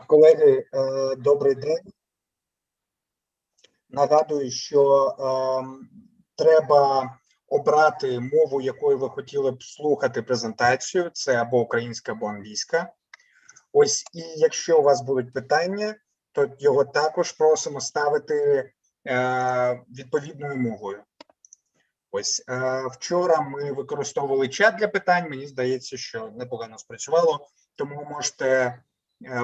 Колеги, добрий день. Нагадую, що треба обрати мову, якою ви хотіли б слухати презентацію. Це або українська, або англійська. Ось, і якщо у вас будуть питання, то його також просимо ставити відповідною мовою. Ось, вчора ми використовували чат для питань. Мені здається, що непогано спрацювало, тому ви можете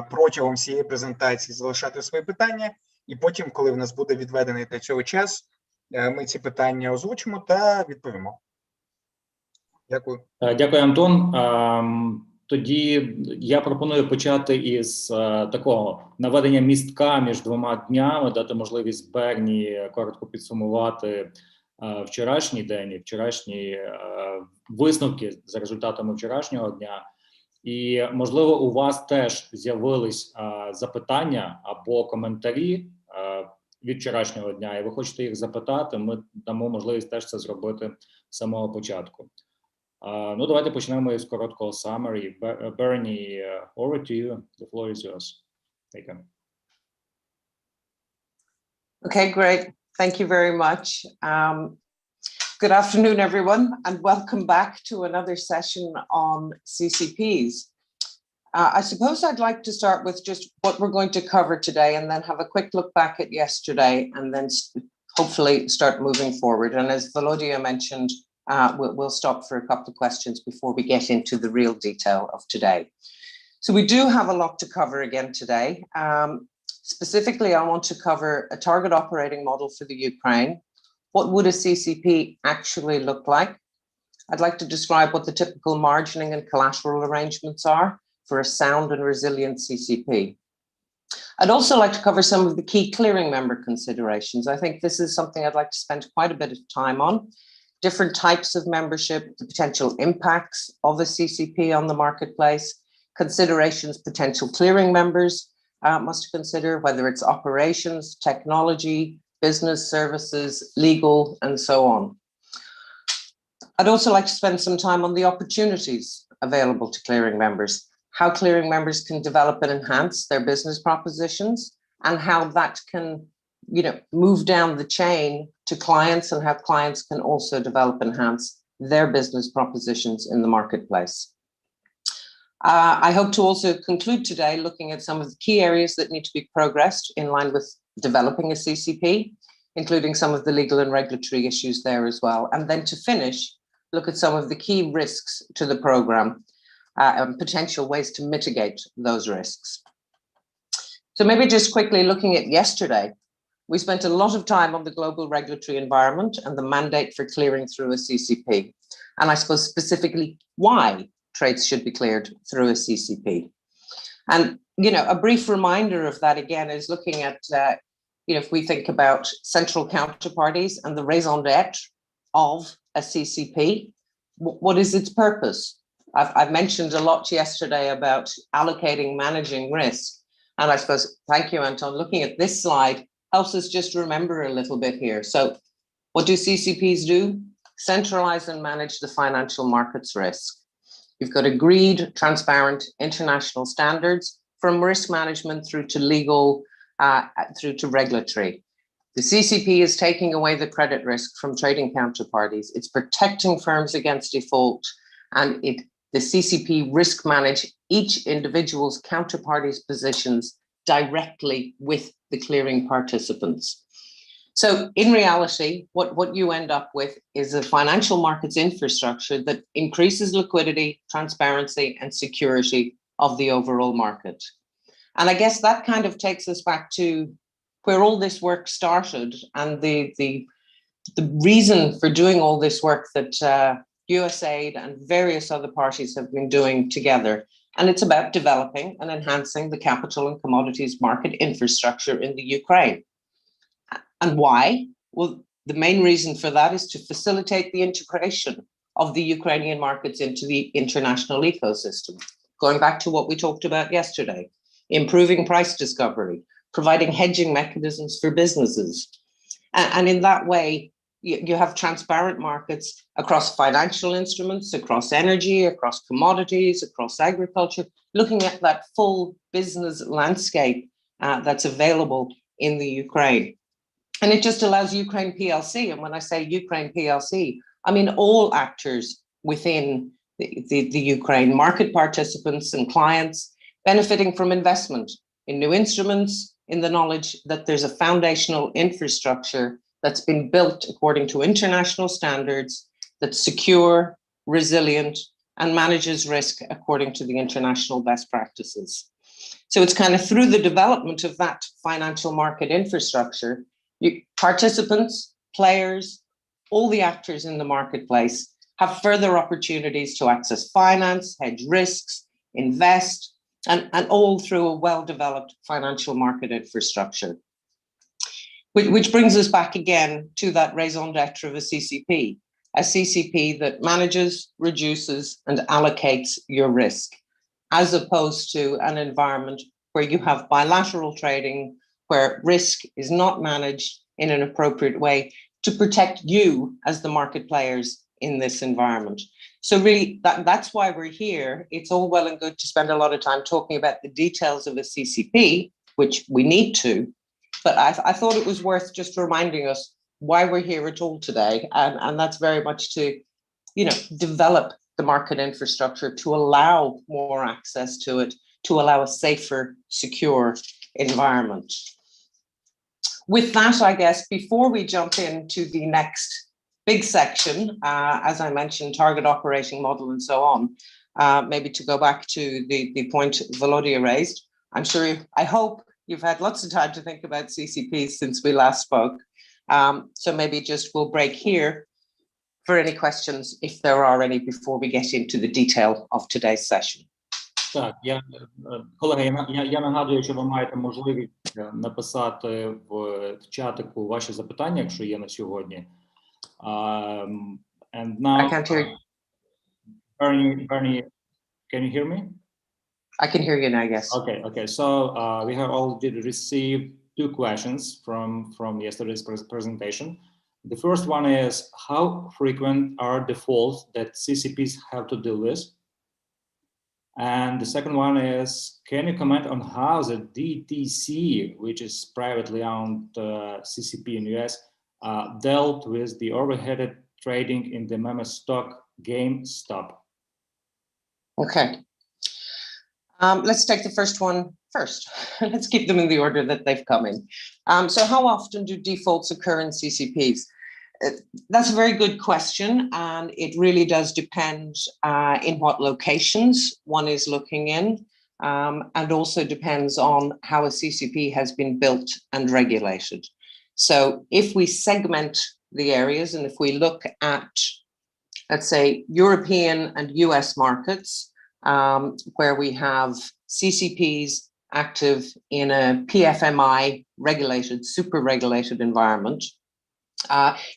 протягом всієї презентації залишати свої питання, і потім, коли в нас буде відведений для цього час, ми ці питання озвучимо та відповімо. Дякую. Дякую, Антон. Тоді я пропоную почати із такого наведення містка між двома днями, дати можливість Берні коротко підсумувати вчорашній день і вчорашні висновки за результатами вчорашнього дня. І, можливо, у вас теж з'явились запитання або коментарі від вчорашнього дня, і ви хочете їх запитати, ми дамо можливість теж це зробити з самого початку. Ну, давайте почнемо із короткого summary. Bernie, over to you. The floor is yours. Take it. Okay, great. Thank you very much. Good afternoon, everyone, and welcome back to another session on CCPs. I suppose I'd like to start with just what we're going to cover today and then have a quick look back at yesterday and then hopefully start moving forward. And as Volodya mentioned, we'll stop for a couple of questions before we get into the real detail of today. So we do have a lot to cover again today. Specifically, I want to cover a target operating model for the Ukraine. What would a CCP actually look like? I'd like to describe what the typical margining and collateral arrangements are for a sound and resilient CCP. I'd also like to cover some of the key clearing member considerations. I think this is something I'd like to spend quite a bit of time on. Different types of membership, the potential impacts of a CCP on the marketplace, considerations potential clearing members must consider, whether it's operations, technology, business services, legal, and so on. I'd also like to spend some time on the opportunities available to clearing members, how clearing members can develop and enhance their business propositions, and how that can, move down the chain to clients, and how clients can also develop and enhance their business propositions in the marketplace. I hope to also conclude today looking at some of the key areas that need to be progressed in line with developing a CCP, including some of the legal and regulatory issues there as well. And then to finish, look at some of the key risks to the program and potential ways to mitigate those risks. So maybe just quickly looking at yesterday, we spent a lot of time on the global regulatory environment and the mandate for clearing through a CCP. And I suppose specifically why trades should be cleared through a CCP. And, a brief reminder of that again is looking at, if we think about central counterparties and the raison d'etre of a CCP, what is its purpose? I've mentioned a lot yesterday about allocating, managing risk. And I suppose, thank you, Anton, looking at this slide helps us just remember a little bit here. So what do CCPs do? Centralize and manage the financial markets risk. You've got agreed, transparent international standards from risk management through to legal, through to regulatory. The CCP is taking away the credit risk from trading counterparties. It's protecting firms against default, and the CCP risk manage each individual's counterparty's positions directly with the clearing participants. So in reality, what you end up with is a financial markets infrastructure that increases liquidity, transparency, and security of the overall market. And I guess that kind of takes us back to where all this work started, and the reason for doing all this work that USAID and various other parties have been doing together. And it's about developing and enhancing the capital and commodities market infrastructure in the Ukraine. And why? Well, the main reason for that is to facilitate the integration of the Ukrainian markets into the international ecosystem. Going back to what we talked about yesterday, improving price discovery, providing hedging mechanisms for businesses. And in that way, you have transparent markets across financial instruments, across energy, across commodities, across agriculture, looking at that full business landscape that's available in the Ukraine. And it just allows Ukraine PLC, and when I say Ukraine PLC, I mean all actors within the Ukraine, market participants and clients, benefiting from investment in new instruments, in the knowledge that there's a foundational infrastructure that's been built according to international standards, that's secure, resilient, and manages risk according to the international best practices. So it's kind of through the development of that financial market infrastructure, participants, players, all the actors in the marketplace have further opportunities to access finance, hedge risks, invest, and all through a well-developed financial market infrastructure. Which brings us back again to that raison d'etre of a CCP that manages, reduces, and allocates your risk, as opposed to an environment where you have bilateral trading, where risk is not managed in an appropriate way to protect you as the market players in this environment. So really, that's why we're here. It's all well and good to spend a lot of time talking about the details of a CCP, which we need to, but I thought it was worth just reminding us why we're here at all today. And that's very much to, develop the market infrastructure to allow more access to it, to allow a safer, secure environment. With that, I guess, before we jump into the next big section, as I mentioned, target operating model and so on, maybe to go back to the point Volodya raised, I hope you've had lots of time to think about CCPs since we last spoke. So maybe just we'll break here for any questions, if there are any, before we get into the detail of today's session. Так, колеги, я нагадую, що ви маєте можливість написати в чатику ваші запитання, якщо є на сьогодні. And now, I can't hear you. Bernie, can you hear me? I can hear you now, yes. Okay. So we have already received 2 questions from yesterday's presentation. The first one is, how frequent are defaults that CCPs have to deal with? And the second one is, can you comment on how the DTC, which is privately owned CCP in the US, dealt with the overheaded trading in the meme stock GameStop? Okay. Let's take the first one first. Let's keep them in the order that they've come in. So how often do defaults occur in CCPs? That's a very good question, and it really does depend in what locations one is looking in, and also depends on how a CCP has been built and regulated. So if we segment the areas, and if we look at, let's say, European and US markets, where we have CCPs active in a PFMI regulated, super regulated environment,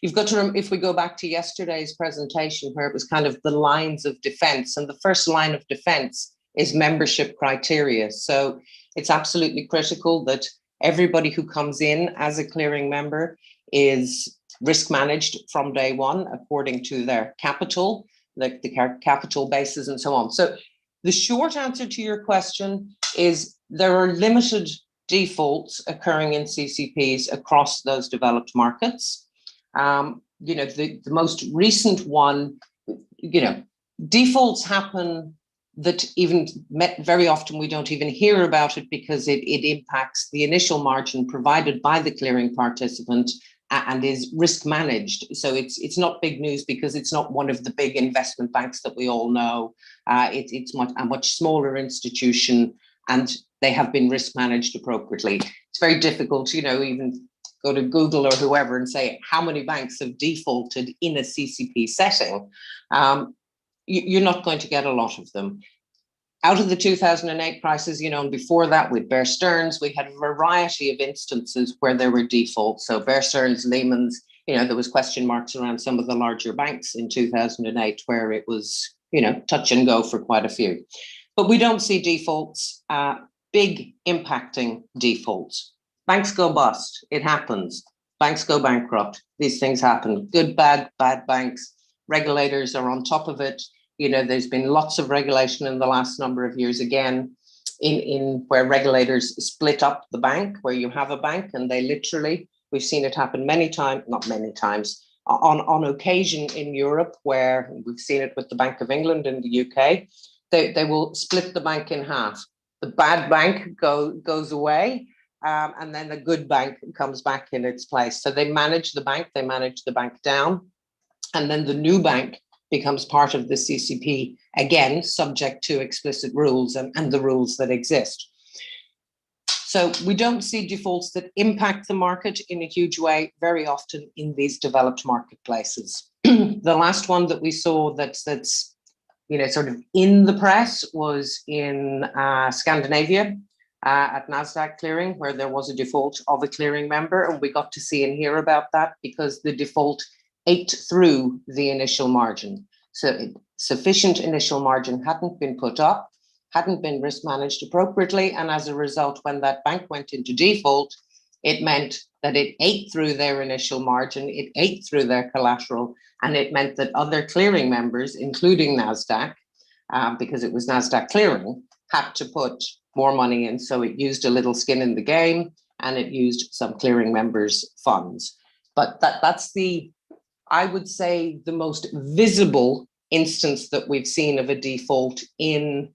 you've got to, if we go back to yesterday's presentation where it was kind of the lines of defense, and the first line of defense is membership criteria. So it's absolutely critical that everybody who comes in as a clearing member is risk managed from day one according to their capital, like the capital bases and so on. So the short answer to your question is there are limited defaults occurring in CCPs across those developed markets. The most recent one, defaults happen that even very often we don't even hear about it because it impacts the initial margin provided by the clearing participant and is risk managed. So it's not big news because it's not one of the big investment banks that we all know. It's a much smaller institution, and they have been risk managed appropriately. It's very difficult, even go to Google or whoever and say how many banks have defaulted in a CCP setting. You're not going to get a lot of them. Out of the 2008 crisis, and before that with Bear Stearns, we had a variety of instances where there were defaults. So Bear Stearns, Lehman's, there was question marks around some of the larger banks in 2008 where it was, touch and go for quite a few. But we don't see defaults, big impacting defaults. Banks go bust, it happens. banks go bankrupt. These things happen. Good, bad banks. Regulators are on top of it. You know, there's been lots of regulation in the last number of years, again, in where regulators split up the bank, where you have a bank and they literally, we've seen it happen many times, not many times, on occasion in Europe, where we've seen it with the Bank of England in the UK, they will split the bank in half. The bad bank goes away, and then the good bank comes back in its place. So they manage the bank down, and then the new bank becomes part of the CCP, again, subject to explicit rules and the rules that exist. So we don't see defaults that impact the market in a huge way very often in these developed marketplaces. The last one that we saw that's you know, sort of in the press was in Scandinavia at NASDAQ clearing, where there was a default of a clearing member, and we got to see and hear about that because the default ate through the initial margin. So sufficient initial margin hadn't been put up, hadn't been risk managed appropriately. And as a result, when that bank went into default, it meant that it ate through their initial margin, it ate through their collateral, and it meant that other clearing members, including NASDAQ, because it was NASDAQ clearing, had to put more money in. So it used a little skin in the game, and it used some clearing members' funds. But that's the, I would say, the most visible instance that we've seen of a default in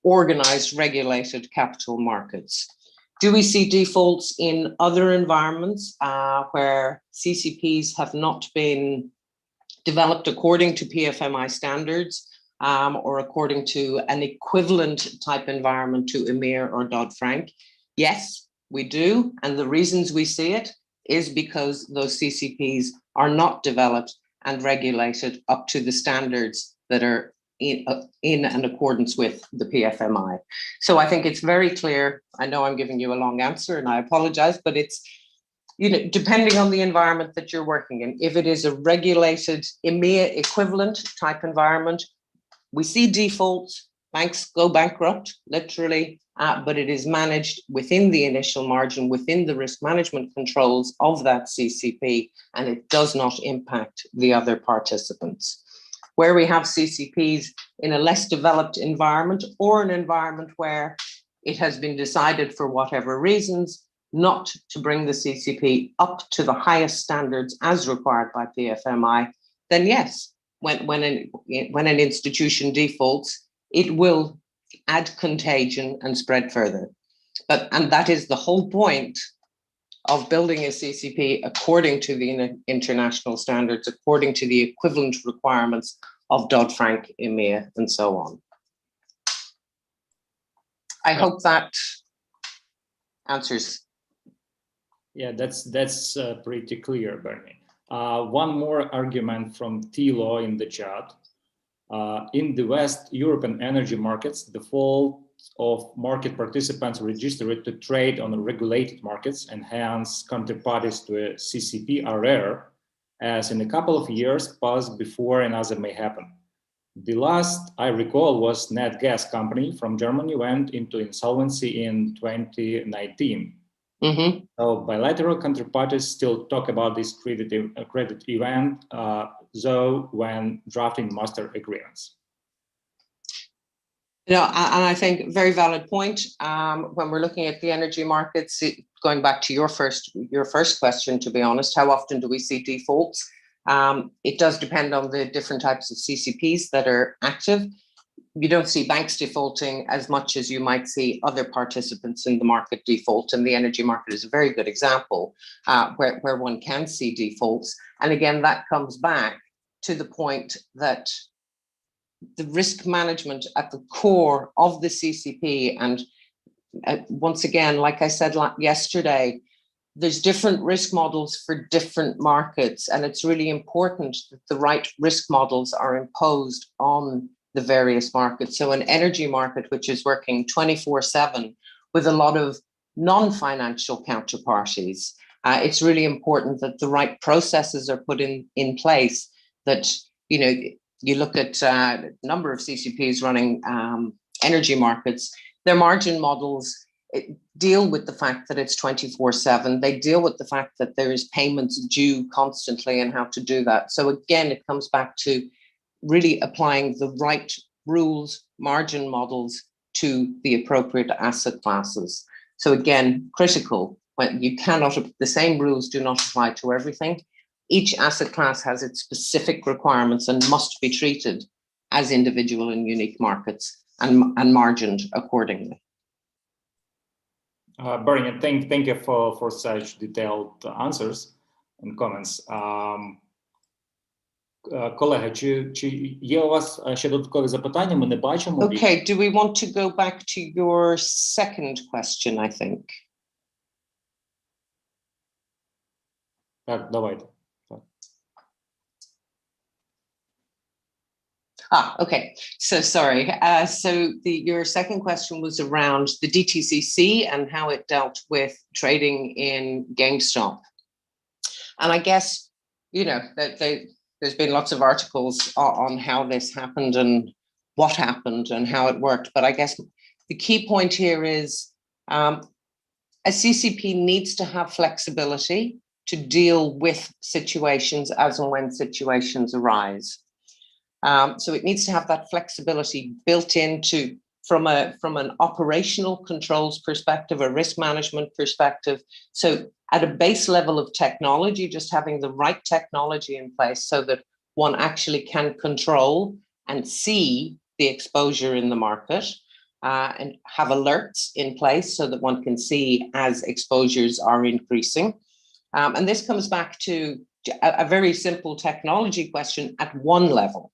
organized, regulated capital markets. Do we see defaults in other environments where CCPs have not been developed according to PFMI standards or according to an equivalent type environment to EMIR or Dodd-Frank? Yes, we do. And the reasons we see it is because those CCPs are not developed and regulated up to the standards that are in an accordance with the PFMI. So I think it's very clear. I know I'm giving you a long answer and I apologize, but it's, you know, depending on the environment that you're working in, if it is a regulated EMEA equivalent type environment, we see defaults, banks go bankrupt, literally, but it is managed within the initial margin, within the risk management controls of that CCP, and it does not impact the other participants. Where we have CCPs in a less developed environment or an environment where it has been decided for whatever reasons not to bring the CCP up to the highest standards as required by PFMI, then yes, when an institution defaults, it will add contagion and spread further. And that is the whole point of building a CCP according to the international standards, according to the equivalent requirements of Dodd-Frank, EMEA, and so on. I hope that answers. Yeah, that's pretty clear, Bernie. One more argument from T-Law in the chat. In the West European energy markets, the default of market participants registered to trade on regulated markets and hence counterparties to a CCP are rare, as in a couple of years pass before another may happen. The last I recall was Net Gas company from Germany went into insolvency in 2019. Mm-hmm. So bilateral counterparties still talk about this credit event, though when drafting master agreements. You know, and I think very valid point. When we're looking at the energy markets, going back to your first question, to be honest, how often do we see defaults? It does depend on the different types of CCPs that are active. You don't see banks defaulting as much as you might see other participants in the market default, and the energy market is a very good example where one can see defaults. And again, that comes back to the point that the risk management at the core of the CCP, and once again, like I said yesterday, there's different risk models for different markets, and it's really important that the right risk models are imposed on the various markets. So an energy market, which is working 24/7 with a lot of non-financial counterparties, it's really important that the right processes are put in place. That, you know, you look at a number of CCPs running energy markets, their margin models, deal with the fact that it's 24/7. They deal with the fact that there is payments due constantly and how to do that. So again, it comes back to really applying the right rules, margin models to the appropriate asset classes. So again, critical, when you cannot, the same rules do not apply to everything. Each asset class has its specific requirements and must be treated as individual and unique markets and margined accordingly. Brilliant. Thank you for such detailed answers and comments. Колеги, чи є у вас ще додаткові запитання? Ми не бачимо. Okay, do we want to go back to your second question, I think? Так, давайте. Okay. So sorry. Your second question was around the DTCC and how it dealt with trading in GameStop. And I guess, you know, that there's been lots of articles on how this happened and what happened and how it worked. But I guess the key point here is a CCP needs to have flexibility to deal with situations as and when situations arise. So it needs to have that flexibility built into from an operational controls perspective, a risk management perspective. So at a base level of technology, just having the right technology in place so that one actually can control and see the exposure in the market and have alerts in place so that one can see as exposures are increasing. And this comes back to a very simple technology question at one level.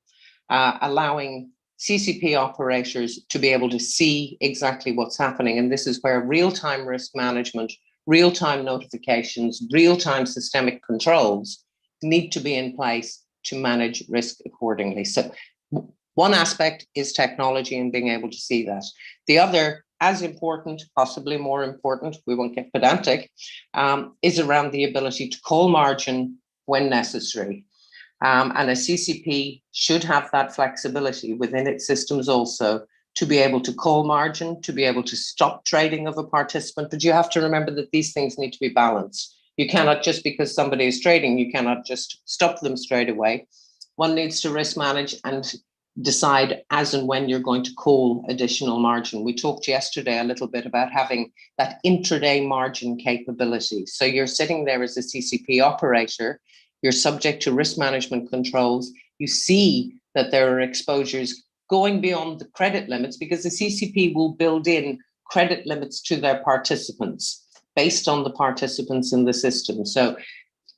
Allowing CCP operators to be able to see exactly what's happening. And this is where real-time risk management, real-time notifications, real-time systemic controls need to be in place to manage risk accordingly. So one aspect is technology and being able to see that. The other, as important, possibly more important, we won't get pedantic, is around the ability to call margin when necessary. And a CCP should have that flexibility within its systems also to be able to call margin, to be able to stop trading of a participant. But you have to remember that these things need to be balanced. You cannot, just because somebody is trading, you cannot just stop them straight away. One needs to risk manage and decide as and when you're going to call additional margin. We talked yesterday a little bit about having that intraday margin capability. So you're sitting there as a CCP operator, you're subject to risk management controls. You see that there are exposures going beyond the credit limits because the CCP will build in credit limits to their participants based on the participants in the system. So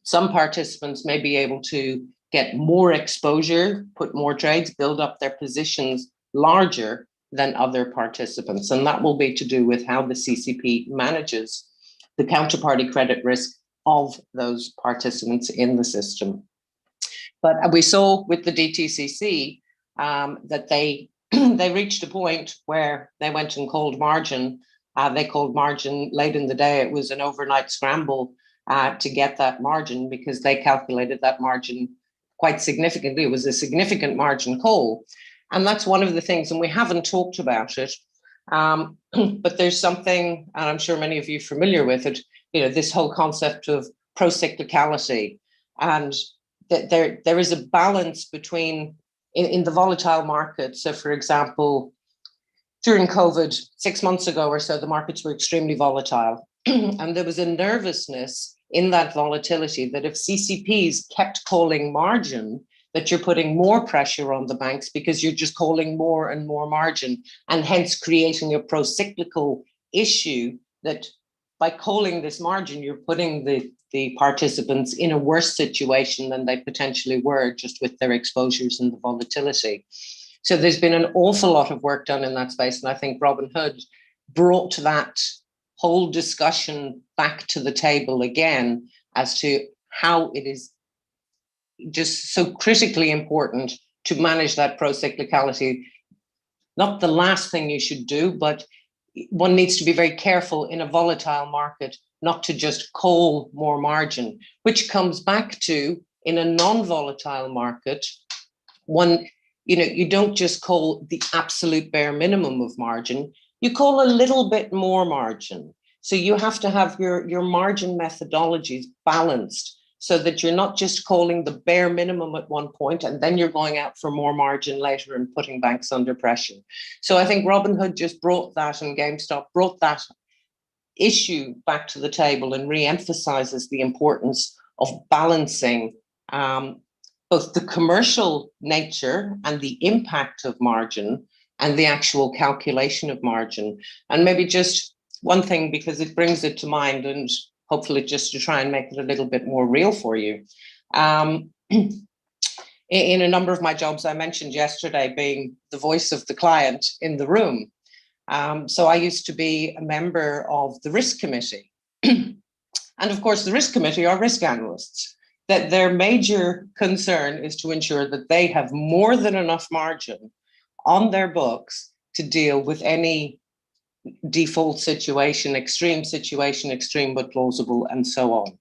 some participants may be able to get more exposure, put more trades, build up their positions larger than other participants. And that will be to do with how the CCP manages the counterparty credit risk of those participants in the system. But we saw with the DTCC that they reached a point where they went and called margin. They called margin late in the day. It was an overnight scramble to get that margin because they calculated that margin quite significantly. It was a significant margin call. And that's one of the things, and we haven't talked about it, but there's something, and I'm sure many of you are familiar with it, you know, this whole concept of procyclicality, and that there is a balance between in the volatile market. So for example, during COVID, 6 months ago or so, the markets were extremely volatile. And there was a nervousness in that volatility that if CCPs kept calling margin, that you're putting more pressure on the banks because you're just calling more and more margin, and hence creating a procyclical issue that by calling this margin, you're putting the participants in a worse situation than they potentially were just with their exposures and the volatility. So there's been an awful lot of work done in that space. And I think Robinhood brought that whole discussion back to the table again as to how it is just so critically important to manage that procyclicality. Not the last thing you should do, but one needs to be very careful in a volatile market not to just call more margin, which comes back to in a non-volatile market, one, you know, you don't just call the absolute bare minimum of margin, you call a little bit more margin. So you have to have your margin methodologies balanced so that you're not just calling the bare minimum at one point and then you're going out for more margin later and putting banks under pressure. So I think Robinhood just brought that, and GameStop brought that issue back to the table and re-emphasizes the importance of balancing both the commercial nature and the impact of margin and the actual calculation of margin. And maybe just one thing, because it brings it to mind, and hopefully just to try and make it a little bit more real for you. In a number of my jobs, I mentioned yesterday being the voice of the client in the room. So I used to be a member of the risk committee. And of course, the risk committee are risk analysts. That their major concern is to ensure that they have more than enough margin on their books to deal with any default situation, extreme but plausible, and so on.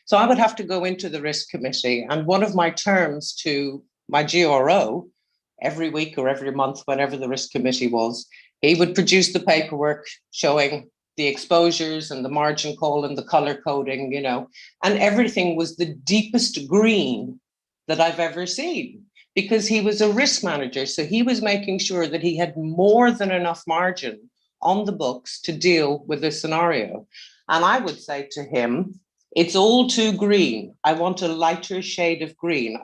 So I would have to go into the risk committee, and one of my terms to my GRO every week or every month, whenever the risk committee was, he would produce the paperwork showing the exposures and the margin call and the color coding, you know, and everything was the deepest green that I've ever seen, because he was a risk manager. So he was making sure that he had more than enough margin on the books to deal with this scenario. And I would say to him, it's all too green. I want a lighter shade of green.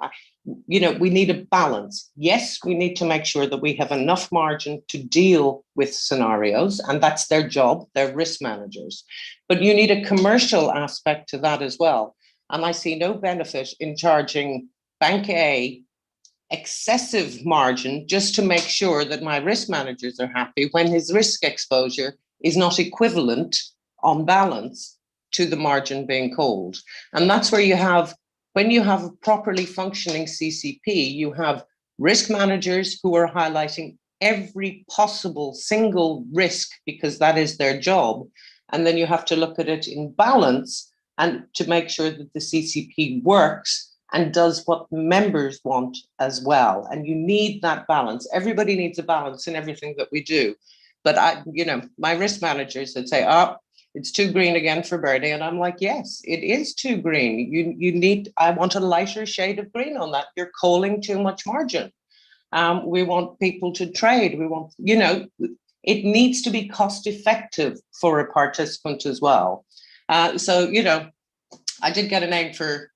You know, we need a balance. Yes, we need to make sure that we have enough margin to deal with scenarios, and that's their job, they're risk managers. But you need a commercial aspect to that as well. And I see no benefit in charging Bank A excessive margin just to make sure that my risk managers are happy when his risk exposure is not equivalent on balance to the margin being called. And that's where you have, when you have a properly functioning CCP, you have risk managers who are highlighting every possible single risk because that is their job. And then you have to look at it in balance and to make sure that the CCP works and does what members want as well. And you need that balance. Everybody needs a balance in everything that we do. But my risk managers would say, oh, it's too green again for Bernie. And I'm like, yes, it is too green. I want a lighter shade of green on that. You're calling too much margin. We want people to trade. We want, it needs to be cost effective for a participant as well. So, I did get a name for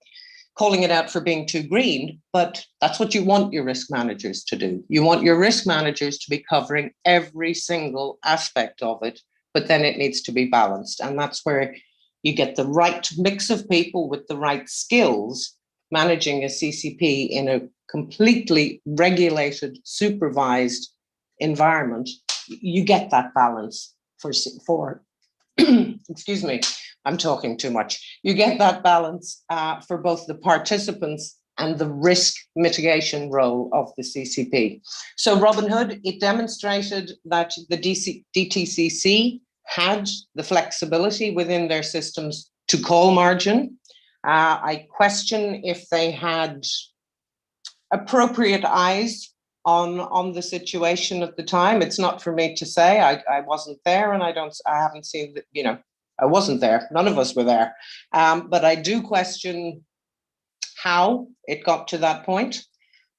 calling it out for being too green, but that's what you want your risk managers to do. You want your risk managers to be covering every single aspect of it, but then it needs to be balanced. And that's where you get the right mix of people with the right skills managing a CCP in a completely regulated, supervised environment. You get that balance for excuse me, I'm talking too much. You get that balance for both the participants and the risk mitigation role of the CCP. So Robinhood, it demonstrated that the DTCC had the flexibility within their systems to call margin. I question if they had appropriate eyes on the situation at the time. It's not for me to say. I wasn't there, and I haven't seen that, I wasn't there. None of us were there. But I do question how it got to that point.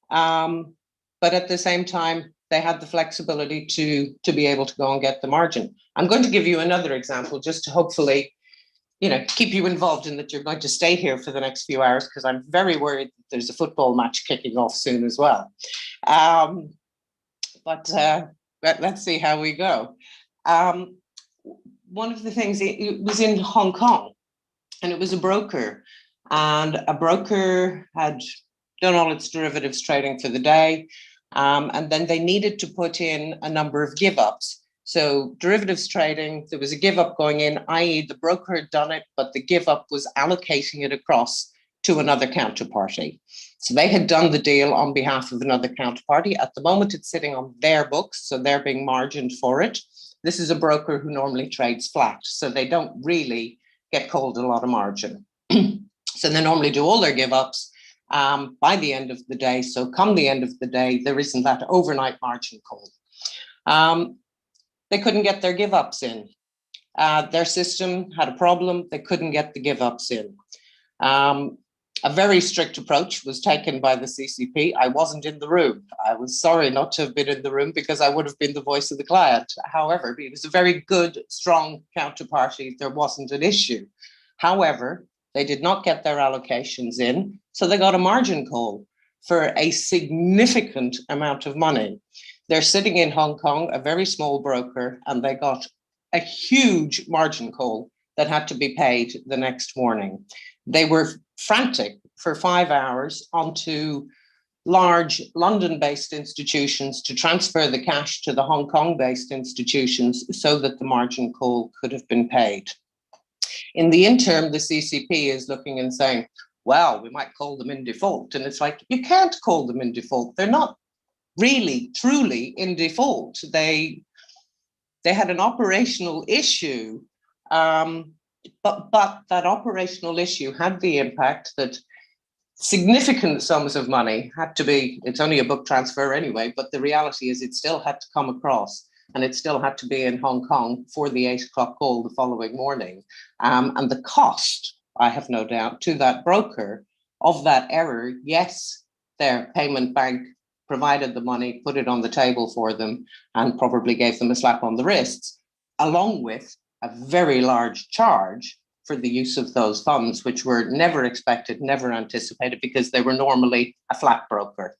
But at the same time, they had the flexibility to be able to go and get the margin. I'm going to give you another example just to hopefully, keep you involved in that you're going to stay here for the next few hours, because I'm very worried that there's a football match kicking off soon as well. But let's see how we go. One of the things, it was in Hong Kong, and it was a broker, and a broker had done all its derivatives trading for the day, and then they needed to put in a number of give-ups. So derivatives trading, there was a give-up going in, i.e. the broker had done it, but the give-up was allocating it across to another counterparty. So they had done the deal on behalf of another counterparty. At the moment, it's sitting on their books, so they're being margined for it. This is a broker who normally trades flat, so they don't really get called a lot of margin. So they normally do all their give-ups by the end of the day. So come the end of the day, there isn't that overnight margin call. They couldn't get their give-ups in. their system had a problem. They couldn't get the give-ups in. A very strict approach was taken by the CCP. I wasn't in the room. I was sorry not to have been in the room because I would have been the voice of the client. However, it was a very good, strong counterparty. There wasn't an issue. However, they did not get their allocations in, so they got a margin call for a significant amount of money. They're sitting in Hong Kong, a very small broker, and they got a huge margin call that had to be paid the next morning. They were frantic for 5 hours onto large London-based institutions to transfer the cash to the Hong Kong-based institutions so that the margin call could have been paid. In the interim, the CCP is looking and saying, well, we might call them in default. And it's like, you can't call them in default. They're not really, truly in default. They had an operational issue, but that operational issue had the impact that significant sums of money had to be, it's only a book transfer anyway, but the reality is it still had to come across and it still had to be in Hong Kong for the 8 o'clock call the following morning. And the cost, I have no doubt, to that broker of that error, yes, their payment bank provided the money, put it on the table for them, and probably gave them a slap on the wrists, along with a very large charge for the use of those funds, which were never expected, never anticipated, because they were normally a flat broker.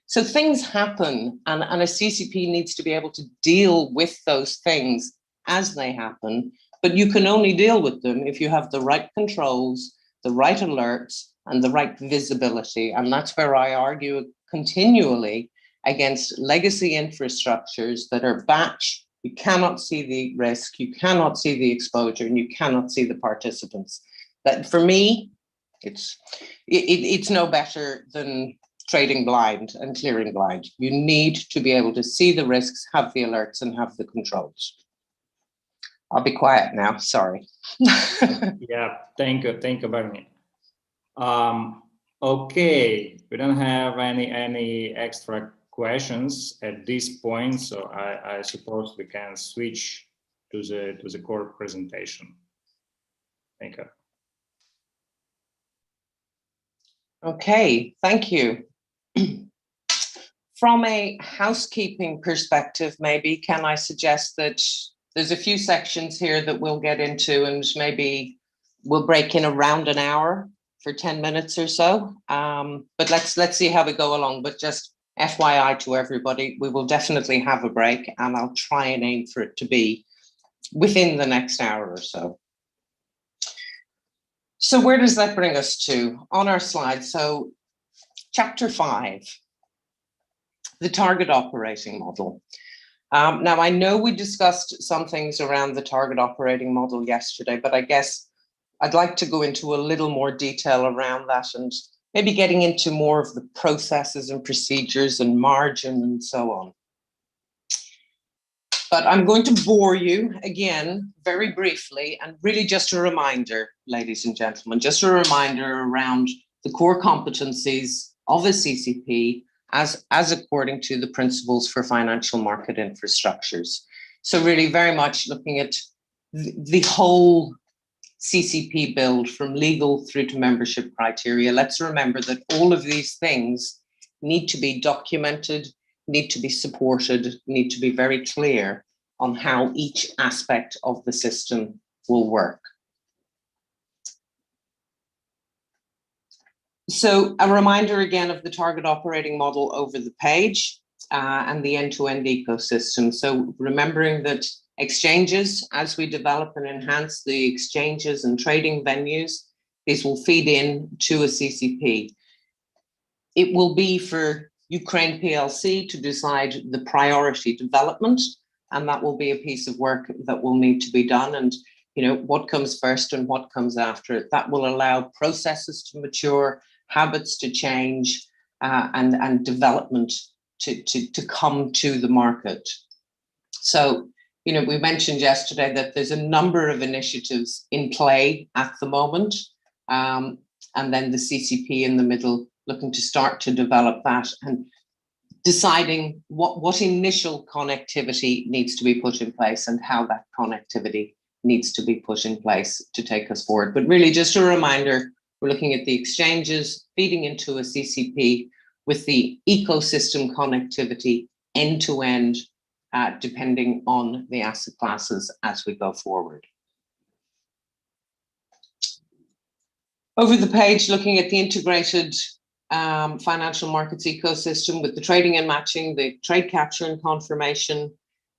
So things happen, and a CCP needs to be able to deal with those things as they happen, but you can only deal with them if you have the right controls, the right alerts, and the right visibility. And that's where I argue continually against legacy infrastructures that are batch. You cannot see the risk, you cannot see the exposure, and you cannot see the participants. That, for me, it's no better than trading blind and clearing blind. You need to be able to see the risks, have the alerts, and have the controls. I'll be quiet now, sorry. Yeah, thank you very much. Okay, we don't have any extra questions at this point, so I suppose we can switch to the core presentation. Thank you. Okay, thank you. From a housekeeping perspective, maybe can I suggest that there's a few sections here that we'll get into, and maybe we'll break in around an hour for 10 minutes or so. But let's see how we go along. But just FYI to everybody, we will definitely have a break, and I'll try and aim for it to be within the next hour or so. So where does that bring us to on our slide? So chapter 5, the target operating model. Now, I know we discussed some things around the target operating model yesterday, but I guess I'd like to go into a little more detail around that, and maybe getting into more of the processes and procedures and margin and so on. But I'm going to bore you again very briefly, and really just a reminder, ladies and gentlemen, just a reminder around the core competencies of a CCP as according to the principles for financial market infrastructures. So really very much looking at the whole CCP build from legal through to membership criteria. Let's remember that all of these things need to be documented, need to be supported, need to be very clear on how each aspect of the system will work. So a reminder again of the target operating model over the page and the end-to-end ecosystem. So remembering that exchanges, as we develop and enhance the exchanges and trading venues, these will feed in to a CCP. It will be for Ukraine PLC to decide the priority development, and that will be a piece of work that will need to be done. And you know, what comes first and what comes after it. That will allow processes to mature, habits to change, and development to come to the market. So, you know, we mentioned yesterday that there's a number of initiatives in play at the moment, and then the CCP in the middle looking to start to develop that. And deciding what initial connectivity needs to be put in place and how that connectivity needs to be put in place to take us forward. But really, just a reminder, we're looking at the exchanges feeding into a CCP with the ecosystem connectivity end-to-end, depending on the asset classes as we go forward. Over the page, looking at the integrated financial markets ecosystem with the trading and matching, the trade capture and confirmation,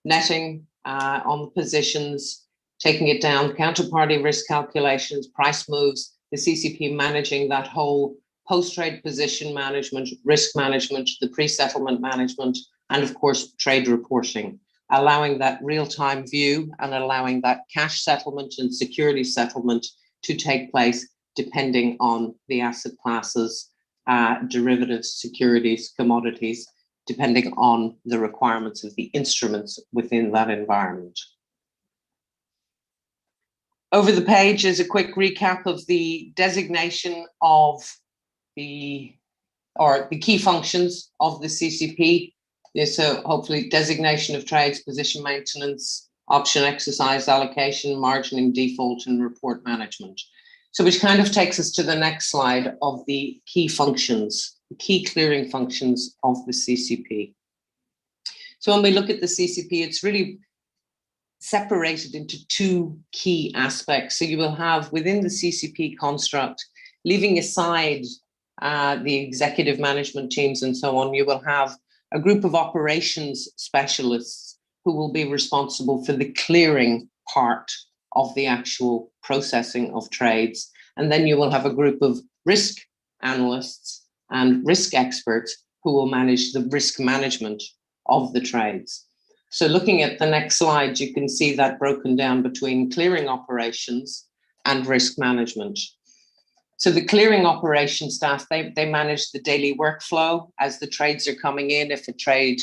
netting on the positions, taking it down, counterparty risk calculations, price moves, the CCP managing that whole post-trade position management, risk management, the pre-settlement management, and of course, trade reporting, allowing that real-time view and allowing that cash settlement and security settlement to take place depending on the asset classes, derivatives, securities, commodities, depending on the requirements of the instruments within that environment. Over the page is a quick recap of the designation of the key functions of the CCP. So hopefully designation of trades, position maintenance, option exercise, allocation, margining, default, and report management. So which kind of takes us to the next slide of the key functions, the key clearing functions of the CCP. So when we look at the CCP, it's really separated into two key aspects. So you will have within the CCP construct, leaving aside the executive management teams and so on, you will have a group of operations specialists who will be responsible for the clearing part of the actual processing of trades. And then you will have a group of risk analysts and risk experts who will manage the risk management of the trades. So looking at the next slide, you can see that broken down between clearing operations and risk management. So the clearing operations staff, they manage the daily workflow as the trades are coming in. If a trade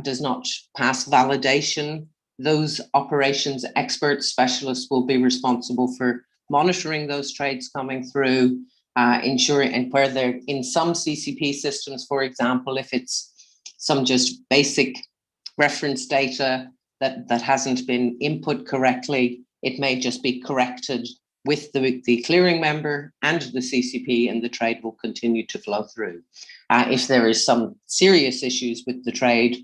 does not pass validation, those operations experts, specialists will be responsible for monitoring those trades coming through, ensuring, and where they're in some CCP systems, for example, if it's some just basic reference data that hasn't been input correctly, it may just be corrected with the clearing member and the CCP, and the trade will continue to flow through. If there is some serious issues with the trade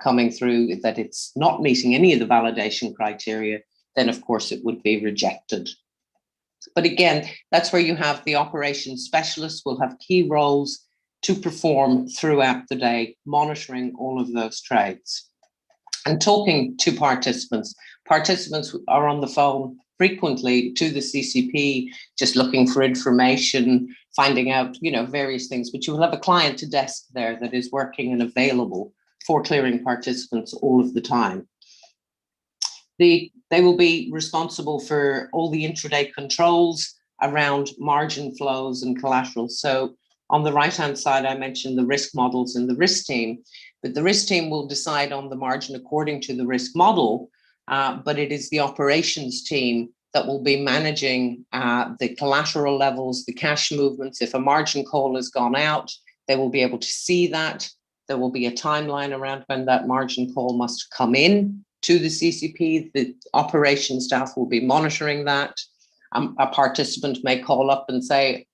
coming through, that it's not meeting any of the validation criteria, then of course it would be rejected. But again, that's where you have the operations specialists will have key roles to perform throughout the day, monitoring all of those trades. And talking to participants, participants are on the phone frequently to the CCP, just looking for information, finding out, various things, but you will have a client to desk there that is working and available for clearing participants all of the time. They will be responsible for all the intraday controls around margin flows and collateral. So on the right-hand side, I mentioned the risk models and the risk team, but the risk team will decide on the margin according to the risk model, but it is the operations team that will be managing the collateral levels, the cash movements. If a margin call has gone out, they will be able to see that. There will be a timeline around when that margin call must come in to the CCP. The operations staff will be monitoring that. A participant may call up and say,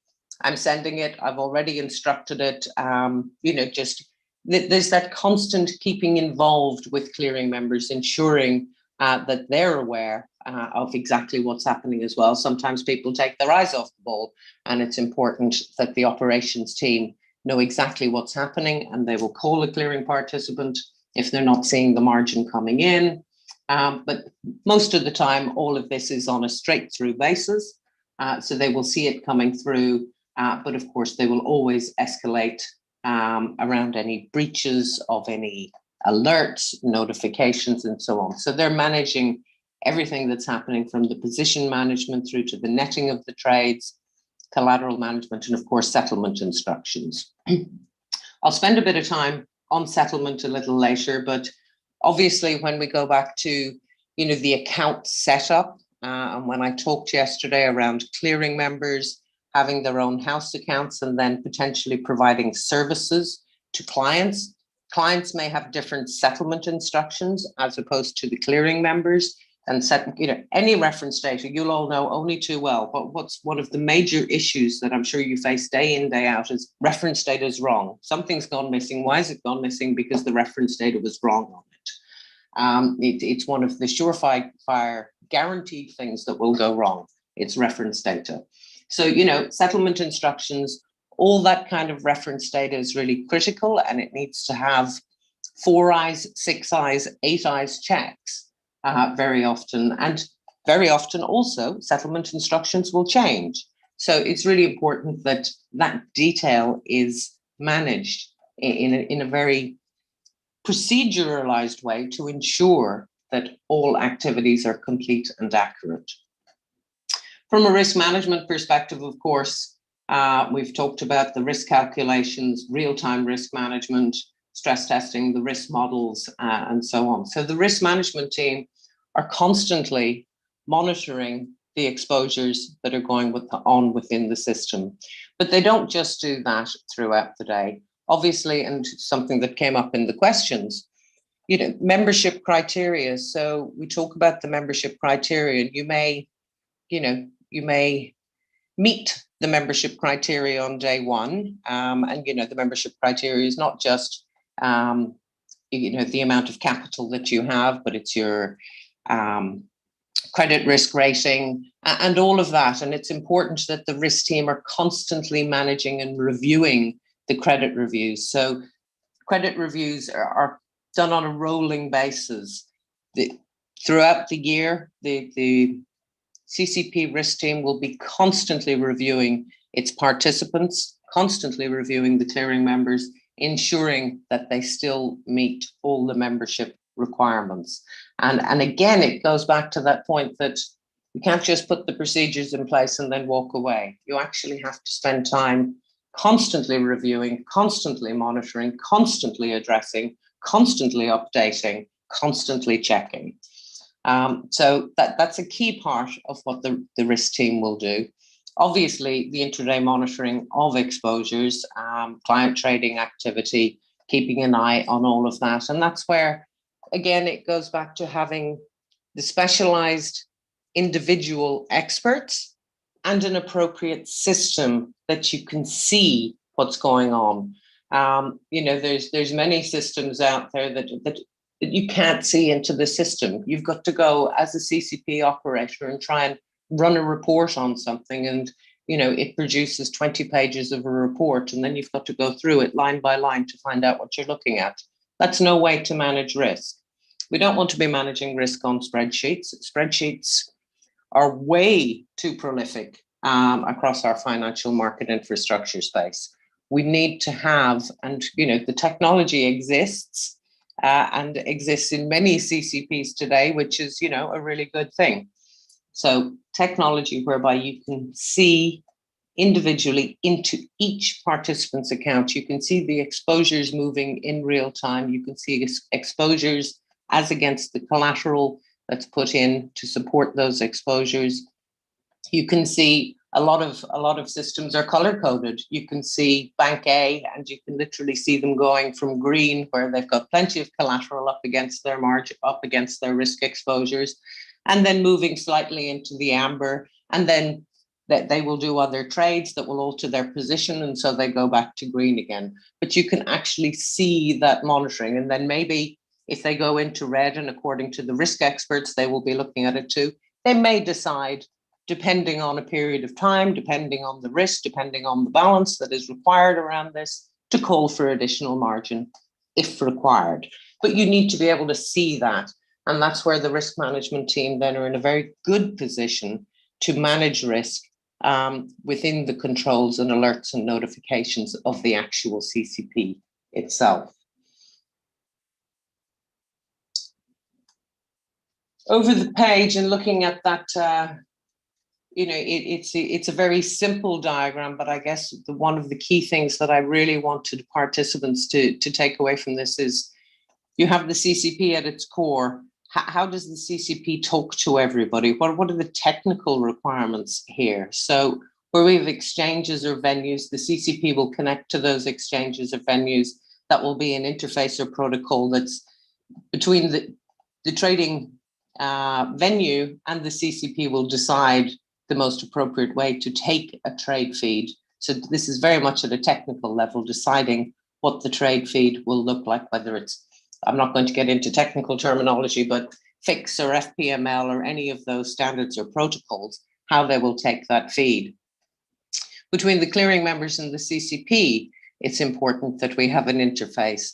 I'm sending it, I've already instructed it. There's that constant keeping involved with clearing members, ensuring that they're aware of exactly what's happening as well. Sometimes people take their eyes off the ball, and it's important that the operations team know exactly what's happening, and they will call a clearing participant if they're not seeing the margin coming in. But most of the time, all of this is on a straight through basis. So they will see it coming through, but of course they will always escalate around any breaches of any alerts, notifications, and so on. So they're managing everything that's happening from the position management through to the netting of the trades, collateral management, and of course, settlement instructions. I'll spend a bit of time on settlement a little later, but obviously when we go back to, the account setup, and when I talked yesterday around clearing members having their own house accounts and then potentially providing services to clients, Clients may have different settlement instructions as opposed to the clearing members. And any reference data, you'll all know only too well. But what's one of the major issues that I'm sure you face day in, day out is reference data is wrong. Something's gone missing. Why is it gone missing? Because the reference data was wrong on it. It's one of the surefire guaranteed things that will go wrong. It's reference data. So, settlement instructions, all that kind of reference data is really critical, and it needs to have 4 eyes, 6 eyes, 8 eyes checks. Very often, and very often also settlement instructions will change. So it's really important that that detail is managed in a very proceduralized way to ensure that all activities are complete and accurate. From a risk management perspective, of course, we've talked about the risk calculations, real-time risk management, stress testing, the risk models, and so on. So the risk management team are constantly monitoring the exposures that are going on within the system. But they don't just do that throughout the day. Obviously, and something that came up in the questions, membership criteria. So we talk about the membership criteria. You may meet the membership criteria on day one. And, the membership criteria is not just, the amount of capital that you have, but it's your credit risk rating and all of that. And it's important that the risk team are constantly managing and reviewing the credit reviews. So credit reviews are done on a rolling basis. Throughout the year, the CCP risk team will be constantly reviewing its participants, constantly reviewing the clearing members, ensuring that they still meet all the membership requirements. And again, it goes back to that point that you can't just put the procedures in place and then walk away. You actually have to spend time constantly reviewing, constantly monitoring, constantly addressing, constantly updating, constantly checking. So that's a key part of what the risk team will do. Obviously, the intraday monitoring of exposures, client trading activity, keeping an eye on all of that. And that's where, again, it goes back to having the specialized individual experts and an appropriate system that you can see what's going on. There's many systems out there that you can't see into the system. You've got to go as a CCP operator and try and run a report on something, and it produces 20 pages of a report, and then you've got to go through it line by line to find out what you're looking at. That's no way to manage risk. We don't want to be managing risk on spreadsheets. Spreadsheets are way too prolific across our financial market infrastructure space. We need to have, and the technology exists and exists in many CCPs today, which is a really good thing. So technology whereby you can see individually into each participant's account. You can see the exposures moving in real time. You can see exposures as against the collateral that's put in to support those exposures. You can see a lot of systems are color coded. You can see Bank A, and you can literally see them going from green, where they've got plenty of collateral up against their margin, up against their risk exposures, and then moving slightly into the amber, and then that they will do other trades that will alter their position, and so they go back to green again. But you can actually see that monitoring, and then maybe if they go into red, and according to the risk experts, they will be looking at it too, they may decide, depending on a period of time, depending on the risk, depending on the balance that is required around this, to call for additional margin if required. But you need to be able to see that. And that's where the risk management team then are in a very good position to manage risk within the controls and alerts and notifications of the actual CCP itself. Over the page and looking at that, it's a very simple diagram, but I guess one of the key things that I really wanted participants to take away from this is you have the CCP at its core. How does the CCP talk to everybody? What are the technical requirements here? So where we have exchanges or venues, the CCP will connect to those exchanges or venues. that will be an interface or protocol that's between the trading venue, and the CCP will decide the most appropriate way to take a trade feed. So this is very much at a technical level, deciding what the trade feed will look like, whether it's, I'm not going to get into technical terminology, but FIX or FPML or any of those standards or protocols, how they will take that feed. Between the clearing members and the CCP, it's important that we have an interface.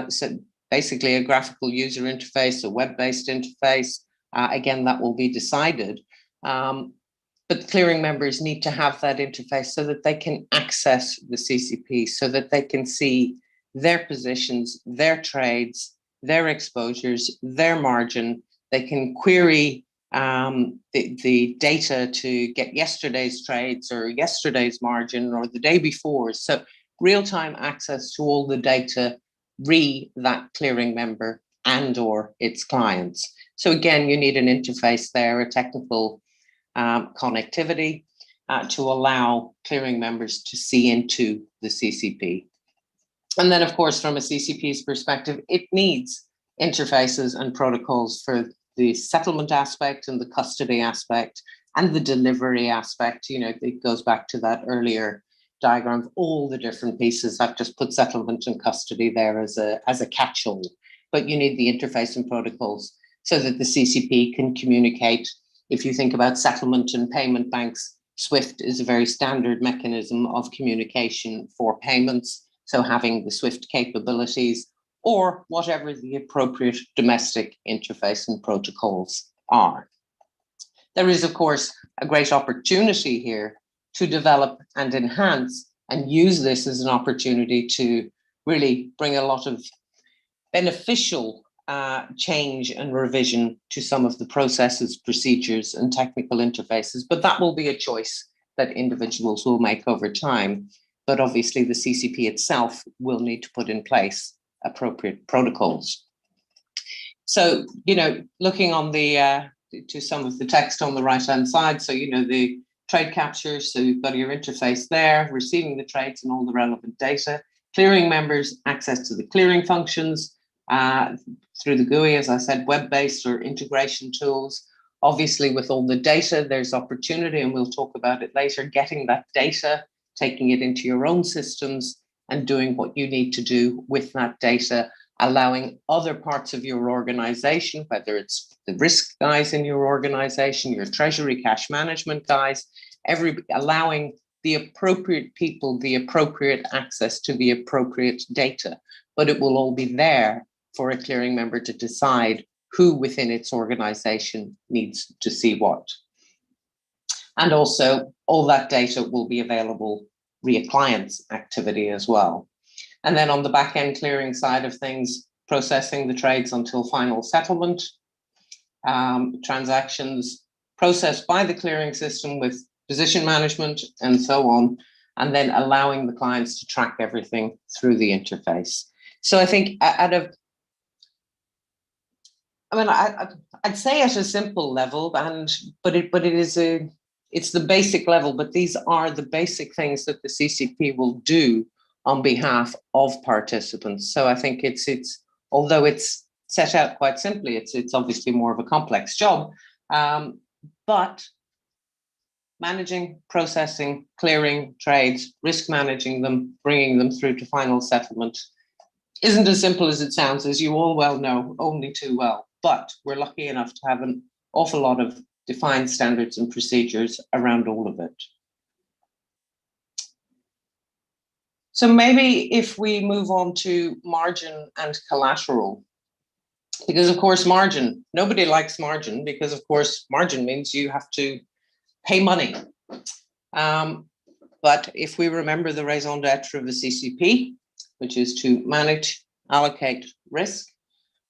So basically a graphical user interface, a web-based interface. Again, that will be decided. But the clearing members need to have that interface so that they can access the CCP, so that they can see their positions, their trades, their exposures, their margin. They can query the data to get yesterday's trades or yesterday's margin or the day before. So real-time access to all the data that clearing member and or its clients. So again, you need an interface there, a technical connectivity to allow clearing members to see into the CCP. And then, of course, from a CCP's perspective, it needs interfaces and protocols for the settlement aspect and the custody aspect and the delivery aspect. You know, it goes back to that earlier diagram of all the different pieces. I've just put settlement and custody there as a catch-all, but you need the interface and protocols so that the CCP can communicate. If you think about settlement and payment banks, SWIFT is a very standard mechanism of communication for payments. So having the SWIFT capabilities or whatever the appropriate domestic interface and protocols are. There is, of course, a great opportunity here to develop and enhance and use this as an opportunity to really bring a lot of beneficial change and revision to some of the processes, procedures, and technical interfaces. But that will be a choice that individuals will make over time. But obviously the CCP itself will need to put in place appropriate protocols. So, you know, looking on the to some of the text on the right-hand side, so, you know, the trade capture, so you've got your interface there, receiving the trades and all the relevant data, clearing members, access to the clearing functions through the GUI, as I said, web-based or integration tools. Obviously, with all the data, there's opportunity, and we'll talk about it later, getting that data, taking it into your own systems and doing what you need to do with that data, allowing other parts of your organization, whether it's the risk guys in your organization, your treasury cash management guys, allowing the appropriate people, the appropriate access to the appropriate data. But it will all be there for a clearing member to decide who within its organization needs to see what. And also all that data will be available via clients activity as well. And then on the back end clearing side of things, processing the trades until final settlement, transactions processed by the clearing system with position management and so on, and then allowing the clients to track everything through the interface. So I think I'd say at a simple level, but it's the basic level, but these are the basic things that the CCP will do on behalf of participants. So I think it's although it's set out quite simply, it's obviously more of a complex job, but managing, processing, clearing trades, risk managing them, bringing them through to final settlement isn't as simple as it sounds, as you all well know, only too well. But we're lucky enough to have an awful lot of defined standards and procedures around all of it. So maybe if we move on to margin and collateral, because of course margin, nobody likes margin, because of course margin means you have to pay money. But if we remember the raison d'etre of a CCP, which is to manage, allocate risk.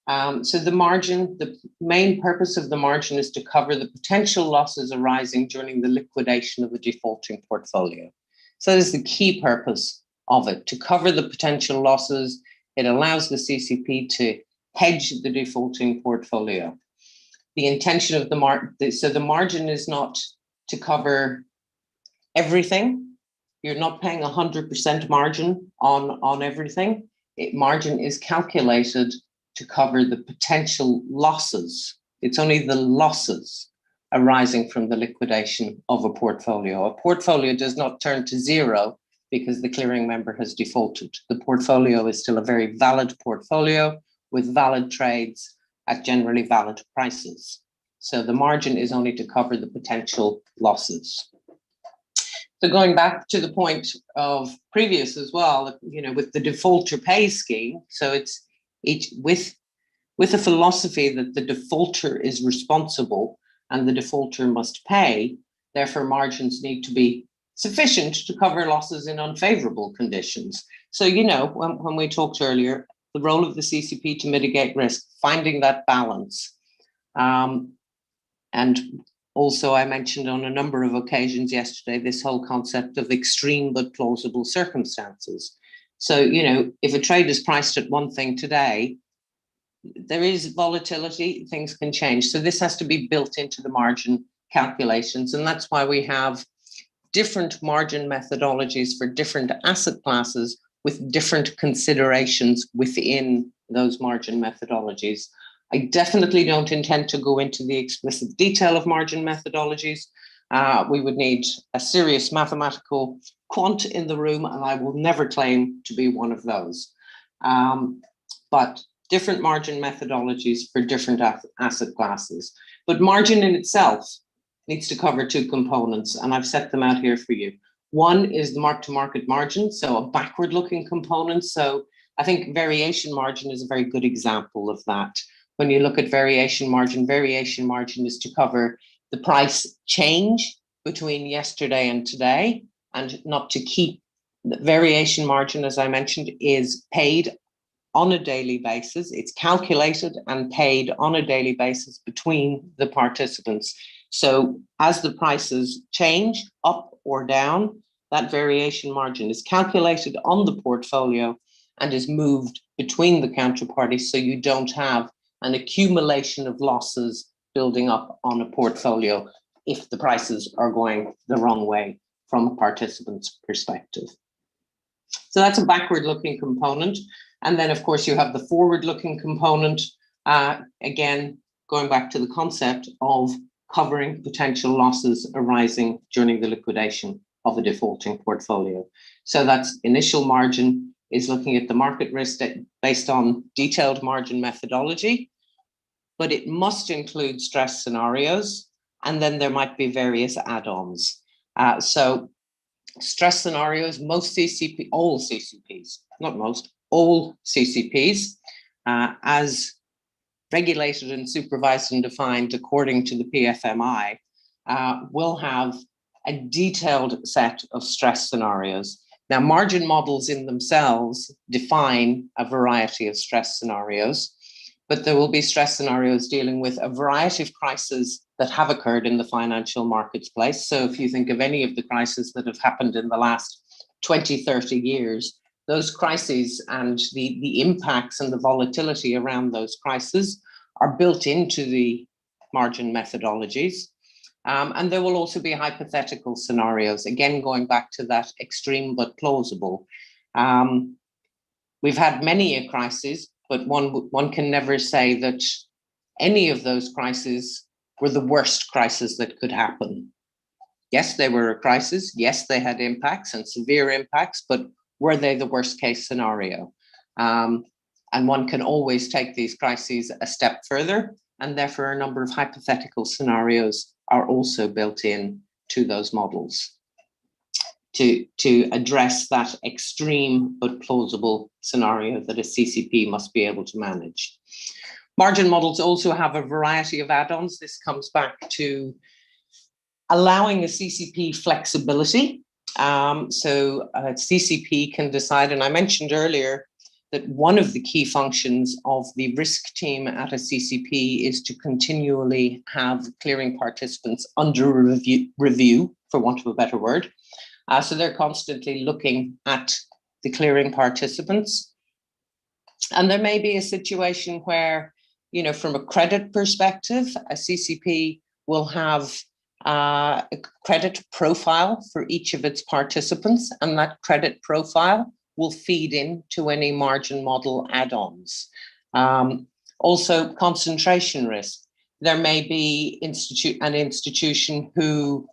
So the margin, the main purpose of the margin is to cover the potential losses arising during the liquidation of a defaulting portfolio. So that is the key purpose of it, to cover the potential losses. It allows the CCP to hedge the defaulting portfolio. The intention of the margin is not to cover everything. You're not paying 100% margin on everything. margin is calculated to cover the potential losses. It's only the losses arising from the liquidation of a portfolio. A portfolio does not turn to zero because the clearing member has defaulted. The portfolio is still a very valid portfolio with valid trades at generally valid prices. So the margin is only to cover the potential losses. So going back to the point of previous as well, with the defaulter pay scheme, so it's with a philosophy that the defaulter is responsible and the defaulter must pay, therefore margins need to be sufficient to cover losses in unfavorable conditions. So, when we talked earlier, the role of the CCP to mitigate risk, finding that balance. And also I mentioned on a number of occasions yesterday, this whole concept of extreme but plausible circumstances. So, if a trade is priced at one thing today, there is volatility, things can change. So this has to be built into the margin calculations. And that's why we have different margin methodologies for different asset classes with different considerations within those margin methodologies. I definitely don't intend to go into the explicit detail of margin methodologies. We would need a serious mathematical quant in the room, and I will never claim to be one of those. But different margin methodologies for different asset classes. But margin in itself needs to cover two components, and I've set them out here for you. One is the mark-to-market margin, so a backward-looking component. So I think variation margin is a very good example of that. When you look at variation margin is to cover the price change between yesterday and today, and not to keep the variation margin, as I mentioned, is paid on a daily basis. It's calculated and paid on a daily basis between the participants. So as the prices change up or down, that variation margin is calculated on the portfolio and is moved between the counterparties, so you don't have an accumulation of losses building up on a portfolio if the prices are going the wrong way from a participant's perspective. So that's a backward-looking component. And then, of course, you have the forward-looking component, again, going back to the concept of covering potential losses arising during the liquidation of a defaulting portfolio. So that's initial margin is looking at the market risk based on detailed margin methodology, but it must include stress scenarios, and then there might be various add-ons. So stress scenarios, all CCPs, not most, all CCPs, as regulated and supervised and defined according to the PFMI, will have a detailed set of stress scenarios. Now, margin models in themselves define a variety of stress scenarios, but there will be stress scenarios dealing with a variety of crises that have occurred in the financial marketplace. So if you think of any of the crises that have happened in the last 20, 30 years, those crises and the impacts and the volatility around those crises are built into the margin methodologies. And there will also be hypothetical scenarios, again, going back to that extreme but plausible. We've had many a crisis, but one can never say that any of those crises were the worst crisis that could happen. Yes, they were a crisis. Yes, they had impacts and severe impacts, but were they the worst case scenario? And one can always take these crises a step further, and therefore a number of hypothetical scenarios are also built in to those models to address that extreme but plausible scenario that a CCP must be able to manage. Margin models also have a variety of add-ons. This comes back to allowing a CCP flexibility. So a CCP can decide, and I mentioned earlier that one of the key functions of the risk team at a CCP is to continually have clearing participants under review, for want of a better word. So they're constantly looking at the clearing participants. And there may be a situation where, from a credit perspective, a CCP will have a credit profile for each of its participants, and that credit profile will feed into any margin model add-ons. Also, concentration risk. There may be an institution who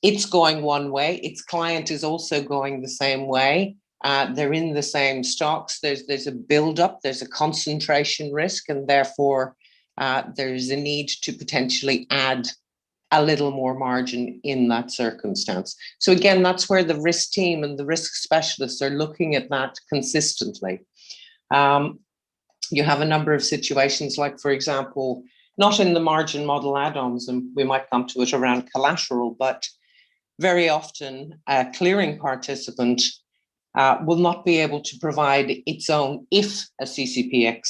it's going one way, its client is also going the same way. They're in the same stocks. There's a build-up, there's a concentration risk, and therefore there's a need to potentially add a little more margin in that circumstance. So again, that's where the risk team and the risk specialists are looking at that consistently. You have a number of situations like, for example, not in the margin model add-ons, and we might come to it around collateral, but very often a clearing participant will not be able to provide its own, if a CCP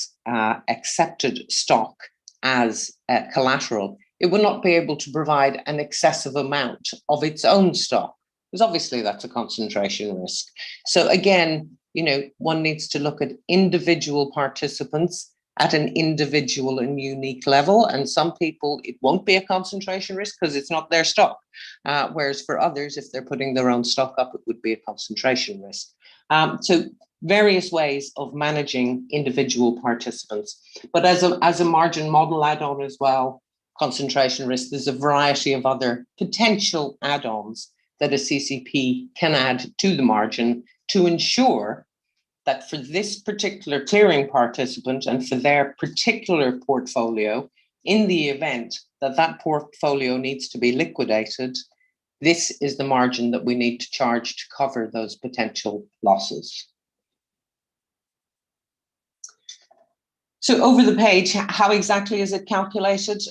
accepted stock as collateral, it will not be able to provide an excessive amount of its own stock, because obviously that's a concentration risk. So again, one needs to look at individual participants at an individual and unique level. And some people, it won't be a concentration risk because it's not their stock. Whereas for others, if they're putting their own stock up, it would be a concentration risk. So various ways of managing individual participants. But as a margin model add-on as well, concentration risk, there's a variety of other potential add-ons that a CCP can add to the margin to ensure that for this particular clearing participant and for their particular portfolio, in the event that that portfolio needs to be liquidated, this is the margin that we need to charge to cover those potential losses. So over the page, how exactly is it calculated?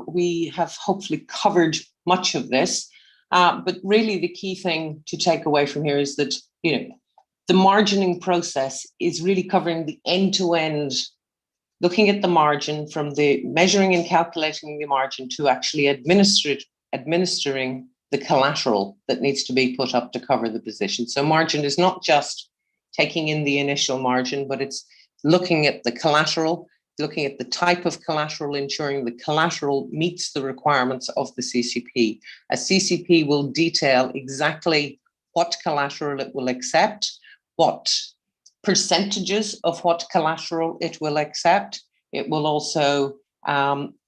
We have hopefully covered much of this, but really the key thing to take away from here is that, the margining process is really covering the end-to-end, looking at the margin from the measuring and calculating the margin to actually administering the collateral that needs to be put up to cover the position. So margin is not just taking in the initial margin, but it's looking at the collateral, looking at the type of collateral, ensuring the collateral meets the requirements of the CCP. A CCP will detail exactly what collateral it will accept, what percentages of what collateral it will accept. It will also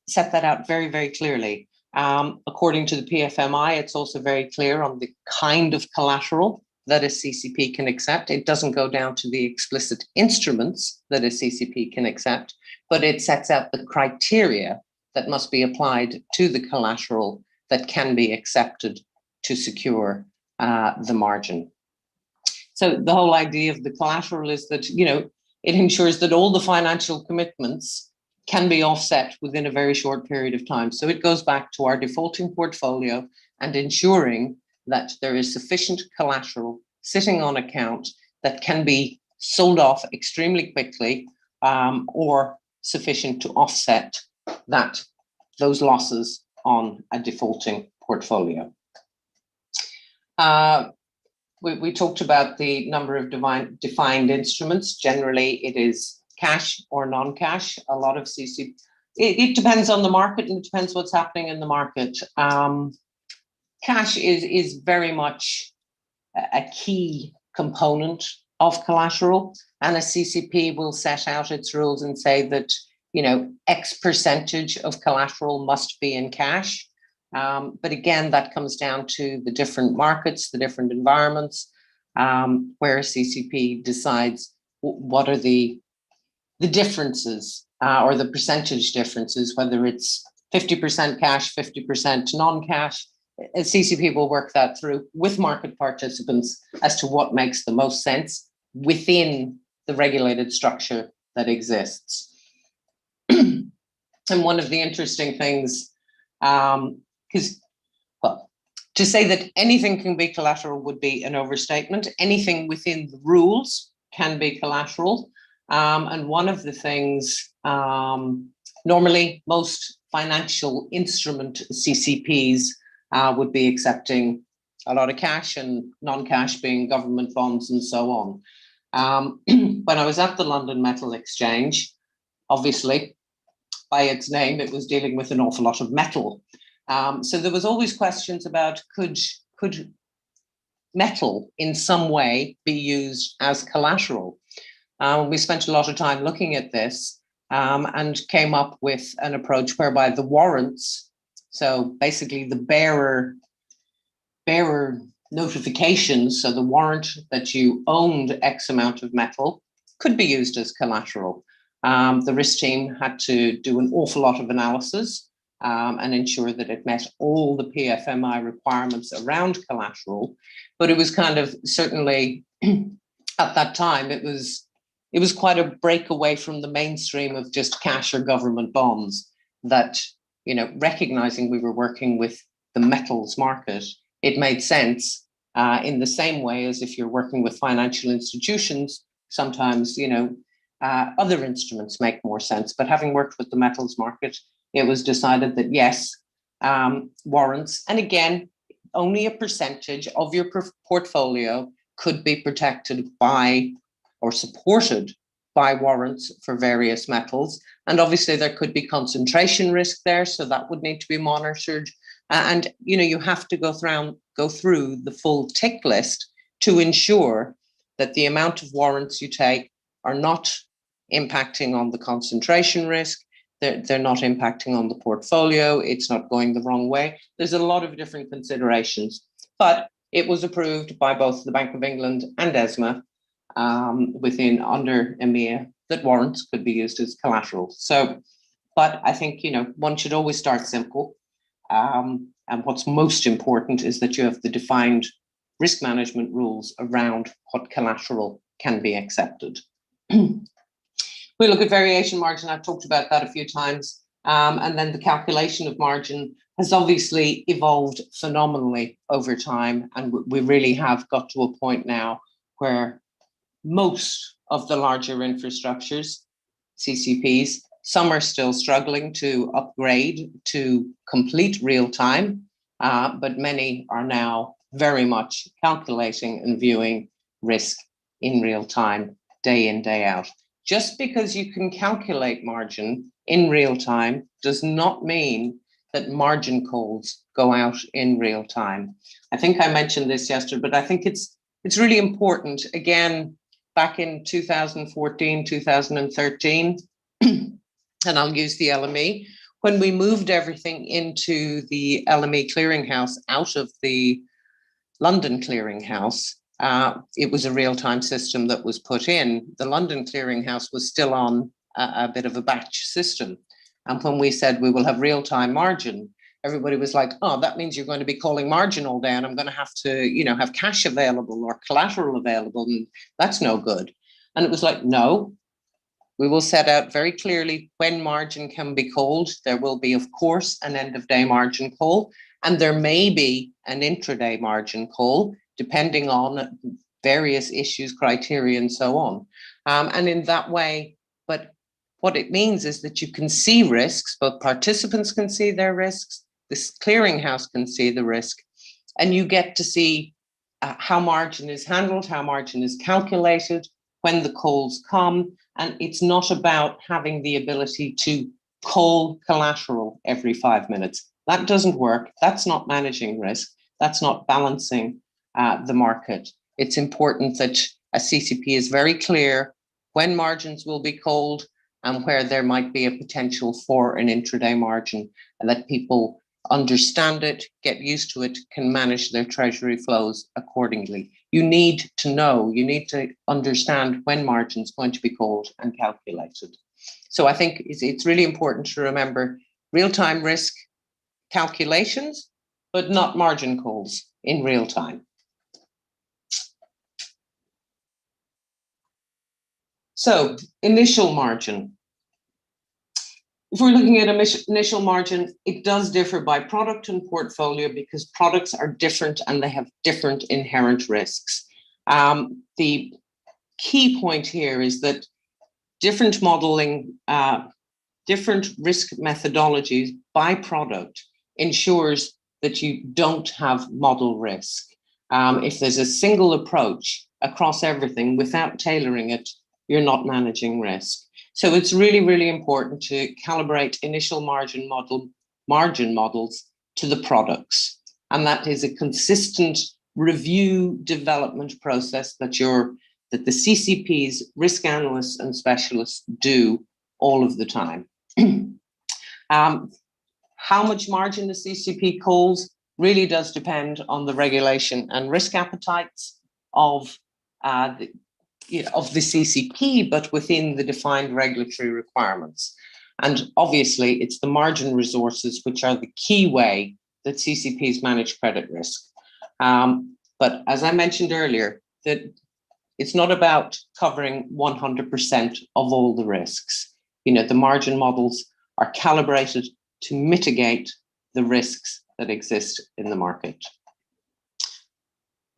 set that out very, very clearly. According to the PFMI, it's also very clear on the kind of collateral that a CCP can accept. It doesn't go down to the explicit instruments that a CCP can accept, but it sets out the criteria that must be applied to the collateral that can be accepted to secure the margin. So the whole idea of the collateral is that, it ensures that all the financial commitments can be offset within a very short period of time. So it goes back to our defaulting portfolio and ensuring that there is sufficient collateral sitting on account that can be sold off extremely quickly, or sufficient to offset those losses on a defaulting portfolio. We talked about the number of defined instruments. Generally, it is cash or non-cash. A lot of CCP, it depends on the market and it depends what's happening in the market. Cash is very much a key component of collateral, and a CCP will set out its rules and say that, X percentage of collateral must be in cash. But again, that comes down to the different markets, the different environments, where a CCP decides what are the differences or the percentage differences, whether it's 50% cash, 50% non-cash. A CCP will work that through with market participants as to what makes the most sense within the regulated structure that exists. And one of the interesting things, to say that anything can be collateral would be an overstatement. Anything within the rules can be collateral. And one of the things, normally most financial instrument CCPs would be accepting a lot of cash, and non-cash being government bonds and so on. When I was at the London Metal Exchange, obviously, by its name, it was dealing with an awful lot of metal. So there was always questions about could metal in some way be used as collateral? We spent a lot of time looking at this and came up with an approach whereby the warrants, so basically the bearer notifications, so the warrant that you owned X amount of metal, could be used as collateral. The risk team had to do an awful lot of analysis and ensure that it met all the PFMI requirements around collateral. But it was kind of, certainly at that time, it was quite a break away from the mainstream of just cash or government bonds, that, you know, recognizing we were working with the metals market, it made sense in the same way as if you're working with financial institutions, sometimes, you know, other instruments make more sense. But having worked with the metals market, it was decided that yes, warrants, and again, only a percentage of your portfolio could be protected by or supported by warrants for various metals. And obviously there could be concentration risk there, so that would need to be monitored. And you know, you have to go through the full tick list to ensure that the amount of warrants you take are not impacting on the concentration risk, they're not impacting on the portfolio, it's not going the wrong way. There's a lot of different considerations, but it was approved by both the Bank of England and ESMA under EMEA that warrants could be used as collateral. So, but I think, you know, one should always start simple. And what's most important is that you have the defined risk management rules around what collateral can be accepted. We look at variation margin. I've talked about that a few times. And then the calculation of margin has obviously evolved phenomenally over time. And we really have got to a point now where most of the larger infrastructures, CCPs, some are still struggling to upgrade to complete real time, but many are now very much calculating and viewing risk in real time, day in, day out. Just because you can calculate margin in real time does not mean that margin calls go out in real time. I think I mentioned this yesterday, but I think it's really important. Again, back in 2014, 2013, and I'll use the LME, when we moved everything into the LME clearinghouse out of the London clearinghouse, it was a real-time system that was put in. The London clearinghouse was still on a bit of a batch system. And when we said we will have real-time margin, everybody was like, oh, that means you're going to be calling margin all day and I'm going to have to, you know, have cash available or collateral available, and that's no good. And it was like, no, we will set out very clearly when margin can be called. There will be, of course, an end of day margin call, and there may be an intraday margin call, depending on various issues, criteria, and so on. And in that way, but what it means is that you can see risks, both participants can see their risks, this clearinghouse can see the risk, and you get to see how margin is handled, how margin is calculated, when the calls come. And it's not about having the ability to call collateral every 5 minutes. That doesn't work. That's not managing risk. That's not balancing the market. It's important that a CCP is very clear when margins will be called and where there might be a potential for an intraday margin, and that people understand it, get used to it, can manage their treasury flows accordingly. You need to know, you need to understand when margin is going to be called and calculated. So I think it's really important to remember real-time risk calculations, but not margin calls in real time. So initial margin. If we're looking at initial margin, it does differ by product and portfolio because products are different and they have different inherent risks. The key point here is that different modeling, different risk methodologies by product ensures that you don't have model risk. If there's a single approach across everything without tailoring it, you're not managing risk. So it's really, really important to calibrate initial margin models to the products. And that is a consistent review development process that the CCPs, risk analysts and specialists do all of the time. How much margin the CCP calls really does depend on the regulation and risk appetites of the CCP, but within the defined regulatory requirements. And obviously, it's the margin resources which are the key way that CCPs manage credit risk. But as I mentioned earlier, that it's not about covering 100% of all the risks. The margin models are calibrated to mitigate the risks that exist in the market.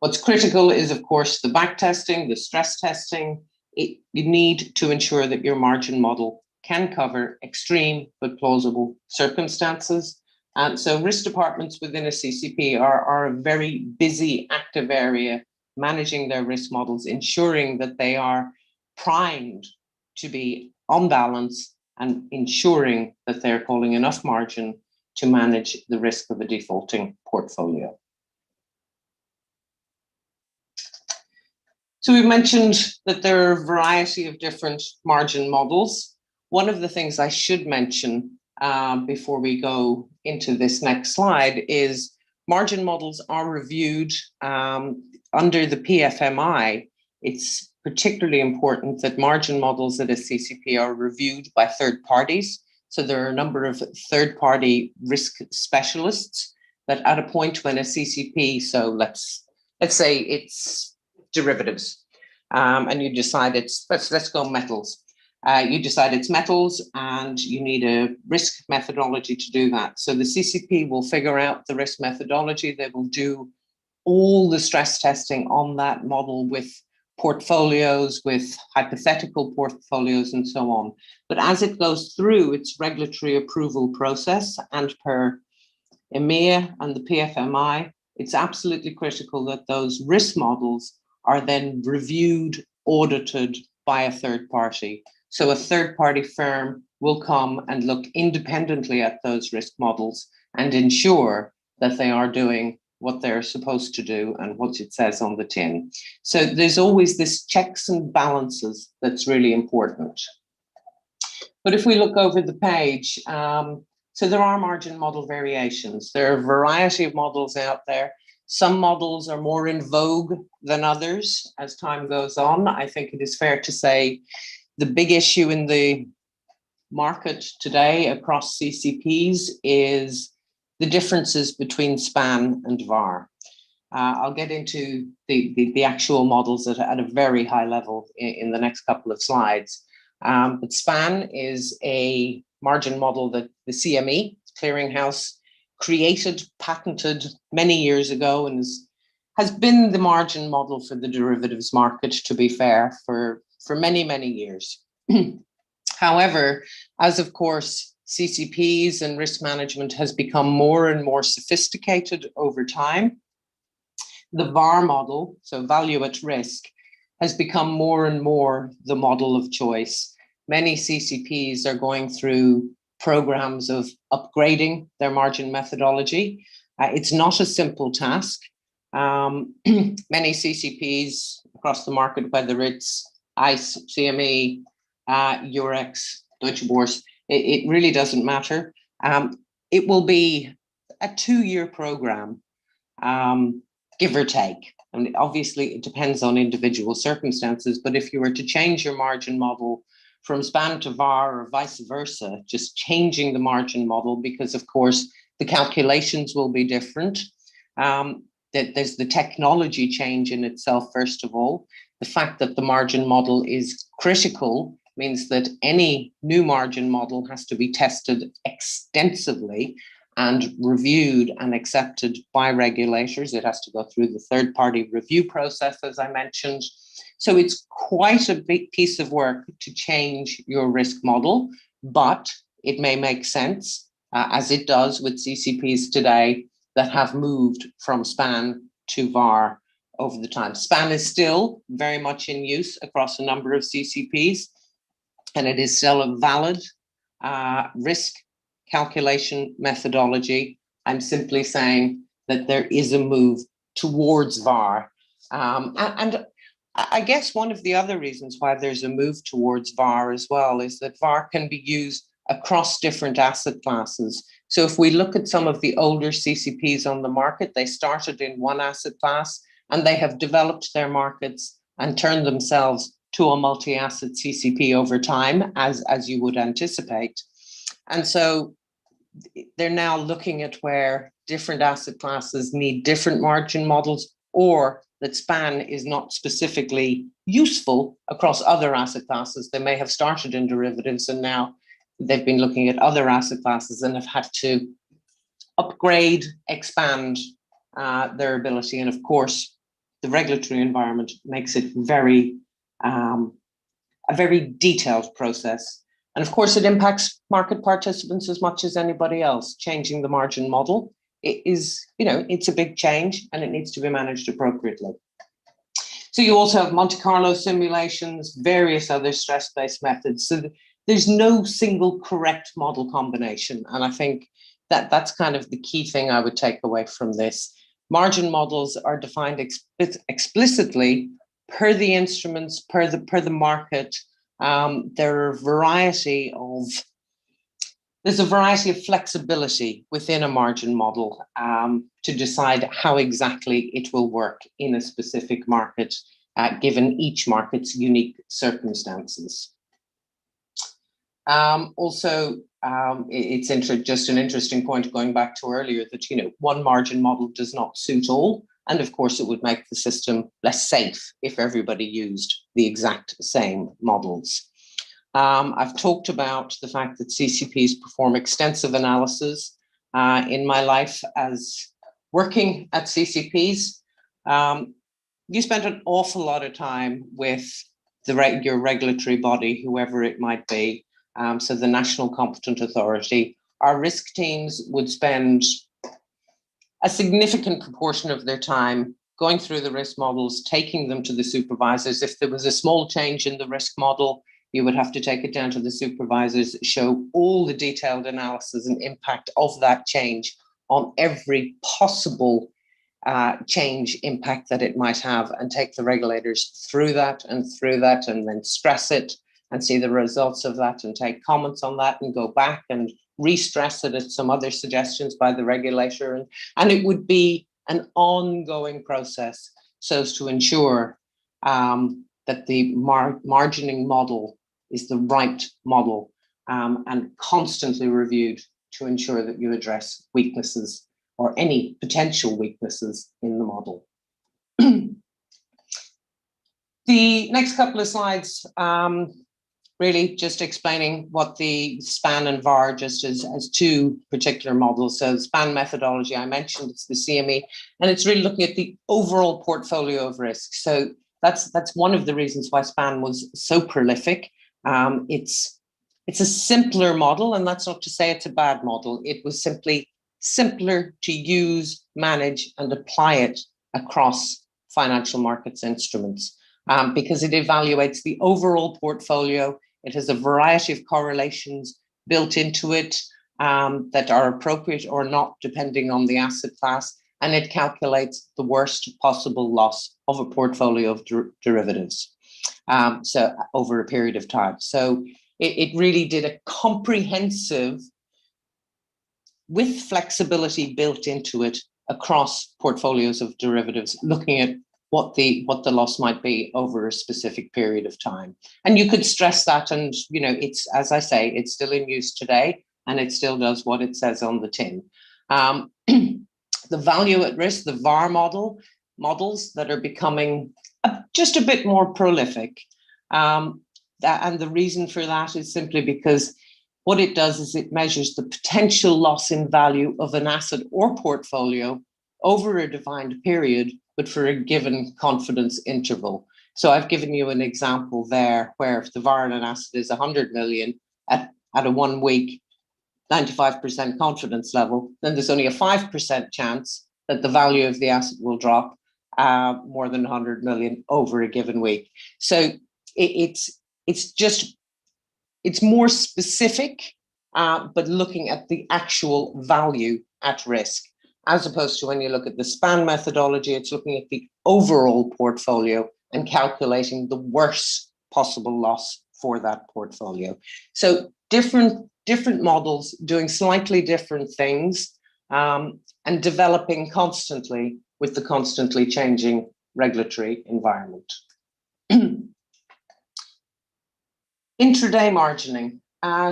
What's critical is, of course, the back testing, the stress testing. You need to ensure that your margin model can cover extreme but plausible circumstances. And so risk departments within a CCP are a very busy, active area, managing their risk models, ensuring that they are primed to be on balance and ensuring that they're calling enough margin to manage the risk of a defaulting portfolio. So we've mentioned that there are a variety of different margin models. One of the things I should mention before we go into this next slide is margin models are reviewed under the PFMI. It's particularly important that margin models at a CCP are reviewed by third parties. So there are a number of third-party risk specialists that at a point when a CCP, so let's say it's derivatives, and you decide let's go metals. You decide it's metals and you need a risk methodology to do that. So the CCP will figure out the risk methodology. They will do all the stress testing on that model with portfolios, with hypothetical portfolios and so on. But as it goes through its regulatory approval process and per EMEA and the PFMI, it's absolutely critical that those risk models are then reviewed, audited by a third party. So a third party firm will come and look independently at those risk models and ensure that they are doing what they're supposed to do and what it says on the tin. So there's always this checks and balances that's really important. But if we look over the page, so there are margin model variations. There are a variety of models out there. Some models are more in vogue than others as time goes on. I think it is fair to say the big issue in the market today across CCPs is the differences between SPAN and VAR. I'll get into the actual models at a very high level in the next couple of slides. But SPAN is a margin model that the CME, Clearinghouse, created, patented many years ago, and has been the margin model for the derivatives market, to be fair, for many, many years. However, as of course, CCPs and risk management has become more and more sophisticated over time, the VAR model, so value at risk, has become more and more the model of choice. Many CCPs are going through programs of upgrading their margin methodology. It's not a simple task. Many CCPs across the market, whether it's ICE, CME, Eurex, Deutsche Börse, it really doesn't matter. It will be a 2-year program, give or take. And obviously, it depends on individual circumstances. But if you were to change your margin model from SPAN to VAR or vice versa, just changing the margin model, because, of course, the calculations will be different. There's the technology change in itself, first of all. The fact that the margin model is critical means that any new margin model has to be tested extensively and reviewed and accepted by regulators. It has to go through the third-party review process, as I mentioned. So it's quite a big piece of work to change your risk model, but it may make sense, as it does with CCPs today that have moved from SPAN to VAR over the time. SPAN is still very much in use across a number of CCPs, and it is still a valid risk calculation methodology. I'm simply saying that there is a move towards VAR. And I guess one of the other reasons why there's a move towards VAR as well is that VAR can be used across different asset classes. So if we look at some of the older CCPs on the market, they started in one asset class and they have developed their markets and turned themselves to a multi-asset CCP over time, as you would anticipate. And so they're now looking at where different asset classes need different margin models, or that span is not specifically useful across other asset classes. They may have started in derivatives and now they've been looking at other asset classes and have had to upgrade, expand their ability. And of course, the regulatory environment makes it a very detailed process. And of course, it impacts market participants as much as anybody else. Changing the margin model it's a big change and it needs to be managed appropriately. So you also have Monte Carlo simulations, various other stress-based methods. So there's no single correct model combination. And I think that that's kind of the key thing I would take away from this. Margin models are defined explicitly per the instruments, per the market. There are there's a variety of flexibility within a margin model to decide how exactly it will work in a specific market, given each market's unique circumstances. It's just an interesting point going back to earlier that, one margin model does not suit all. And of course, it would make the system less safe if everybody used the exact same models. I've talked about the fact that CCPs perform extensive analysis. In my life as working at CCPs, you spend an awful lot of time with your regulatory body, whoever it might be. So the National Competent Authority. Our risk teams would spend a significant proportion of their time going through the risk models, taking them to the supervisors. If there was a small change in the risk model, you would have to take it down to the supervisors, show all the detailed analysis and impact of that change on every possible change impact that it might have, and take the regulators through that, and then stress it and see the results of that and take comments on that and go back and re-stress it at some other suggestions by the regulator. And it would be an ongoing process so as to ensure that the margining model is the right model and constantly reviewed to ensure that you address weaknesses or any potential weaknesses in the model. The next couple of slides really just explaining what the SPAN and VAR just as two particular models. So the SPAN methodology, I mentioned, it's the CME, and it's really looking at the overall portfolio of risk. So that's one of the reasons why SPAN was so prolific. It's a simpler model, and that's not to say it's a bad model. It was simply simpler to use, manage, and apply it across financial markets instruments because it evaluates the overall portfolio. It has a variety of correlations built into it that are appropriate or not, depending on the asset class, and it calculates the worst possible loss of a portfolio of derivatives. So over a period of time. So it really did a comprehensive, with flexibility built into it across portfolios of derivatives, looking at what the loss might be over a specific period of time. And you could stress that, and it's, as I say, it's still in use today, and it still does what it says on the tin. The value at risk, the VAR models that are becoming just a bit more prolific. And the reason for that is simply because what it does is it measures the potential loss in value of an asset or portfolio over a defined period, but for a given confidence interval. So I've given you an example there where if the VAR in an asset is 100 million at a 1 week, 95% confidence level, then there's only a 5% chance that the value of the asset will drop more than 100 million over a given week. So it's more specific, but looking at the actual value at risk. as opposed to when you look at the span methodology, it's looking at the overall portfolio and calculating the worst possible loss for that portfolio. So different models doing slightly different things, and developing constantly with the constantly changing regulatory environment. Intraday margining.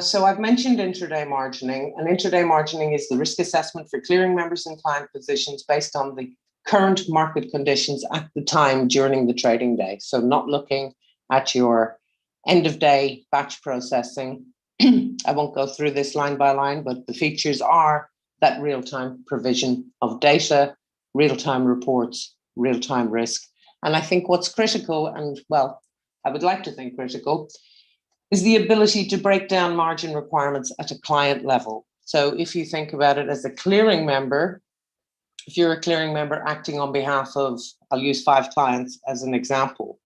So I've mentioned intraday margining, and intraday margining is the risk assessment for clearing members and client positions based on the current market conditions at the time during the trading day. So not looking at your end of day batch processing. I won't go through this line by line, but the features are that real-time provision of data, real-time reports, real-time risk. And I think what's critical, and well, I would like to think critical, is the ability to break down margin requirements at a client level. So if you think about it as a clearing member, if you're a clearing member acting on behalf of, I'll use 5 clients as an example,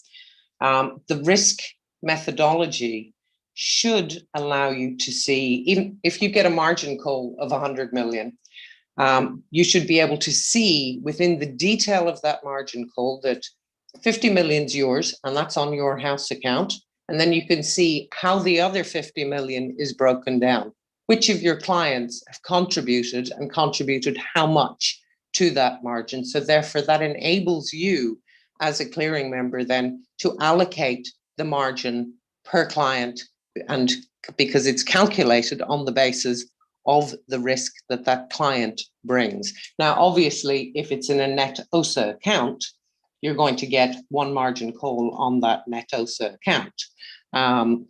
the risk methodology should allow you to see, even if you get a margin call of 100 million, you should be able to see within the detail of that margin call that 50 million is yours, and that's on your house account. And then you can see how the other 50 million is broken down. Which of your clients have contributed and contributed how much to that margin. So therefore that enables you as a clearing member then to allocate the margin per client, and because it's calculated on the basis of the risk that that client brings. Now, obviously, if it's in a net OSA account, you're going to get one margin call on that net OSA account,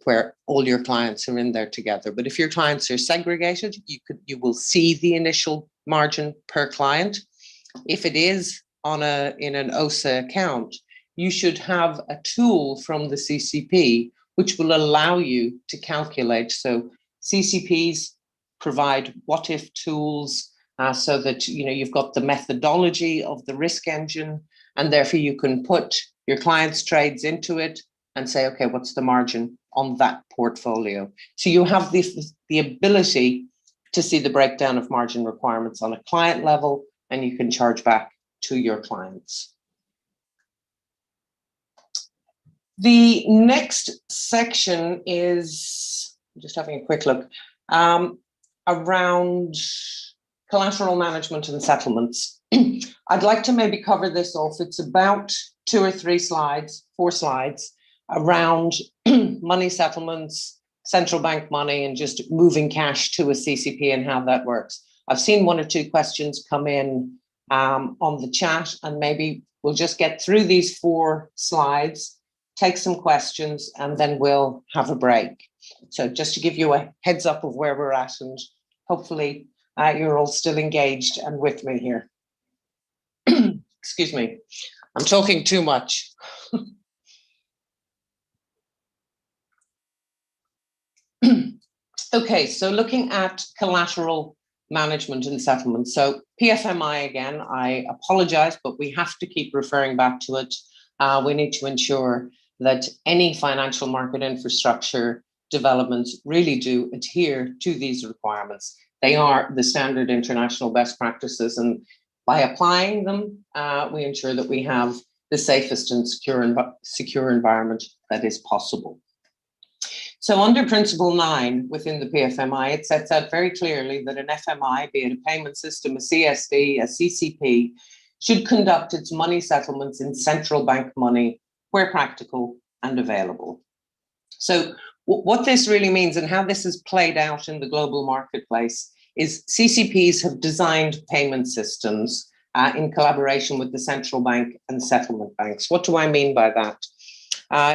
where all your clients are in there together. But if your clients are segregated, you will see the initial margin per client. If it is in an OSA account, you should have a tool from the CCP which will allow you to calculate. So CCPs provide what-if tools so that you've got the methodology of the risk engine, and therefore you can put your client's trades into it and say, okay, what's the margin on that portfolio? So you have the ability to see the breakdown of margin requirements on a client level, and you can charge back to your clients. The next section is, just having a quick look, around collateral management and settlements. I'd like to maybe cover this off. It's about 2 or 3 slides, 4 slides, around money settlements, central bank money, and just moving cash to a CCP and how that works. I've seen 1 or 2 questions come in on the chat, and maybe we'll just get through these 4 slides, take some questions, and then we'll have a break. So just to give you a heads up of where we're at, and hopefully you're all still engaged and with me here. Excuse me, I'm talking too much. Okay, so looking at collateral management and settlement. So PFMI, again, I apologize, but we have to keep referring back to it. We need to ensure that any financial market infrastructure developments really do adhere to these requirements. They are the standard international best practices, and by applying them, we ensure that we have the safest and secure environment that is possible. So under Principle 9 within the PFMI, it sets out very clearly that an FMI, be it a payment system, a CSD, a CCP, should conduct its money settlements in central bank money where practical and available. So what this really means and how this is played out in the global marketplace is CCPs have designed payment systems in collaboration with the central bank and settlement banks. What do I mean by that?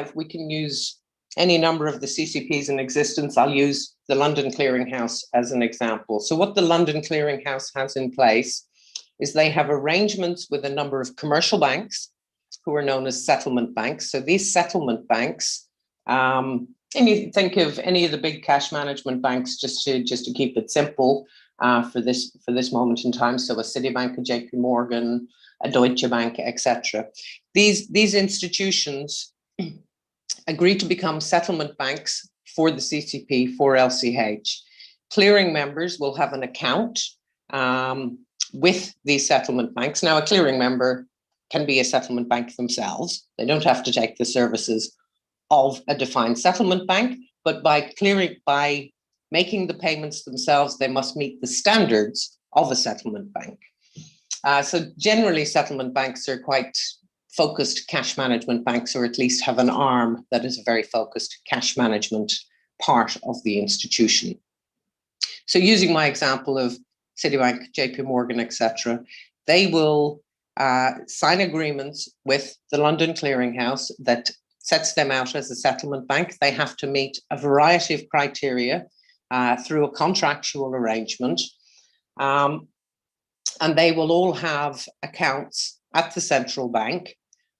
If we can use any number of the CCPs in existence, I'll use the London Clearing House as an example. So what the London Clearing House has in place is they have arrangements with a number of commercial banks who are known as settlement banks. So these settlement banks, and you think of any of the big cash management banks, just to keep it simple for this moment in time. So a Citibank, a JP Morgan, a Deutsche Bank, etc. These institutions agree to become settlement banks for the CCP, for LCH. Clearing members will have an account with these settlement banks. Now, a clearing member can be a settlement bank themselves. They don't have to take the services of a defined settlement bank, but by making the payments themselves, they must meet the standards of a settlement bank. So generally, settlement banks are quite focused cash management banks, or at least have an arm that is a very focused cash management part of the institution. So using my example of Citibank, JP Morgan, etc., they will sign agreements with the London Clearing House that sets them out as a settlement bank. They have to meet a variety of criteria through a contractual arrangement. And they will all have accounts at the central bank.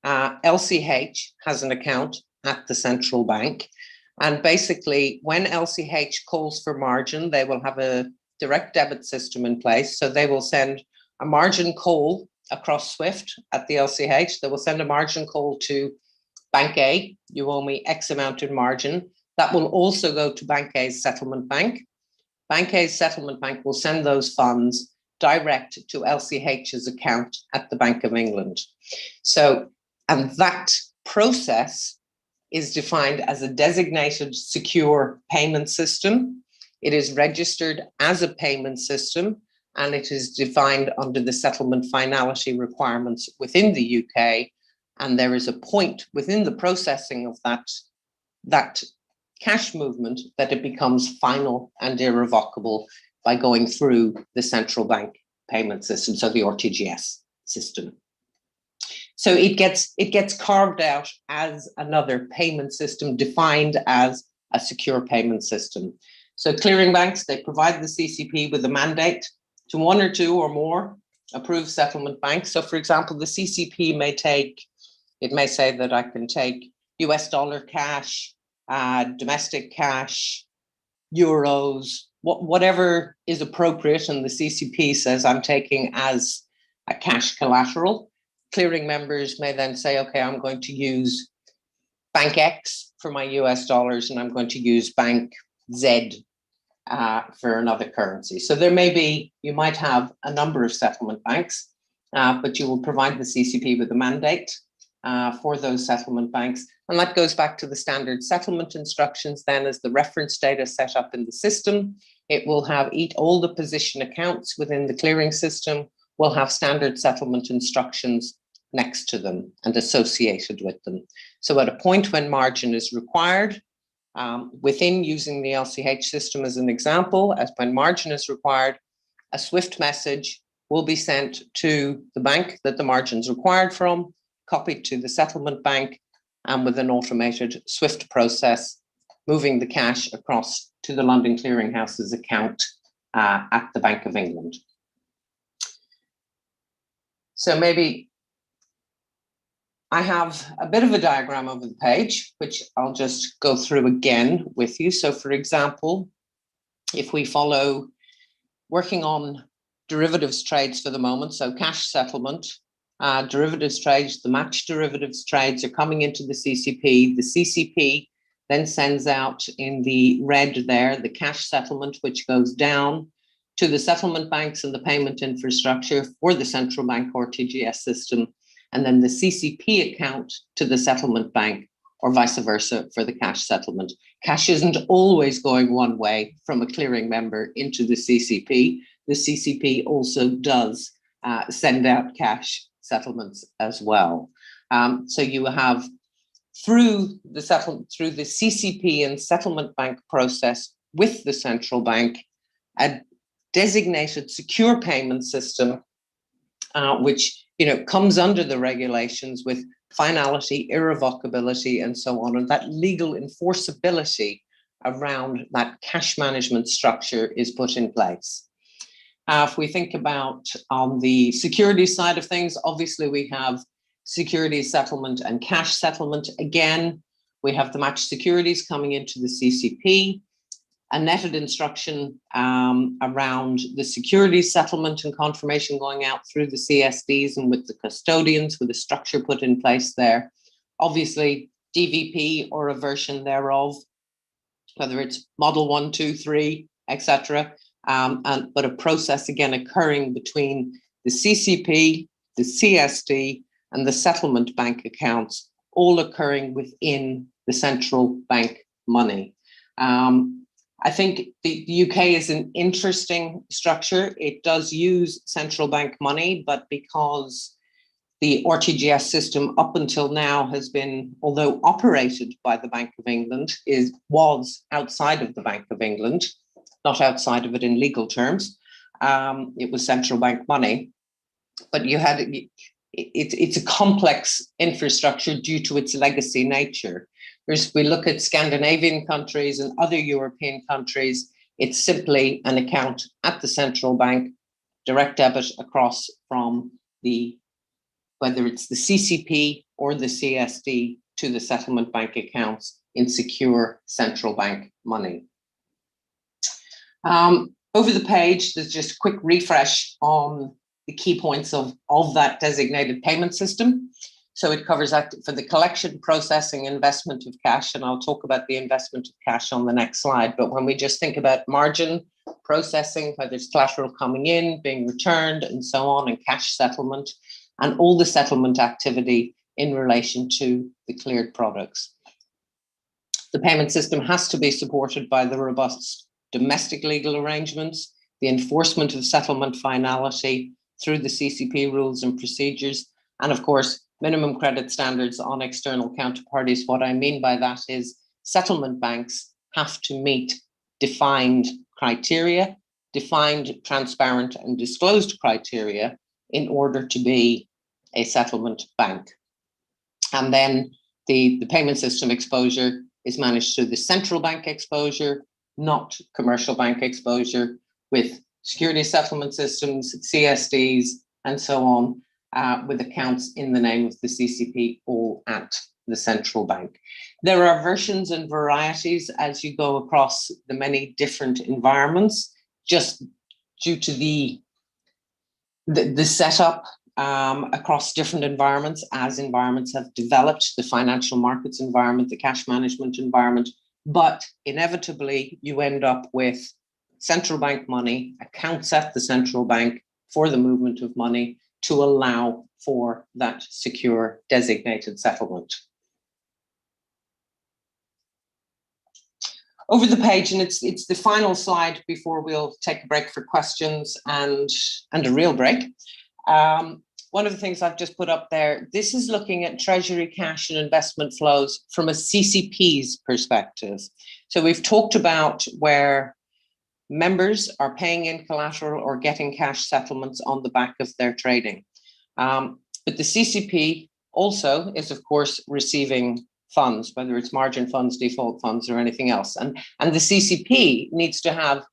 LCH has an account at the central bank. And basically, when LCH calls for margin, they will have a direct debit system in place. So they will send a margin call across SWIFT at the LCH. They will send a margin call to Bank A. You owe me X amount in margin. That will also go to Bank A's settlement bank. Bank A's settlement bank will send those funds direct to LCH's account at the Bank of England. So, and that process is defined as a designated secure payment system. It is registered as a payment system, and it is defined under the settlement finality requirements within the UK. And there is a point within the processing of that cash movement that it becomes final and irrevocable by going through the central bank payment system, so the RTGS system. So it gets carved out as another payment system defined as a secure payment system. So clearing banks, they provide the CCP with a mandate to one or two or more approved settlement banks. So for example, the CCP may say that I can take US dollar cash, domestic cash, euros, whatever is appropriate, and the CCP says I'm taking as a cash collateral. Clearing members may then say, okay, I'm going to use Bank X for my US dollars, and I'm going to use Bank Z for another currency. So you might have a number of settlement banks, but you will provide the CCP with a mandate for those settlement banks. And that goes back to the standard settlement instructions then as the reference data set up in the system. It will have all the position accounts within the clearing system will have standard settlement instructions next to them and associated with them. So at a point when margin is required, within using the LCH system as an example, as when margin is required, a SWIFT message will be sent to the bank that the margin is required from, copied to the settlement bank, and with an automated SWIFT process, moving the cash across to the London Clearing House's account at the Bank of England. So maybe I have a bit of a diagram over the page, which I'll just go through again with you. So for example, if we follow working on derivatives trades for the moment, so cash settlement, derivatives trades, the match derivatives trades are coming into the CCP. The CCP then sends out in the red there, the cash settlement, which goes down to the settlement banks and the payment infrastructure for the central bank or TGS system, and then the CCP account to the settlement bank, or vice versa for the cash settlement. Cash isn't always going one way from a clearing member into the CCP. The CCP also does send out cash settlements as well. So you have through the CCP and settlement bank process with the central bank, a designated secure payment system, which comes under the regulations with finality, irrevocability, and so on, and that legal enforceability around that cash management structure is put in place. If we think about on the securities side of things, obviously we have securities settlement and cash settlement. Again, we have the matched securities coming into the CCP, a netted instruction around the securities settlement and confirmation going out through the CSDs and with the custodians, with a structure put in place there. Obviously, DVP or a version thereof, whether it's model 1, 2, 3, etc., but a process again occurring between the CCP, the CSD, and the settlement bank accounts, all occurring within the central bank money. I think the UK is an interesting structure. It does use central bank money, but because the RTGS system up until now has been, although operated by the Bank of England, was outside of the Bank of England, not outside of it in legal terms. It was central bank money, but it's a complex infrastructure due to its legacy nature. Whereas we look at Scandinavian countries and other European countries, it's simply an account at the central bank, direct debit across from whether it's the CCP or the CSD to the settlement bank accounts in secure central bank money. Over the page, there's just a quick refresh on the key points of that designated payment system. So it covers that for the collection, processing, investment of cash, and I'll talk about the investment of cash on the next slide. But when we just think about margin processing, whether it's collateral coming in, being returned, and so on, and cash settlement, and all the settlement activity in relation to the cleared products. The payment system has to be supported by the robust domestic legal arrangements, the enforcement of settlement finality through the CCP rules and procedures, and of course, minimum credit standards on external counterparties. What I mean by that is settlement banks have to meet defined criteria, defined, transparent, and disclosed criteria in order to be a settlement bank. And then the payment system exposure is managed through the central bank exposure, not commercial bank exposure, with security settlement systems, CSDs, and so on, with accounts in the name of the CCP, all at the central bank. There are versions and varieties as you go across the many different environments, just due to the setup across different environments as environments have developed, the financial markets environment, the cash management environment, but inevitably you end up with central bank money, accounts at the central bank for the movement of money to allow for that secure designated settlement. Over the page, and it's the final slide before we'll take a break for questions and a real break. One of the things I've just put up there, this is looking at treasury cash and investment flows from a CCP's perspective. So we've talked about where members are paying in collateral or getting cash settlements on the back of their trading. But the CCP also is, of course, receiving funds, whether it's margin funds, default funds, or anything else. And the CCP needs to have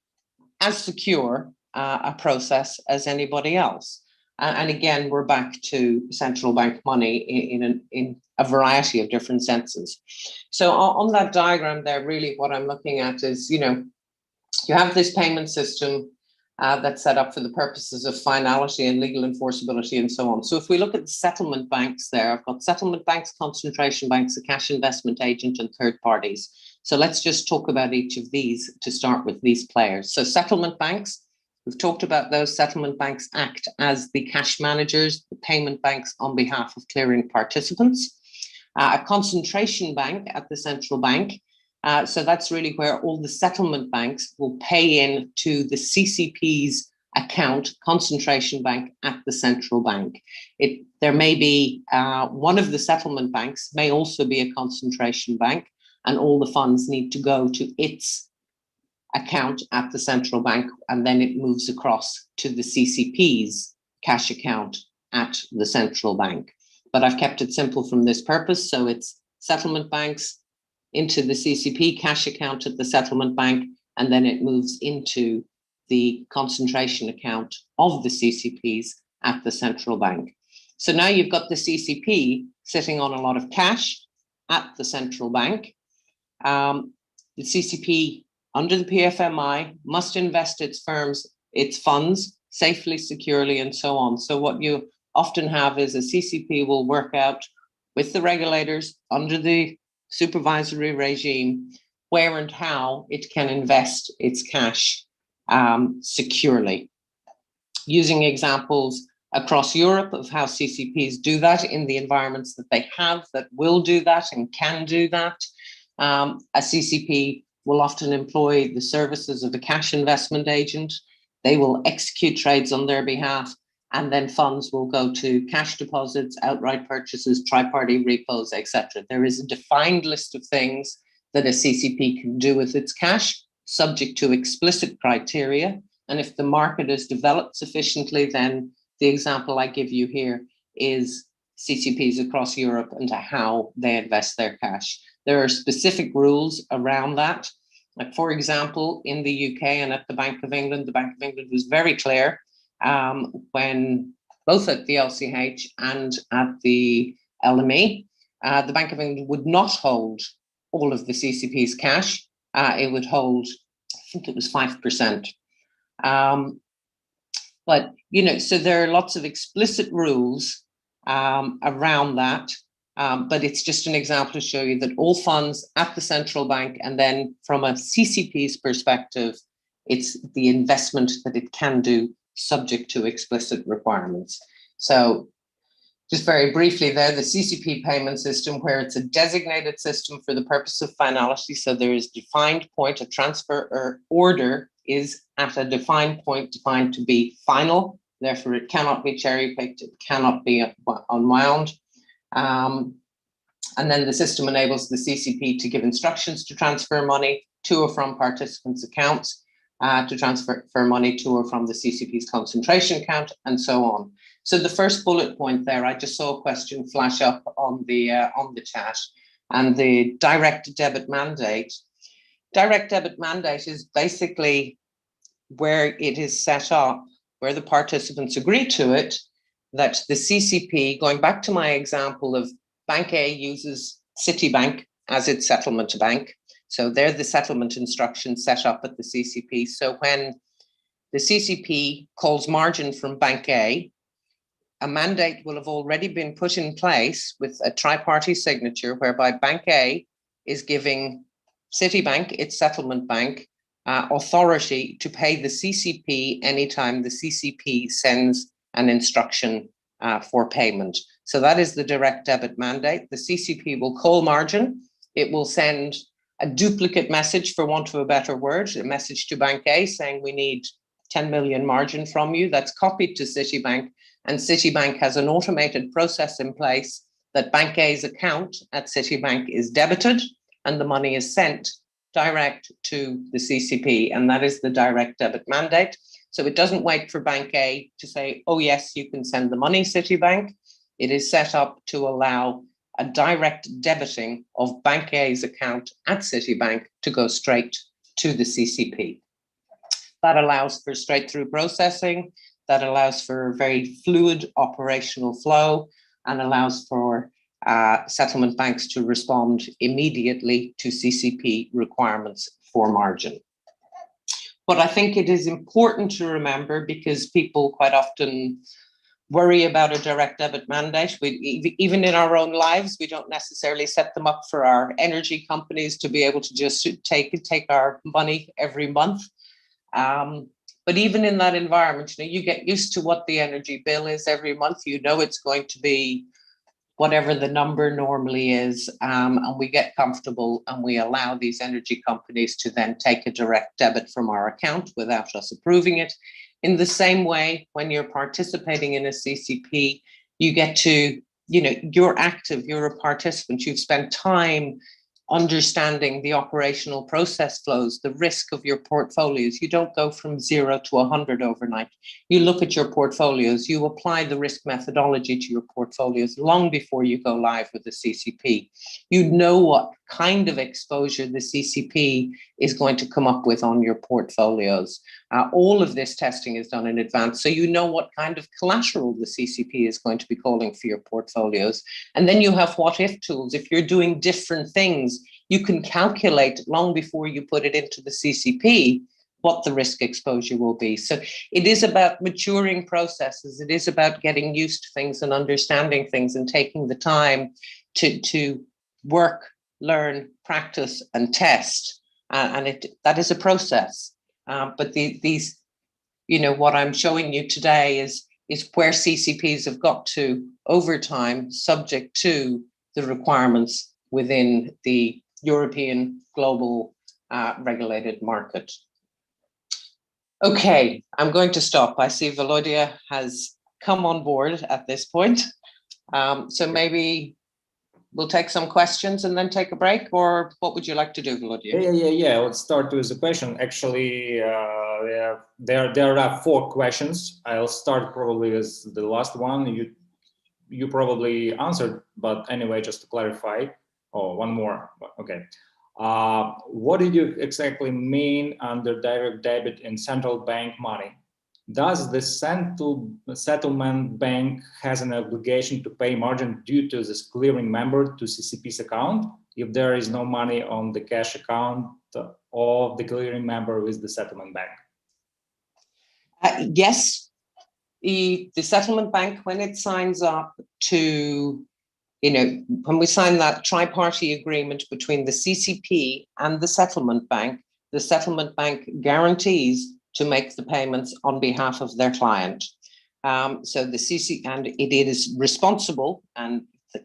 as secure a process as anybody else. And again, we're back to central bank money in a variety of different senses. So on that diagram there, really what I'm looking at is, you have this payment system that's set up for the purposes of finality and legal enforceability and so on. So if we look at the settlement banks there, I've got settlement banks, concentration banks, a cash investment agent, and third parties. So let's just talk about each of these to start with these players. So settlement banks, we've talked about those. Settlement banks act as the cash managers, the payment banks on behalf of clearing participants. A concentration bank at the central bank. So that's really where all the settlement banks will pay in to the CCP's account, concentration bank at the central bank. There may be one of the settlement banks may also be a concentration bank, and all the funds need to go to its account at the central bank, and then it moves across to the CCP's cash account at the central bank. But I've kept it simple from this purpose. So it's settlement banks into the CCP cash account at the settlement bank, and then it moves into the concentration account of the CCPs at the central bank. So now you've got the CCP sitting on a lot of cash at the central bank. The CCP, under the PFMI, must invest its funds safely, securely, and so on. So what you often have is a CCP will work out with the regulators under the supervisory regime where and how it can invest its cash securely. Using examples across Europe of how CCPs do that in the environments that they have that will do that and can do that. A CCP will often employ the services of a cash investment agent. They will execute trades on their behalf, and then funds will go to cash deposits, outright purchases, tri-party repos, etc. There is a defined list of things that a CCP can do with its cash, subject to explicit criteria. And if the market is developed sufficiently, then the example I give you here is CCPs across Europe and how they invest their cash. There are specific rules around that. Like, for example, in the UK and at the Bank of England was very clear when both at the LCH and at the LME, the Bank of England would not hold all of the CCP's cash. It would hold, I think it was 5%. But, you know, so there are lots of explicit rules around that. But it's just an example to show you that all funds at the central bank, and then from a CCP's perspective, it's the investment that it can do subject to explicit requirements. So just very briefly there, the CCP payment system, where it's a designated system for the purpose of finality. So there is defined point, a transfer or order is at a defined point defined to be final. Therefore, it cannot be cherry picked. It cannot be unwound. And then the system enables the CCP to give instructions to transfer money to or from participants' accounts, to transfer money to or from the CCP's concentration account, and so on. So the first bullet point there, I just saw a question flash up on the chat, and the direct debit mandate. Direct debit mandate is basically where it is set up, where the participants agree to it, that the CCP, going back to my example of Bank A uses Citibank as its settlement bank. So they're the settlement instructions set up at the CCP. So when the CCP calls margin from Bank A, a mandate will have already been put in place with a tri-party signature whereby Bank A is giving Citibank, its settlement bank, authority to pay the CCP anytime the CCP sends an instruction for payment. So that is the direct debit mandate. The CCP will call margin. It will send a duplicate message, for want of a better word, a message to Bank A saying we need 10 million margin from you. That's copied to Citibank, and Citibank has an automated process in place that Bank A's account at Citibank is debited and the money is sent direct to the CCP, and that is the direct debit mandate. So it doesn't wait for Bank A to say, oh yes, you can send the money, Citibank. It is set up to allow a direct debiting of Bank A's account at Citibank to go straight to the CCP. That allows for straight through processing, that allows for a very fluid operational flow, and allows for settlement banks to respond immediately to CCP requirements for margin. But I think it is important to remember, because people quite often worry about a direct debit mandate. Even in our own lives, we don't necessarily set them up for our energy companies to be able to just take our money every month. But even in that environment, you know, you get used to what the energy bill is every month. You know it's going to be whatever the number normally is, and we get comfortable, and we allow these energy companies to then take a direct debit from our account without us approving it. In the same way, when you're participating in a CCP, you get to, you know, you're active, you're a participant, you've spent time understanding the operational process flows, the risk of your portfolios. You don't go from 0 to 100 overnight. You look at your portfolios, you apply the risk methodology to your portfolios long before you go live with the CCP. You know what kind of exposure the CCP is going to come up with on your portfolios. All of this testing is done in advance, so you know what kind of collateral the CCP is going to be calling for your portfolios. And then you have what-if tools. If you're doing different things, you can calculate long before you put it into the CCP what the risk exposure will be. So it is about maturing processes. It is about getting used to things and understanding things and taking the time to work, learn, practice, and test. And that is a process. But these, what I'm showing you today is where CCPs have got to over time, subject to the requirements within the European global regulated market. Okay, I'm going to stop. I see Volodya has come on board at this point. So maybe we'll take some questions and then take a break, or what would you like to do, Volodya? Yeah. Let's start with the question. Actually, there are 4 questions. I'll start probably with the last one. You probably answered, but anyway, just to clarify. Oh, one more. Okay. What did you exactly mean under direct debit in central bank money? Does the settlement bank has an obligation to pay margin due to this clearing member to CCP's account if there is no money on the cash account of the clearing member with the settlement bank? Yes, the settlement bank, when it signs up to, when we sign that tri-party agreement between the CCP and the settlement bank guarantees to make the payments on behalf of their client. So the CC, and it is responsible and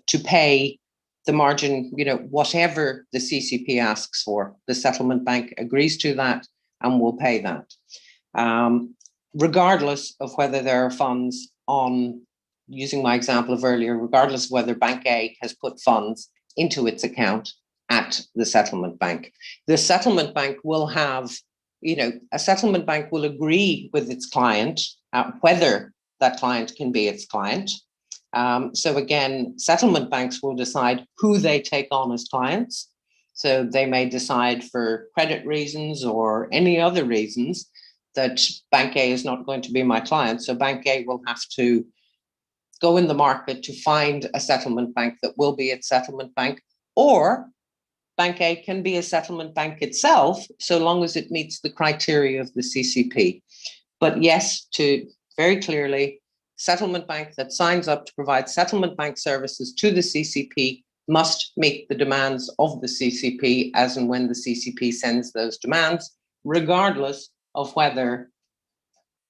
to pay the margin, whatever the CCP asks for. The settlement bank agrees to that and will pay that. Regardless of whether there are funds on, using my example of earlier, regardless of whether Bank A has put funds into its account at the settlement bank. The settlement bank will have, a settlement bank will agree with its client whether that client can be its client. So again, settlement banks will decide who they take on as clients. So they may decide for credit reasons or any other reasons that Bank A is not going to be my client. So Bank A will have to go in the market to find a settlement bank that will be its settlement bank, or Bank A can be a settlement bank itself, so long as it meets the criteria of the CCP. But yes, to very clearly, settlement bank that signs up to provide settlement bank services to the CCP must meet the demands of the CCP as and when the CCP sends those demands, regardless of whether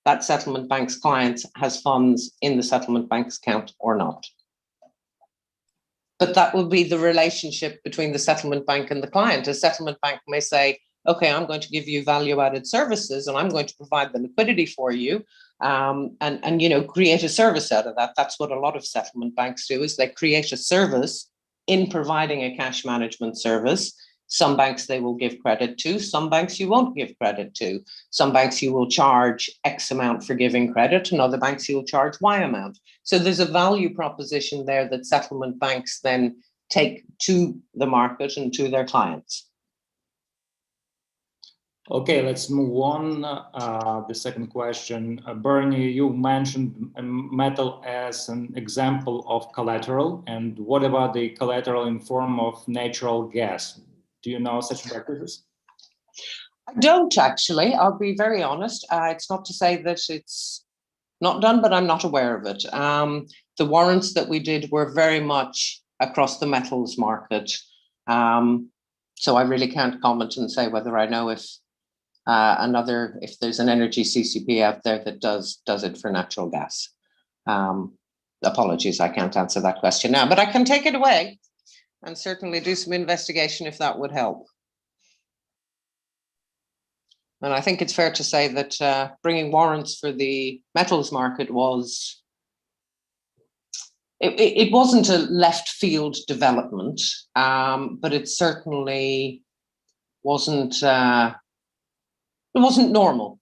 that settlement bank's client has funds in the settlement bank's account or not. But that will be the relationship between the settlement bank and the client. A settlement bank may say, okay, I'm going to give you value-added services and I'm going to provide the liquidity for you and create a service out of that. That's what a lot of settlement banks do, is they create a service in providing a cash management service. Some banks they will give credit to, some banks you won't give credit to. Some banks you will charge X amount for giving credit, and other banks you will charge Y amount. So there's a value proposition there that settlement banks then take to the market and to their clients. Okay, let's move on. The second question. Bernie, you mentioned metal as an example of collateral. And what about the collateral in form of natural gas? Do you know such practices? I don't actually. I'll be very honest. It's not to say that it's not done, but I'm not aware of it. The warrants that we did were very much across the metals market. So I really can't comment and say whether I know if there's an energy CCP out there that does it for natural gas. Apologies, I can't answer that question now, but I can take it away and certainly do some investigation if that would help. And I think it's fair to say that bringing warrants for the metals market was, it wasn't a left field development, but it certainly wasn't normal.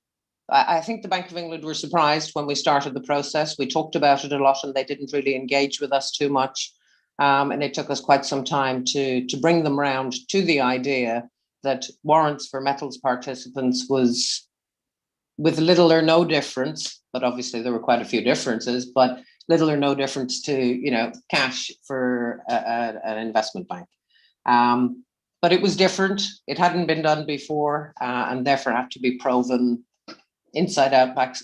I think the Bank of England were surprised when we started the process. We talked about it a lot and they didn't really engage with us too much. And it took us quite some time to bring them round to the idea that warrants for metals participants was with little or no difference, but obviously there were quite a few differences, but little or no difference to, cash for an investment bank. But it was different. It hadn't been done before and therefore had to be proven inside out, back,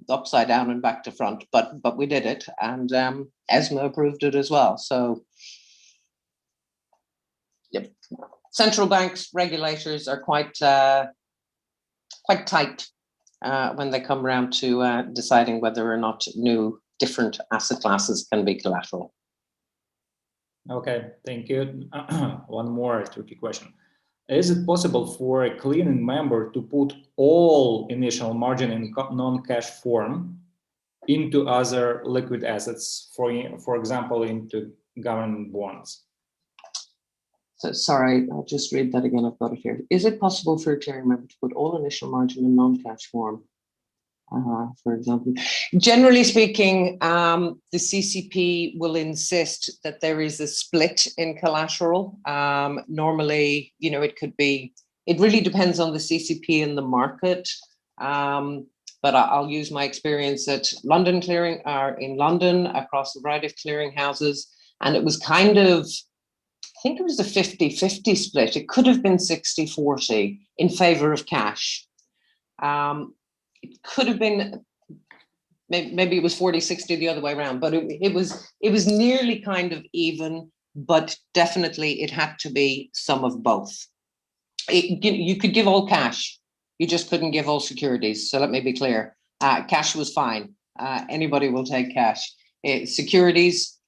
upside down and back to front. But we did it, and ESMA approved it as well. So yep. Central banks, regulators are quite quite tight when they come around to deciding whether or not new different asset classes can be collateral. Okay, thank you. One more tricky question. Is it possible for a clearing member to put all initial margin in non-cash form into other liquid assets, for example, into government bonds? So sorry, I'll just read that again. I've got it here. Is it possible for a clearing member to put all initial margin in non-cash form? For example, generally speaking, the CCP will insist that there is a split in collateral. Normally, you know, it could be, it really depends on the CCP and the market. But I'll use my experience at London Clearing, in London, across a variety of clearing houses. And it was kind of, I think it was a 50-50 split. It could have been 60-40 in favor of cash. It could have been, maybe it was 40-60 the other way around, but it was nearly kind of even, but definitely it had to be some of both. You could give all cash, you just couldn't give all securities. So let me be clear, cash was fine. Anybody will take cash. Securities,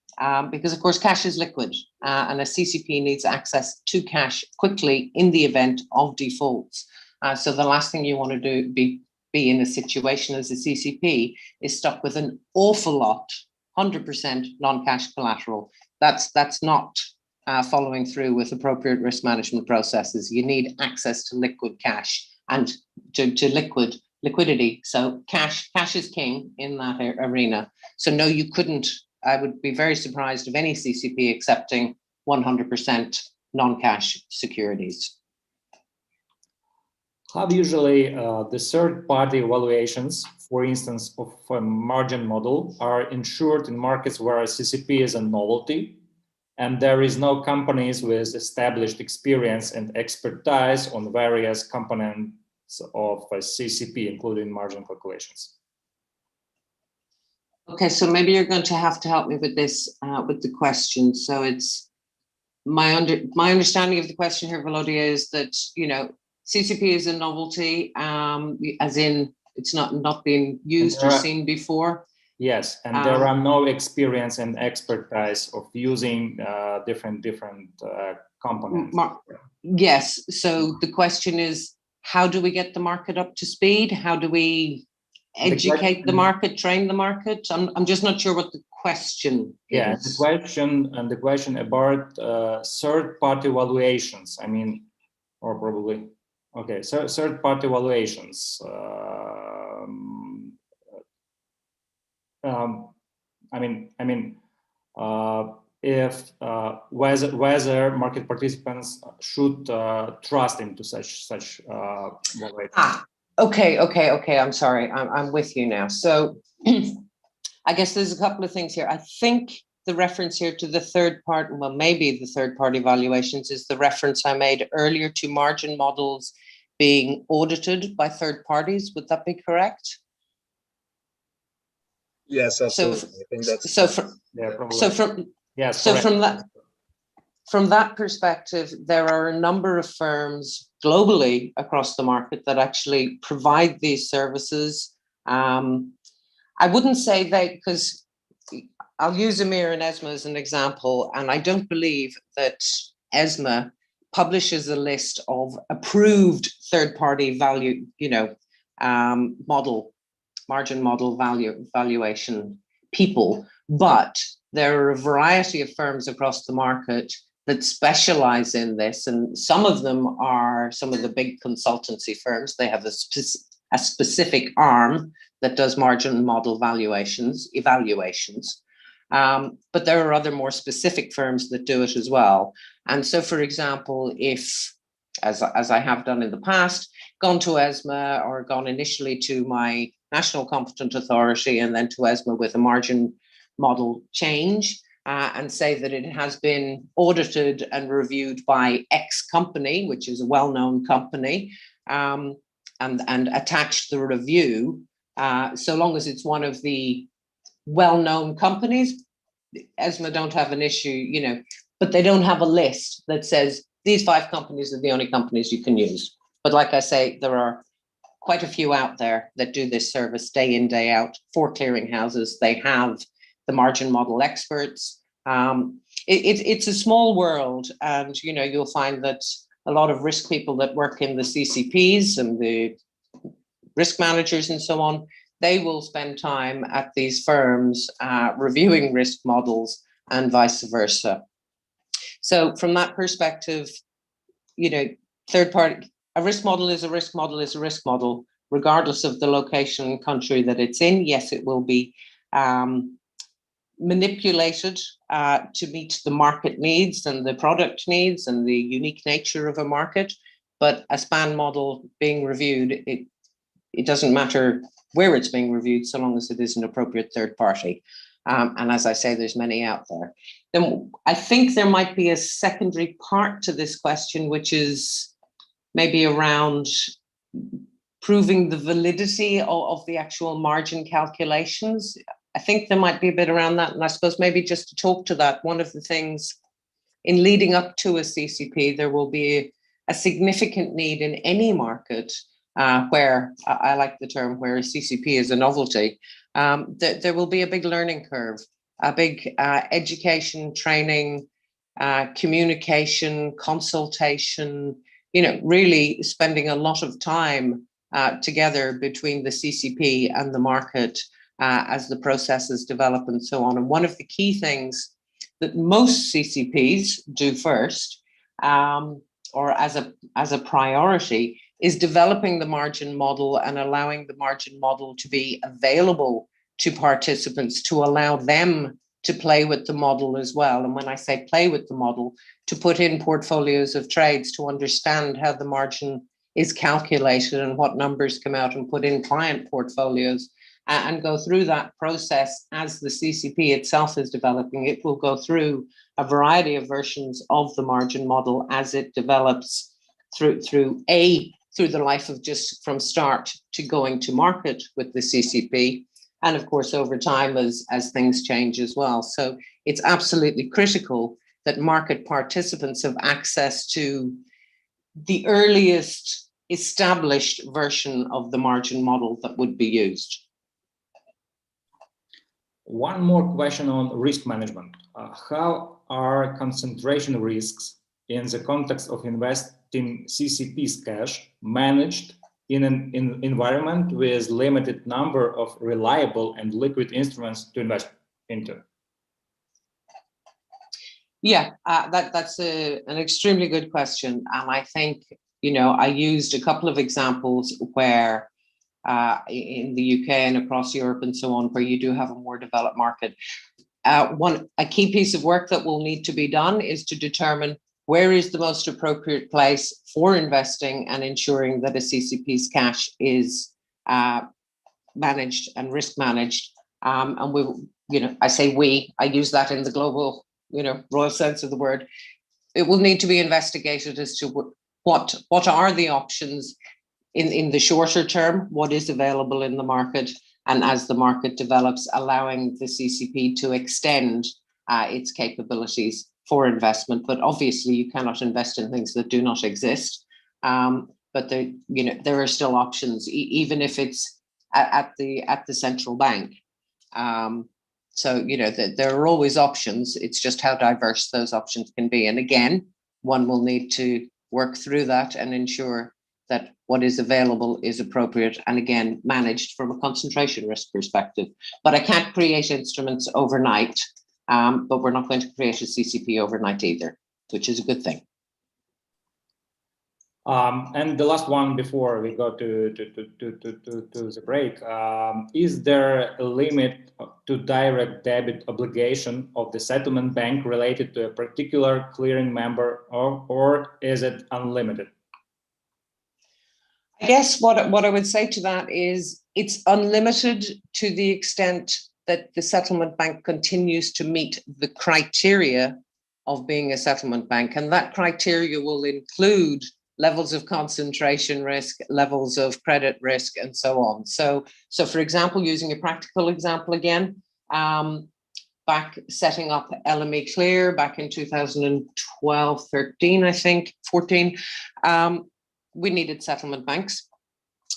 because of course cash is liquid and a CCP needs access to cash quickly in the event of defaults. So the last thing you want to do be in a situation as a CCP is stuck with an awful lot, 100% non-cash collateral. That's not following through with appropriate risk management processes. You need access to liquid cash and to liquidity. So cash is king in that arena. So no, you couldn't. I would be very surprised of any CCP accepting 100% non-cash securities. How usually the third-party evaluations, for instance, of a margin model, are ensured in markets where a CCP is a novelty and there is no companies with established experience and expertise on various components of a CCP, including margin calculations? Okay, so maybe you're going to have to help me with this, with the question. So it's my understanding of the question here, Volodya, is that, you know, CCP is a novelty, as in it's not being used or seen before. Yes, and there are no experience and expertise of using different components. Yes, so the question is, how do we get the market up to speed? How do we educate the market, train the market? I'm just not sure what the question is. The question about third-party evaluations. I mean, or probably. Okay, so third-party evaluations. If whether market participants should trust into such evaluations. Okay. I'm sorry. I'm with you now. So I guess there's a couple of things here. I think the reference here to the third part, well, maybe the third-party evaluations is the reference I made earlier to margin models being audited by third parties. Would that be correct? Yes, absolutely. I think that's from that perspective, there are a number of firms globally across the market that actually provide these services. I wouldn't say they, because I'll use EMIR and ESMA as an example, and I don't believe that ESMA publishes a list of approved third-party value, margin model valuation people, but there are a variety of firms across the market that specialize in this, and some of them are some of the big consultancy firms. They have a specific arm that does margin model evaluations. But there are other more specific firms that do it as well. And so, for example, if, as I have done in the past, gone to ESMA or gone initially to my national competent authority and then to ESMA with a margin model change and say that it has been audited and reviewed by X company, which is a well-known company, and attach the review, so long as it's one of the well-known companies, ESMA don't have an issue, but they don't have a list that says these 5 companies are the only companies you can use. But like I say, there are quite a few out there that do this service day in, day out for clearinghouses. They have the margin model experts. It's a small world, and you'll find that a lot of risk people that work in the CCPs and the risk managers and so on, they will spend time at these firms reviewing risk models and vice versa. So from that perspective, third party, a risk model is a risk model is a risk model, regardless of the location and country that it's in. Yes, it will be manipulated to meet the market needs and the product needs and the unique nature of a market. But a span model being reviewed, it doesn't matter where it's being reviewed, so long as it is an appropriate third party. And as I say, there's many out there. Then I think there might be a secondary part to this question, which is maybe around proving the validity of the actual margin calculations. I think there might be a bit around that. And I suppose maybe just to talk to that, one of the things in leading up to a CCP, there will be a significant need in any market where, I like the term, where a CCP is a novelty. There will be a big learning curve, a big education, training, communication, consultation, really spending a lot of time together between the CCP and the market as the processes develop and so on. And one of the key things that most CCPs do first, or as a priority, is developing the margin model and allowing the margin model to be available to participants, to allow them to play with the model as well. And when I say play with the model, to put in portfolios of trades to understand how the margin is calculated and what numbers come out, and put in client portfolios and go through that process as the CCP itself is developing. It will go through a variety of versions of the margin model as it develops through the life of just from start to going to market with the CCP. And of course, over time as things change as well. So it's absolutely critical that market participants have access to the earliest established version of the margin model that would be used. One more question on risk management. How are concentration risks in the context of investing CCP's cash managed in an environment with limited number of reliable and liquid instruments to invest into? Yeah, that's an extremely good question. And I think, I used a couple of examples where in the UK and across Europe and so on, where you do have a more developed market. A key piece of work that will need to be done is to determine where is the most appropriate place for investing and ensuring that a CCP's cash is managed and risk managed. And I say we, I use that in the global, royal sense of the word. It will need to be investigated as to what are the options in the shorter term, what is available in the market, and as the market develops, allowing the CCP to extend its capabilities for investment. But obviously, you cannot invest in things that do not exist. But there are still options, even if it's at the central bank. So there are always options. It's just how diverse those options can be. And again, one will need to work through that and ensure that what is available is appropriate and again managed from a concentration risk perspective. But I can't create instruments overnight. But we're not going to create a CCP overnight either, which is a good thing. And the last one before we go to the break, is there a limit to direct debit obligation of the settlement bank related to a particular clearing member, or is it unlimited? I guess what I would say to that is it's unlimited to the extent that the settlement bank continues to meet the criteria of being a settlement bank. And that criteria will include levels of concentration risk, levels of credit risk, and so on. So for example, using a practical example again, back setting up LME Clear back in 2012, 13, I think, 14, we needed settlement banks.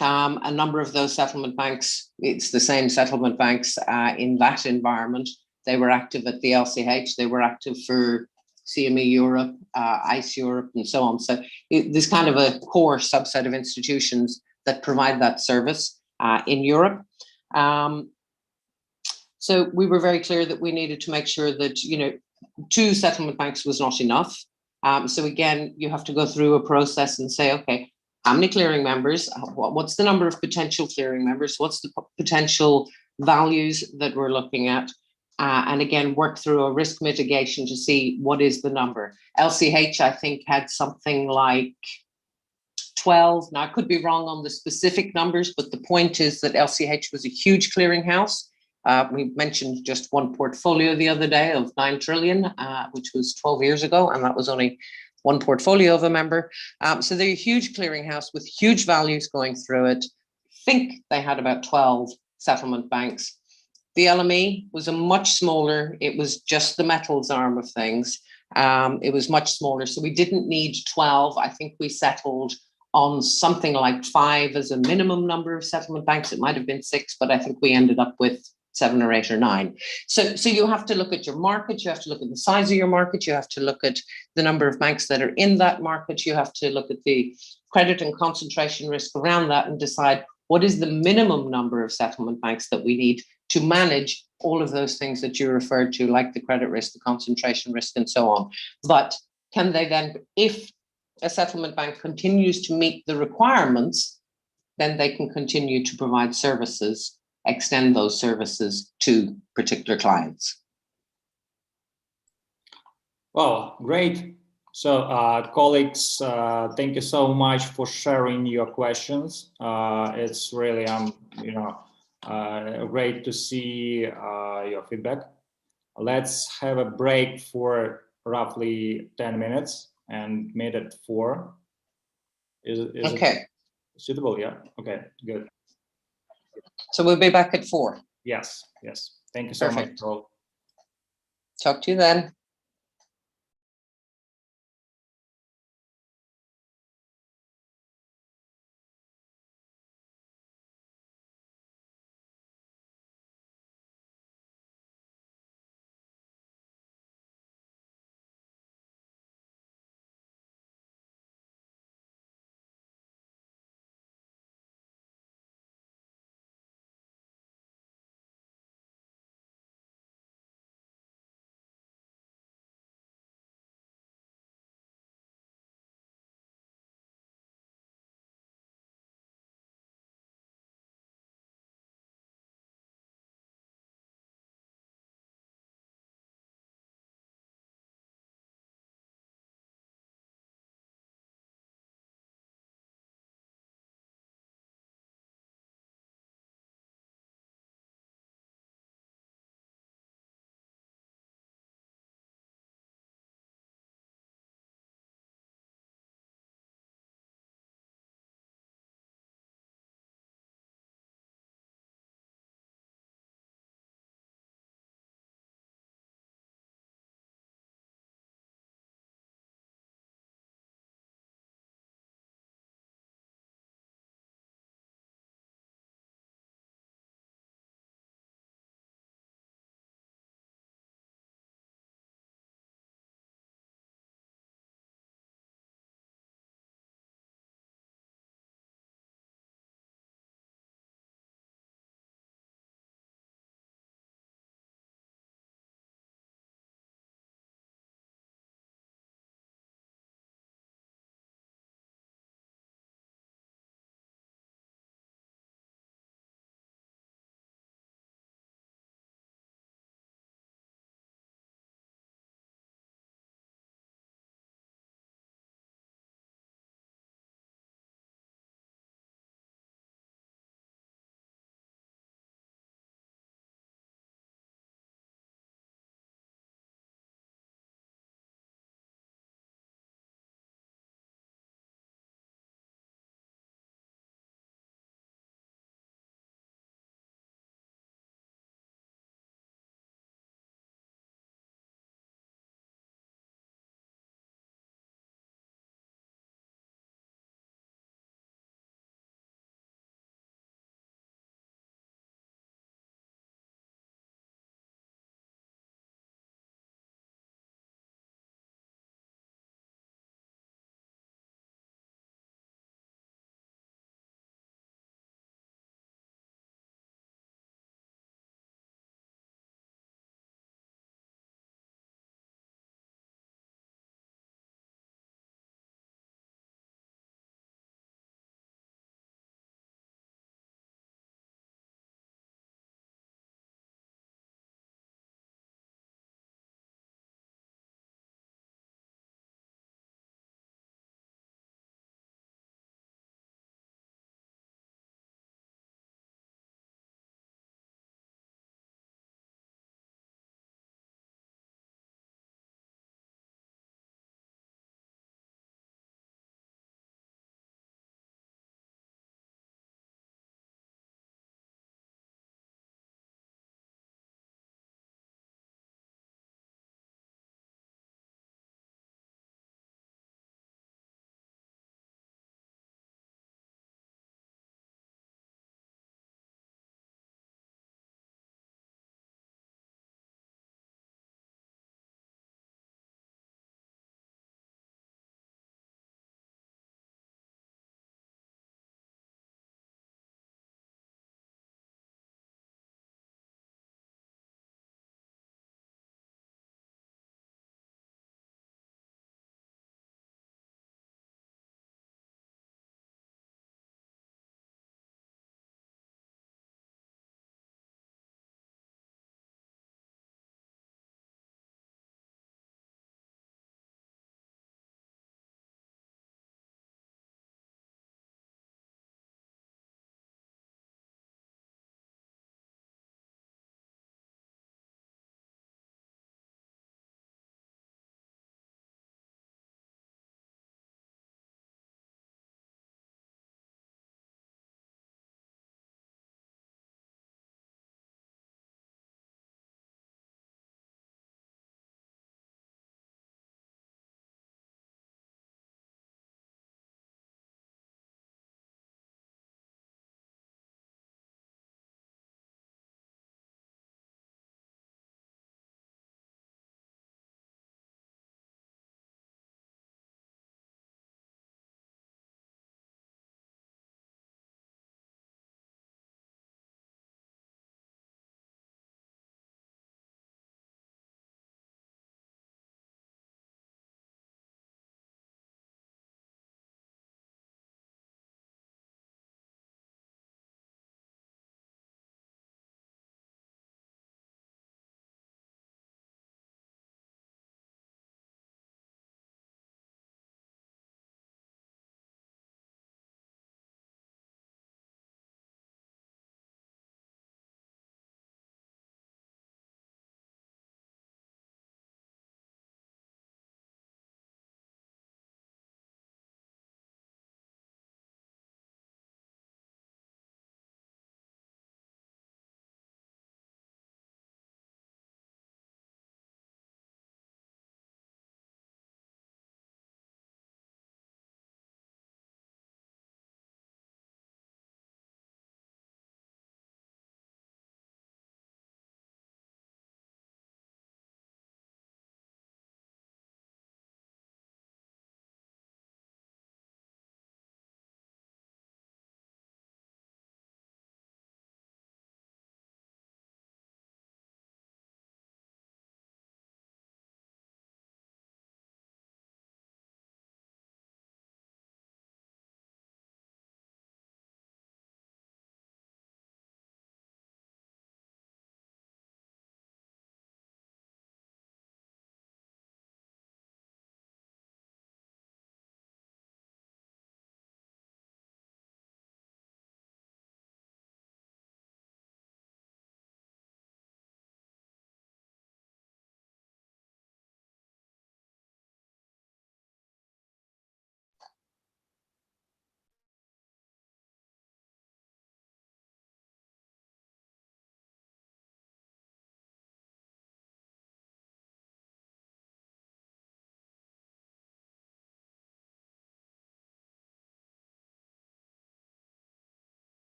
A number of those settlement banks, it's the same settlement banks in that environment. They were active at the LCH, they were active for CME Europe, ICE Europe, and so on. So there's kind of a core subset of institutions that provide that service in Europe. So we were very clear that we needed to make sure that, you know, 2 settlement banks was not enough. So again, you have to go through a process and say, okay, how many clearing members? What's the number of potential clearing members? What's the potential values that we're looking at? And again, work through a risk mitigation to see what is the number. LCH, I think, had something like 12. Now, I could be wrong on the specific numbers, but the point is that LCH was a huge clearinghouse. We mentioned just one portfolio the other day of 9 trillion, which was 12 years ago, and that was only one portfolio of a member. So they're a huge clearinghouse with huge values going through it. I think they had about 12 settlement banks. The LME was a much smaller, it was just the metals arm of things. It was much smaller, so we didn't need 12. I think we settled on something like 5 as a minimum number of settlement banks. It might have been 6, but I think we ended up with 7 or 8 or 9. So you have to look at your market, you have to look at the size of your market, you have to look at the number of banks that are in that market, you have to look at the credit and concentration risk around that and decide what is the minimum number of settlement banks that we need to manage all of those things that you referred to, like the credit risk, the concentration risk, and so on. But can they then, if a settlement bank continues to meet the requirements, then they can continue to provide services, extend those services to particular clients. Well, great. So, colleagues, thank you so much for sharing your questions. It's really, great to see your feedback. Let's have a break for roughly 10 minutes and meet at 4. Is Okay. it suitable? Yeah. Okay, good. So we'll be back at 4. Yes. Thank you so much, Paul. Talk to you then.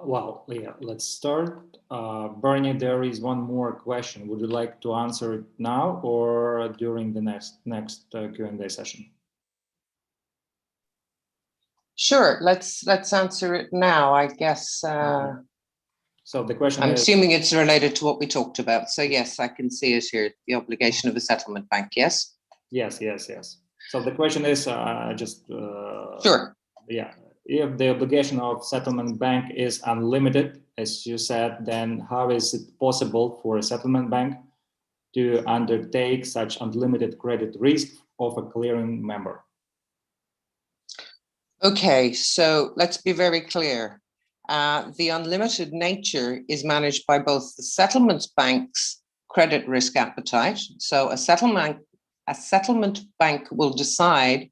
Well, yeah, let's start. Bernie, there is one more question. Would you like to answer it now or during the next Q&A session? Sure, let's answer it now, I guess. So the question I'm is, assuming it's related to what we talked about. So yes, I can see it here, the obligation of a settlement bank, yes? Yes. So the question is Sure. Yeah, if the obligation of settlement bank is unlimited, as you said, then how is it possible for a settlement bank to undertake such unlimited credit risk of a clearing member? Okay, so let's be very clear. The unlimited nature is managed by both the settlement bank's credit risk appetite. So a settlement bank will decide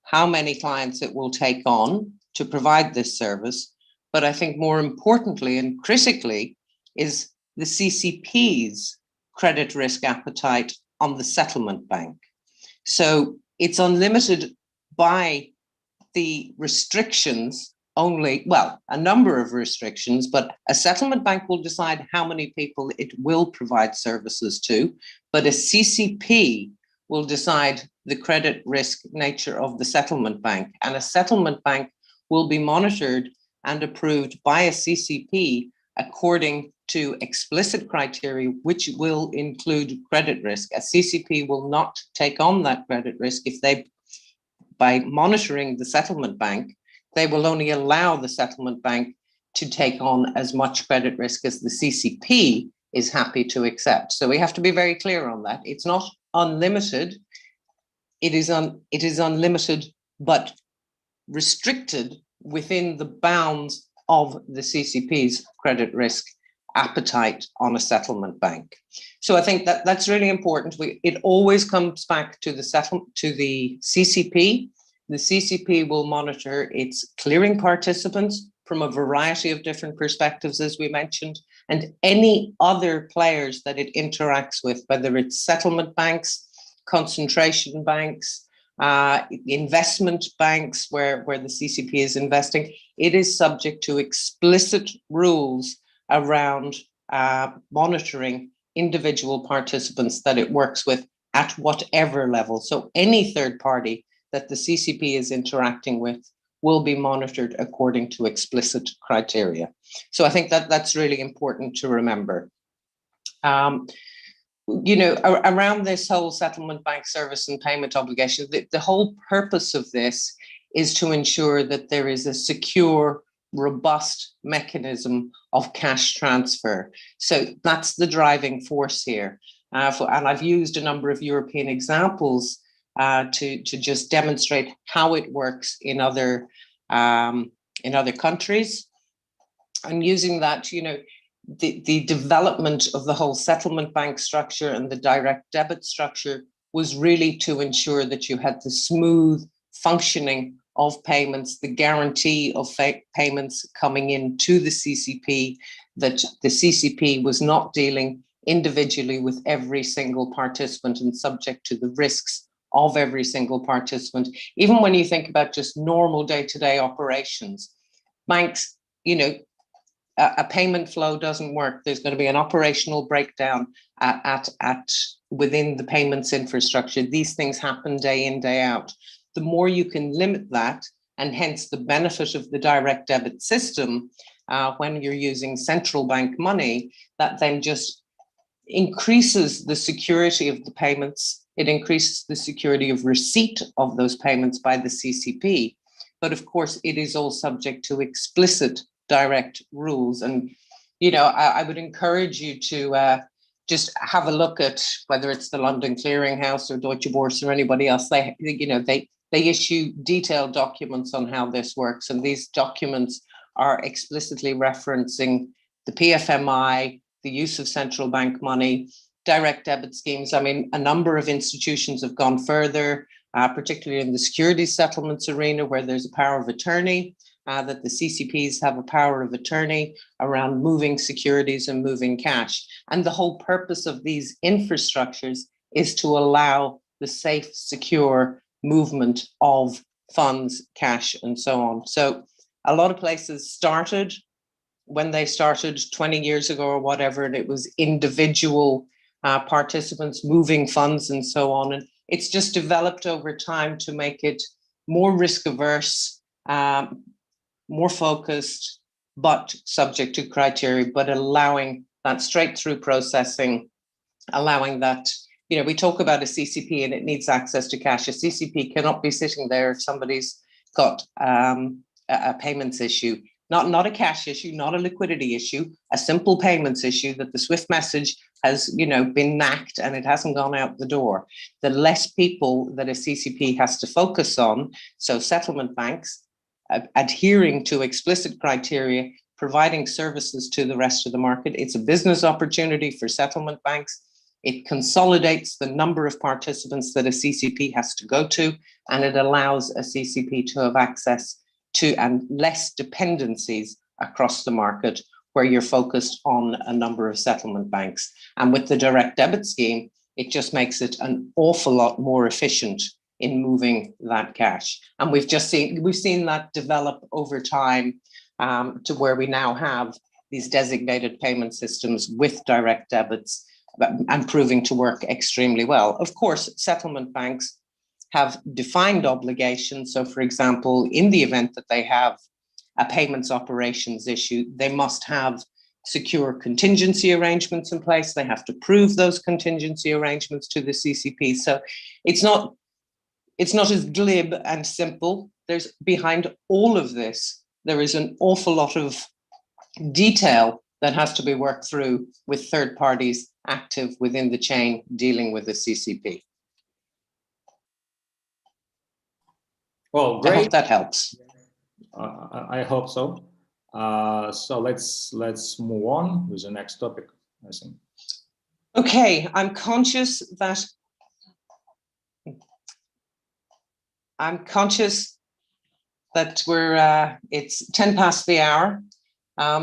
how many clients it will take on to provide this service. But I think more importantly and critically is the CCP's credit risk appetite on the settlement bank. So it's unlimited by the restrictions only, well, a number of restrictions, but a settlement bank will decide how many people it will provide services to, but a CCP will decide the credit risk nature of the settlement bank, and a settlement bank will be monitored and approved by a CCP according to explicit criteria, which will include credit risk. A CCP will not take on that credit risk if they, by monitoring the settlement bank, they will only allow the settlement bank to take on as much credit risk as the CCP is happy to accept. So we have to be very clear on that. It's not unlimited. It is unlimited, but restricted within the bounds of the CCP's credit risk appetite on a settlement bank. So I think that that's really important. It always comes back to the CCP. The CCP will monitor its clearing participants from a variety of different perspectives, as we mentioned, and any other players that it interacts with, whether it's settlement banks, concentration banks, investment banks where the CCP is investing. It is subject to explicit rules around monitoring individual participants that it works with at whatever level. So any third party that the CCP is interacting with will be monitored according to explicit criteria. So I think that that's really important to remember. You know, around this whole settlement bank service and payment obligation, the whole purpose of this is to ensure that there is a secure, robust mechanism of cash transfer. So that's the driving force here. And I've used a number of European examples to just demonstrate how it works in other countries. And using that, you know, the development of the whole settlement bank structure and the direct debit structure was really to ensure that you had the smooth functioning of payments, the guarantee of payments coming into the CCP, that the CCP was not dealing individually with every single participant and subject to the risks of every single participant. Even when you think about just normal day-to-day operations, banks, you know, a payment flow doesn't work. There's going to be an operational breakdown at within the payments infrastructure. These things happen day in, day out. The more you can limit that, and hence the benefit of the direct debit system when you're using central bank money, that then just increases the security of the payments. It increases the security of receipt of those payments by the CCP. But of course, it is all subject to explicit direct rules. And, you know, I would encourage you to just have a look at whether it's the London Clearing House or Deutsche Börse or anybody else. They issue detailed documents on how this works. And these documents are explicitly referencing the PFMI, the use of central bank money, direct debit schemes. I mean, a number of institutions have gone further, particularly in the securities settlements arena, where there's a power of attorney, that the CCPs have a power of attorney around moving securities and moving cash. And the whole purpose of these infrastructures is to allow the safe, secure movement of funds, cash, and so on. So a lot of places started when they started 20 years ago or whatever, and it was individual participants moving funds and so on. And it's just developed over time to make it more risk averse, more focused, but subject to criteria, but allowing that straight through processing, allowing that, you know, we talk about a CCP and it needs access to cash. A CCP cannot be sitting there if somebody's got a payments issue, not a cash issue, not a liquidity issue, a simple payments issue that the SWIFT message has, you know, been knacked and it hasn't gone out the door. The less people that a CCP has to focus on, so settlement banks, adhering to explicit criteria, providing services to the rest of the market. It's a business opportunity for settlement banks. It consolidates the number of participants that a CCP has to go to, and it allows a CCP to have access to and less dependencies across the market where you're focused on a number of settlement banks. And with the direct debit scheme, it just makes it an awful lot more efficient in moving that cash. And we've seen that develop over time to where we now have these designated payment systems with direct debits and proving to work extremely well. Of course, settlement banks have defined obligations. So for example, in the event that they have a payments operations issue, they must have secure contingency arrangements in place. They have to prove those contingency arrangements to the CCP. So it's not as glib and simple. There's behind all of this, there is an awful lot of detail that has to be worked through with third parties active within the chain dealing with the CCP. Well, great. I hope that helps. I hope so. So let's move on with the next topic, I think. Okay, I'm conscious that we're it's 10 past the hour.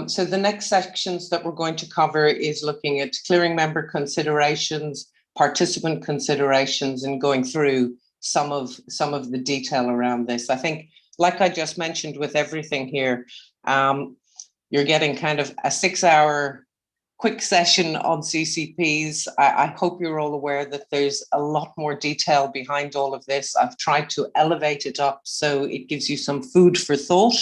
So the next sections that we're going to cover is looking at clearing member considerations, participant considerations, and going through some of the detail around this. I think, like I just mentioned with everything here, you're getting kind of a 6-hour quick session on CCPs. I hope you're all aware that there's a lot more detail behind all of this. I've tried to elevate it up so it gives you some food for thought.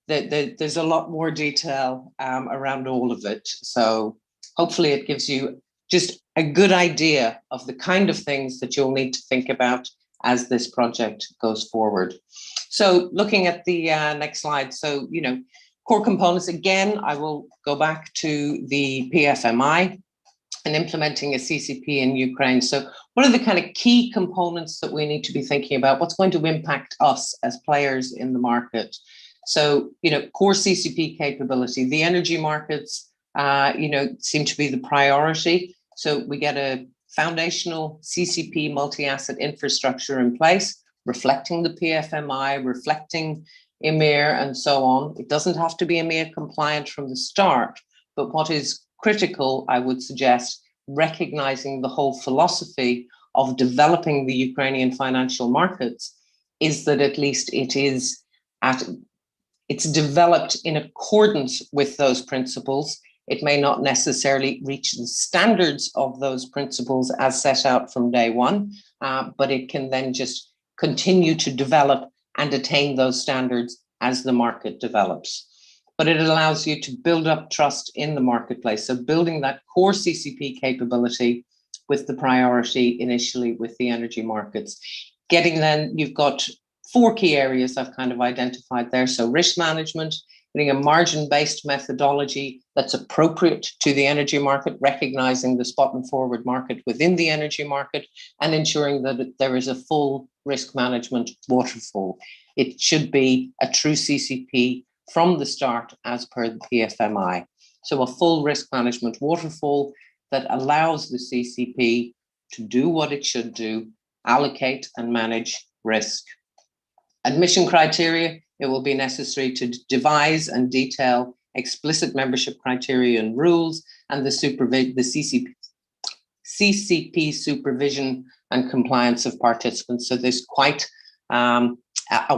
There's a lot more detail around all of it. So hopefully it gives you just a good idea of the kind of things that you'll need to think about as this project goes forward. So looking at the next slide. So, you know, core components, again, I will go back to the PFMI and implementing a CCP in Ukraine. So what are the kind of key components that we need to be thinking about? What's going to impact us as players in the market? So, you know, core CCP capability, the energy markets, you know, seem to be the priority. So we get a foundational CCP multi-asset infrastructure in place, reflecting the PFMI, reflecting EMIR and so on. It doesn't have to be EMIR compliant from the start, but what is critical, I would suggest, recognizing the whole philosophy of developing the Ukrainian financial markets is that at least it's developed in accordance with those principles. It may not necessarily reach the standards of those principles as set out from day one, but it can then just continue to develop and attain those standards as the market develops. But it allows you to build up trust in the marketplace. So building that core CCP capability with the priority initially with the energy markets. You've got 4 key areas I've kind of identified there. So risk management, getting a margin-based methodology that's appropriate to the energy market, recognizing the spot and forward market within the energy market, and ensuring that there is a full risk management waterfall. It should be a true CCP from the start as per the PFMI. So a full risk management waterfall that allows the CCP to do what it should do, allocate and manage risk. Admission criteria, it will be necessary to devise and detail explicit membership criteria and rules, and the CCP supervision and compliance of participants. So there's quite a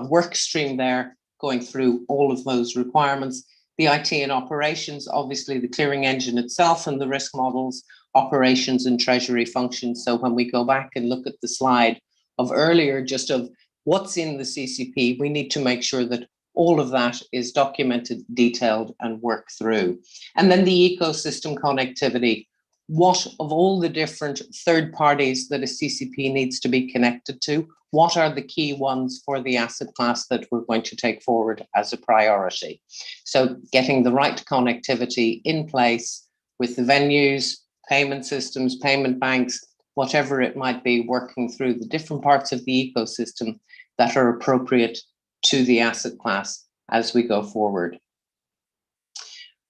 work stream there going through all of those requirements. the IT and operations, obviously the clearing engine itself and the risk models, operations and treasury functions. So when we go back and look at the slide of earlier, just of what's in the CCP, we need to make sure that all of that is documented, detailed, and worked through. And then the ecosystem connectivity. What of all the different third parties that a CCP needs to be connected to, what are the key ones for the asset class that we're going to take forward as a priority? So getting the right connectivity in place with the venues, payment systems, payment banks, whatever it might be, working through the different parts of the ecosystem that are appropriate to the asset class as we go forward.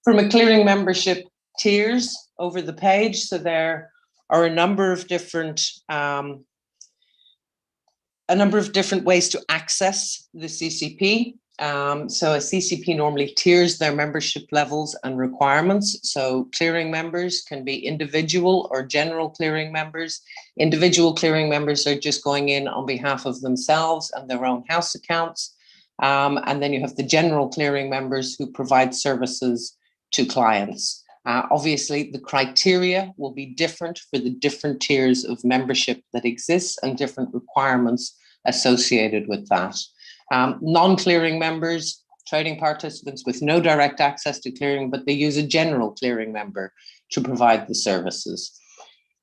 From a clearing membership tiers over the page, so there are a number of different ways to access the CCP. So a CCP normally tiers their membership levels and requirements. So clearing members can be individual or general clearing members. Individual clearing members are just going in on behalf of themselves and their own house accounts. And then you have the general clearing members who provide services to clients. Obviously, the criteria will be different for the different tiers of membership that exists and different requirements associated with that. Non-clearing members, trading participants with no direct access to clearing, but they use a general clearing member to provide the services.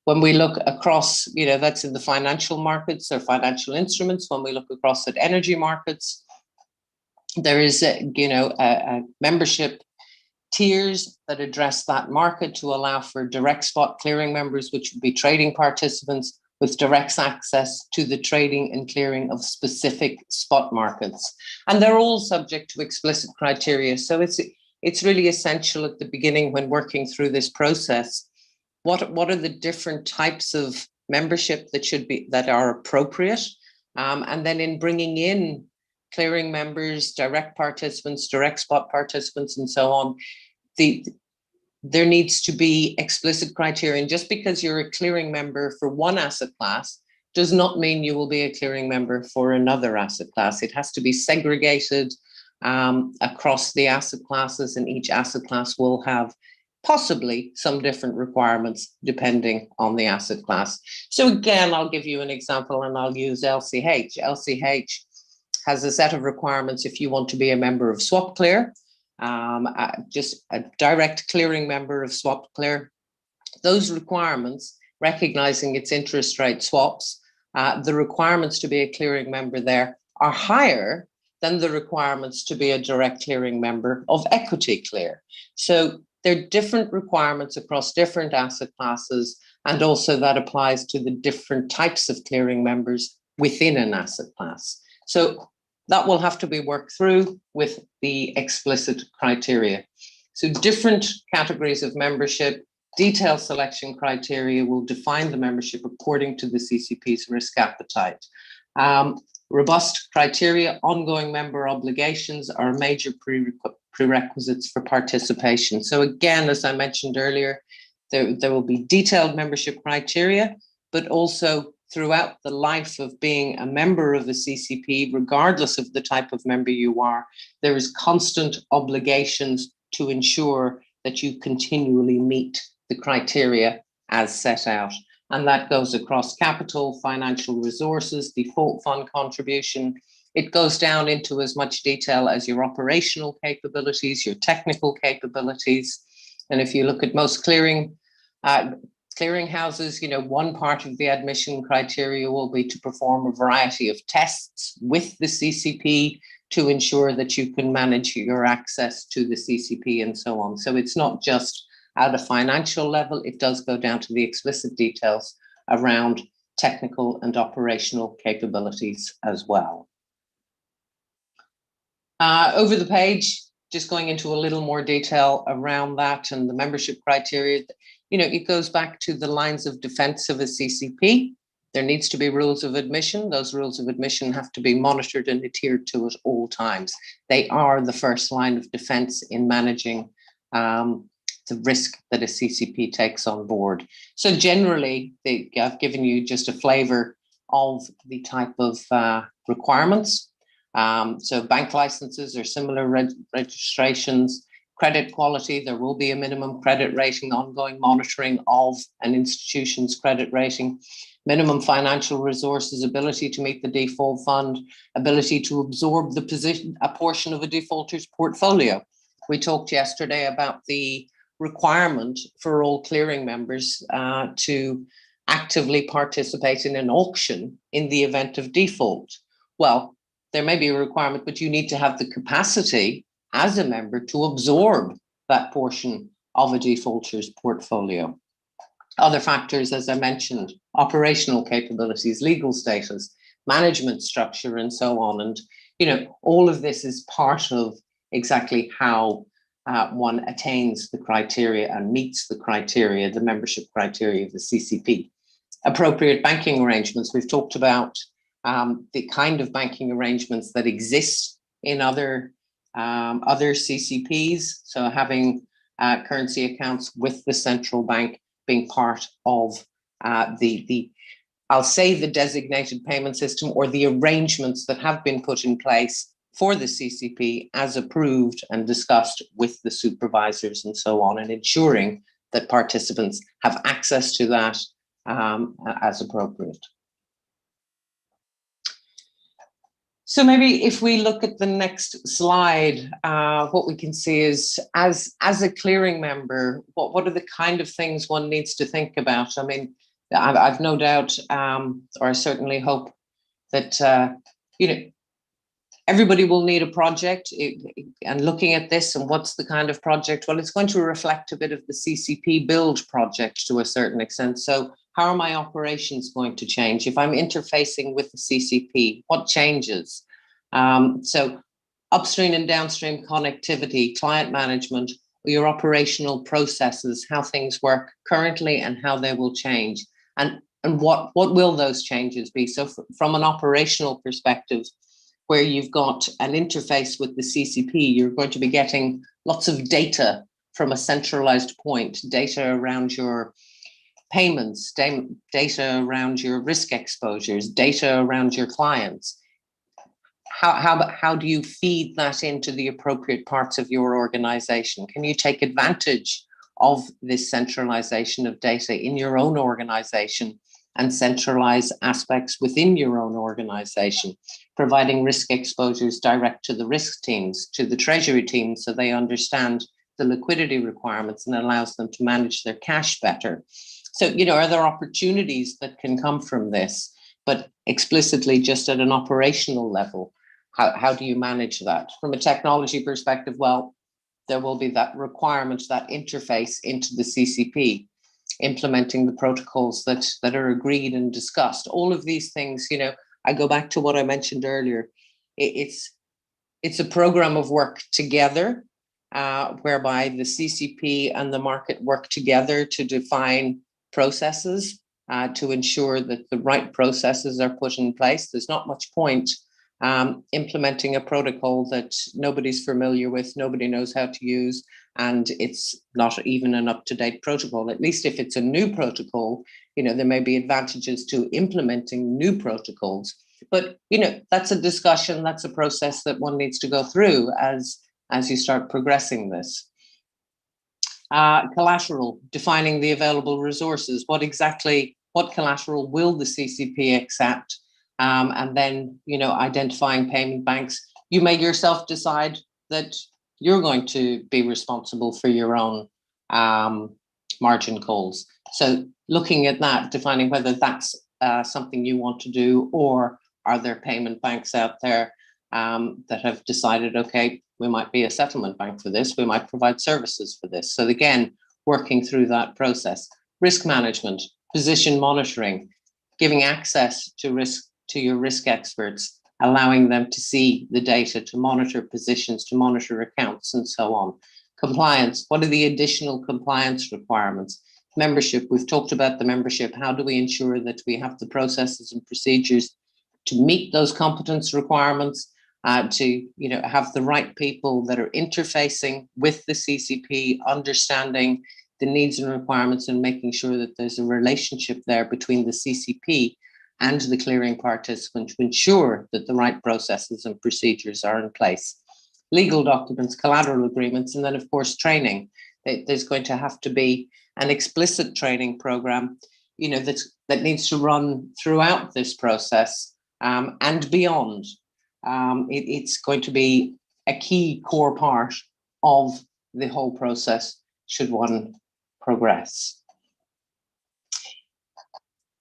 When we look across, that's in the financial markets or financial instruments. When we look across at energy markets, there is a membership tiers that address that market to allow for direct spot clearing members, which would be trading participants with direct access to the trading and clearing of specific spot markets. And they're all subject to explicit criteria. So it's really essential at the beginning when working through this process. What are the different types of membership that are appropriate? And then in bringing in clearing members, direct participants, direct spot participants, and so on, there needs to be explicit criteria. And just because you're a clearing member for one asset class does not mean you will be a clearing member for another asset class. It has to be segregated across the asset classes, and each asset class will have possibly some different requirements depending on the asset class. So again, I'll give you an example and I'll use LCH. LCH has a set of requirements if you want to be a member of SwapClear, just a direct clearing member of SwapClear. Those requirements, recognizing its interest rate swaps, the requirements to be a clearing member there are higher than the requirements to be a direct clearing member of Equity Clear. So there are different requirements across different asset classes, and also that applies to the different types of clearing members within an asset class. So that will have to be worked through with the explicit criteria. So different categories of membership, detailed selection criteria will define the membership according to the CCP's risk appetite. Robust criteria, ongoing member obligations are major prerequisites for participation. So again, as I mentioned earlier, there will be detailed membership criteria, but also throughout the life of being a member of a CCP, regardless of the type of member you are, there is constant obligations to ensure that you continually meet the criteria as set out. And that goes across capital, financial resources, default fund contribution. It goes down into as much detail as your operational capabilities, your technical capabilities. And if you look at most clearing houses, one part of the admission criteria will be to perform a variety of tests with the CCP to ensure that you can manage your access to the CCP and so on. So it's not just at a financial level, it does go down to the explicit details around technical and operational capabilities as well. Over the page, just going into a little more detail around that and the membership criteria, it goes back to the lines of defense of a CCP. There needs to be rules of admission. Those rules of admission have to be monitored and adhered to at all times. They are the first line of defense in managing the risk that a CCP takes on board. So generally, I've given you just a flavor of the type of requirements. So bank licenses or similar registrations, credit quality. There will be a minimum credit rating, ongoing monitoring of an institution's credit rating, minimum financial resources, ability to meet the default fund, ability to absorb a portion of a defaulter's portfolio. We talked yesterday about the requirement for all clearing members to actively participate in an auction in the event of default. Well, there may be a requirement, but you need to have the capacity as a member to absorb that portion of a defaulter's portfolio. Other factors, as I mentioned, operational capabilities, legal status, management structure, and so on. And, you know, all of this is part of exactly how one attains the criteria and meets the criteria, the membership criteria of the CCP. Appropriate banking arrangements. We've talked about the kind of banking arrangements that exist in other CCPs. So having currency accounts with the central bank being part of I'll say the designated payment system, or the arrangements that have been put in place for the CCP as approved and discussed with the supervisors and so on, and ensuring that participants have access to that as appropriate. So maybe if we look at the next slide, what we can see is as a clearing member, what are the kind of things one needs to think about? I mean, I've no doubt, or I certainly hope that, you know, everybody will need a project, and looking at this and what's the kind of project, well, it's going to reflect a bit of the CCP build project to a certain extent. So how are my operations going to change? If I'm interfacing with the CCP, what changes? So upstream and downstream connectivity, client management, your operational processes, how things work currently and how they will change. And what will those changes be? So from an operational perspective, where you've got an interface with the CCP, you're going to be getting lots of data from a centralized point, data around your payments, data around your risk exposures, data around your clients. How do you feed that into the appropriate parts of your organization? Can you take advantage of this centralization of data in your own organization and centralize aspects within your own organization, providing risk exposures direct to the risk teams, to the treasury teams, so they understand the liquidity requirements and allows them to manage their cash better. So, you know, are there opportunities that can come from this, but explicitly just at an operational level? How do you manage that? From a technology perspective, well, there will be that requirement, that interface into the CCP, implementing the protocols that are agreed and discussed. All of these things, you know, I go back to what I mentioned earlier. It's a program of work together, whereby the CCP and the market work together to define processes, to ensure that the right processes are put in place. There's not much point implementing a protocol that nobody's familiar with, nobody knows how to use, and it's not even an up-to-date protocol. At least if it's a new protocol, you know, there may be advantages to implementing new protocols. But, you know, that's a discussion, that's a process that one needs to go through as you start progressing this. Collateral, defining the available resources. What collateral will the CCP accept? And then, you know, identifying payment banks. You may yourself decide that you're going to be responsible for your own margin calls. So looking at that, defining whether that's something you want to do, or are there payment banks out there that have decided, okay, we might be a settlement bank for this, we might provide services for this. So again, working through that process. Risk management, position monitoring, giving access to your risk experts, allowing them to see the data, to monitor positions, to monitor accounts, and so on. Compliance, what are the additional compliance requirements? Membership, we've talked about the membership. How do we ensure that we have the processes and procedures to meet those competence requirements, to, you know, have the right people that are interfacing with the CCP, understanding the needs and requirements, and making sure that there's a relationship there between the CCP and the clearing participant to ensure that the right processes and procedures are in place. legal documents, collateral agreements, and then of course training. There's going to have to be an explicit training program, you know, that needs to run throughout this process and beyond. It's going to be a key core part of the whole process should one progress.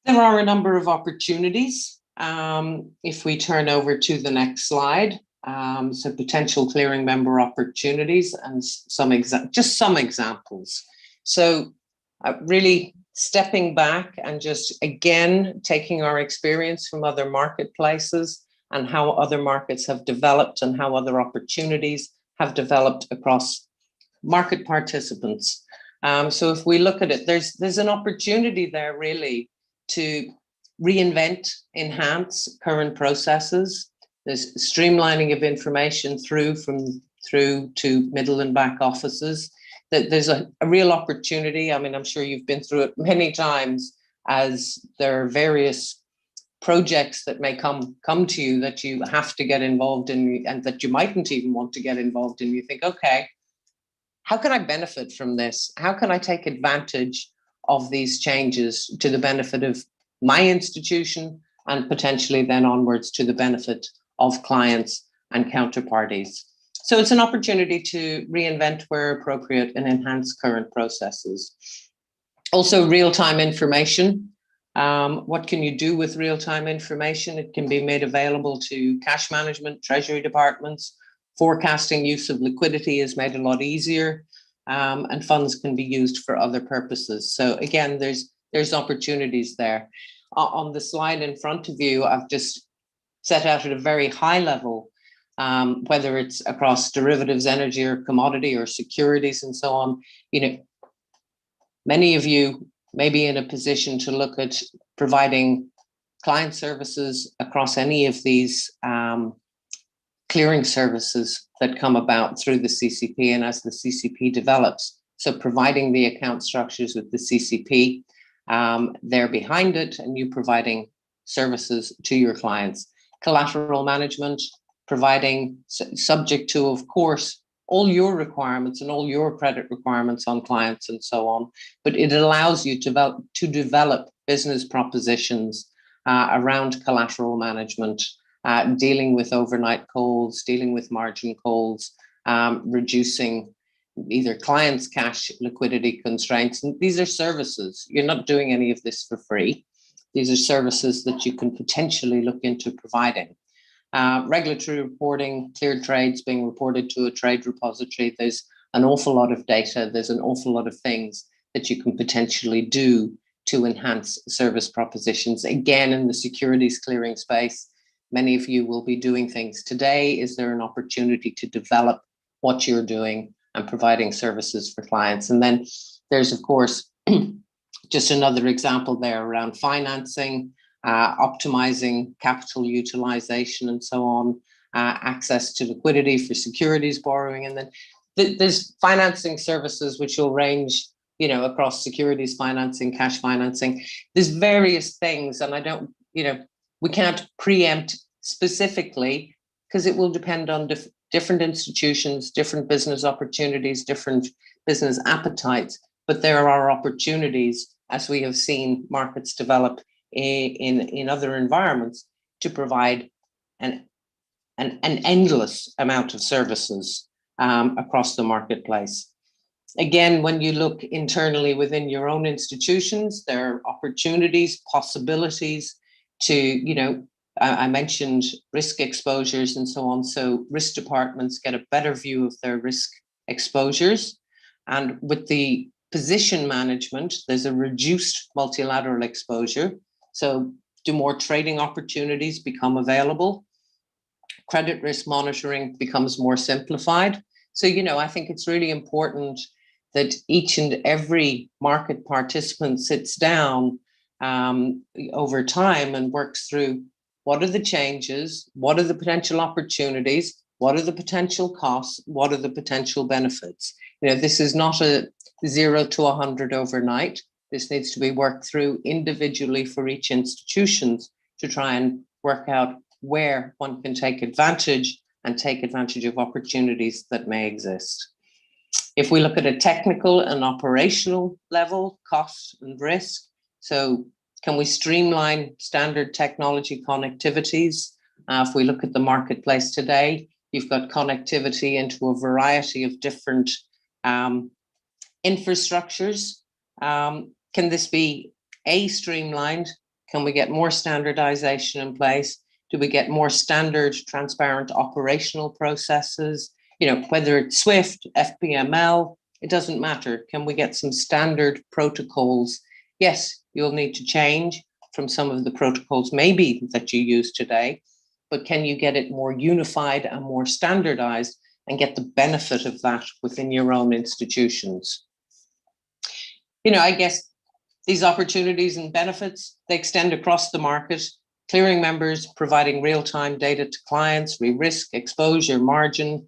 There are a number of opportunities. If we turn over to the next slide, so potential clearing member opportunities and some examples. So really stepping back and just again taking our experience from other marketplaces and how other markets have developed and how other opportunities have developed across market participants. So if we look at it, there's an opportunity there really to reinvent, enhance current processes. There's streamlining of information through to middle and back offices. That there's a real opportunity. I mean, I'm sure you've been through it many times as there are various projects that may come to you that you have to get involved in and that you mightn't even want to get involved in. You think, okay, how can I benefit from this? How can I take advantage of these changes to the benefit of my institution and potentially then onwards to the benefit of clients and counterparties? So it's an opportunity to reinvent where appropriate and enhance current processes. Also, real-time information. What can you do with real-time information? It can be made available to cash management, treasury departments. Forecasting use of liquidity is made a lot easier, and funds can be used for other purposes. So again, there's opportunities there. On the slide in front of you, I've just set out at a very high level, whether it's across derivatives, energy or commodity or securities and so on. You know, many of you may be in a position to look at providing client services across any of these clearing services that come about through the CCP and as the CCP develops. So providing the account structures with the CCP, they're behind it and you providing services to your clients. Collateral management, providing subject to, of course, all your requirements and all your credit requirements on clients and so on, but it allows you to develop business propositions around collateral management, dealing with overnight calls, dealing with margin calls, reducing either clients' cash liquidity constraints. And these are services. You're not doing any of this for free. These are services that you can potentially look into providing. Regulatory reporting, cleared trades being reported to a trade repository. There's an awful lot of data. There's an awful lot of things that you can potentially do to enhance service propositions. Again, in the securities clearing space, many of you will be doing things today. Is there an opportunity to develop what you're doing and providing services for clients? And then there's, of course, just another example there around financing, optimizing capital utilization and so on, access to liquidity for securities borrowing. And then there's financing services which will range, you know, across securities financing, cash financing. There's various things, and I don't, you know, we can't preempt specifically because it will depend on different institutions, different business opportunities, different business appetites. But there are opportunities, as we have seen markets develop in other environments, to provide an endless amount of services across the marketplace. Again, when you look internally within your own institutions, there are opportunities, possibilities to, you know, I mentioned risk exposures and so on. So risk departments get a better view of their risk exposures. And with the position management, there's a reduced multilateral exposure. So do more trading opportunities become available? Credit risk monitoring becomes more simplified. So, you know, I think it's really important that each and every market participant sits down over time and works through what are the changes, what are the potential opportunities, what are the potential costs, what are the potential benefits. You know, this is not a 0 to 100 overnight. This needs to be worked through individually for each institution to try and work out where one can take advantage and take advantage of opportunities that may exist. If we look at a technical and operational level, cost and risk, so can we streamline standard technology connectivities? If we look at the marketplace today, you've got connectivity into a variety of different infrastructures. Can this be streamlined? Can we get more standardization in place? Do we get more standard, transparent operational processes? You know, whether it's Swift, FPML, it doesn't matter. Can we get some standard protocols? Yes, you'll need to change from some of the protocols maybe that you use today, but can you get it more unified and more standardized and get the benefit of that within your own institutions? You know, I guess these opportunities and benefits, they extend across the market. Clearing members providing real-time data to clients, risk, exposure, margin.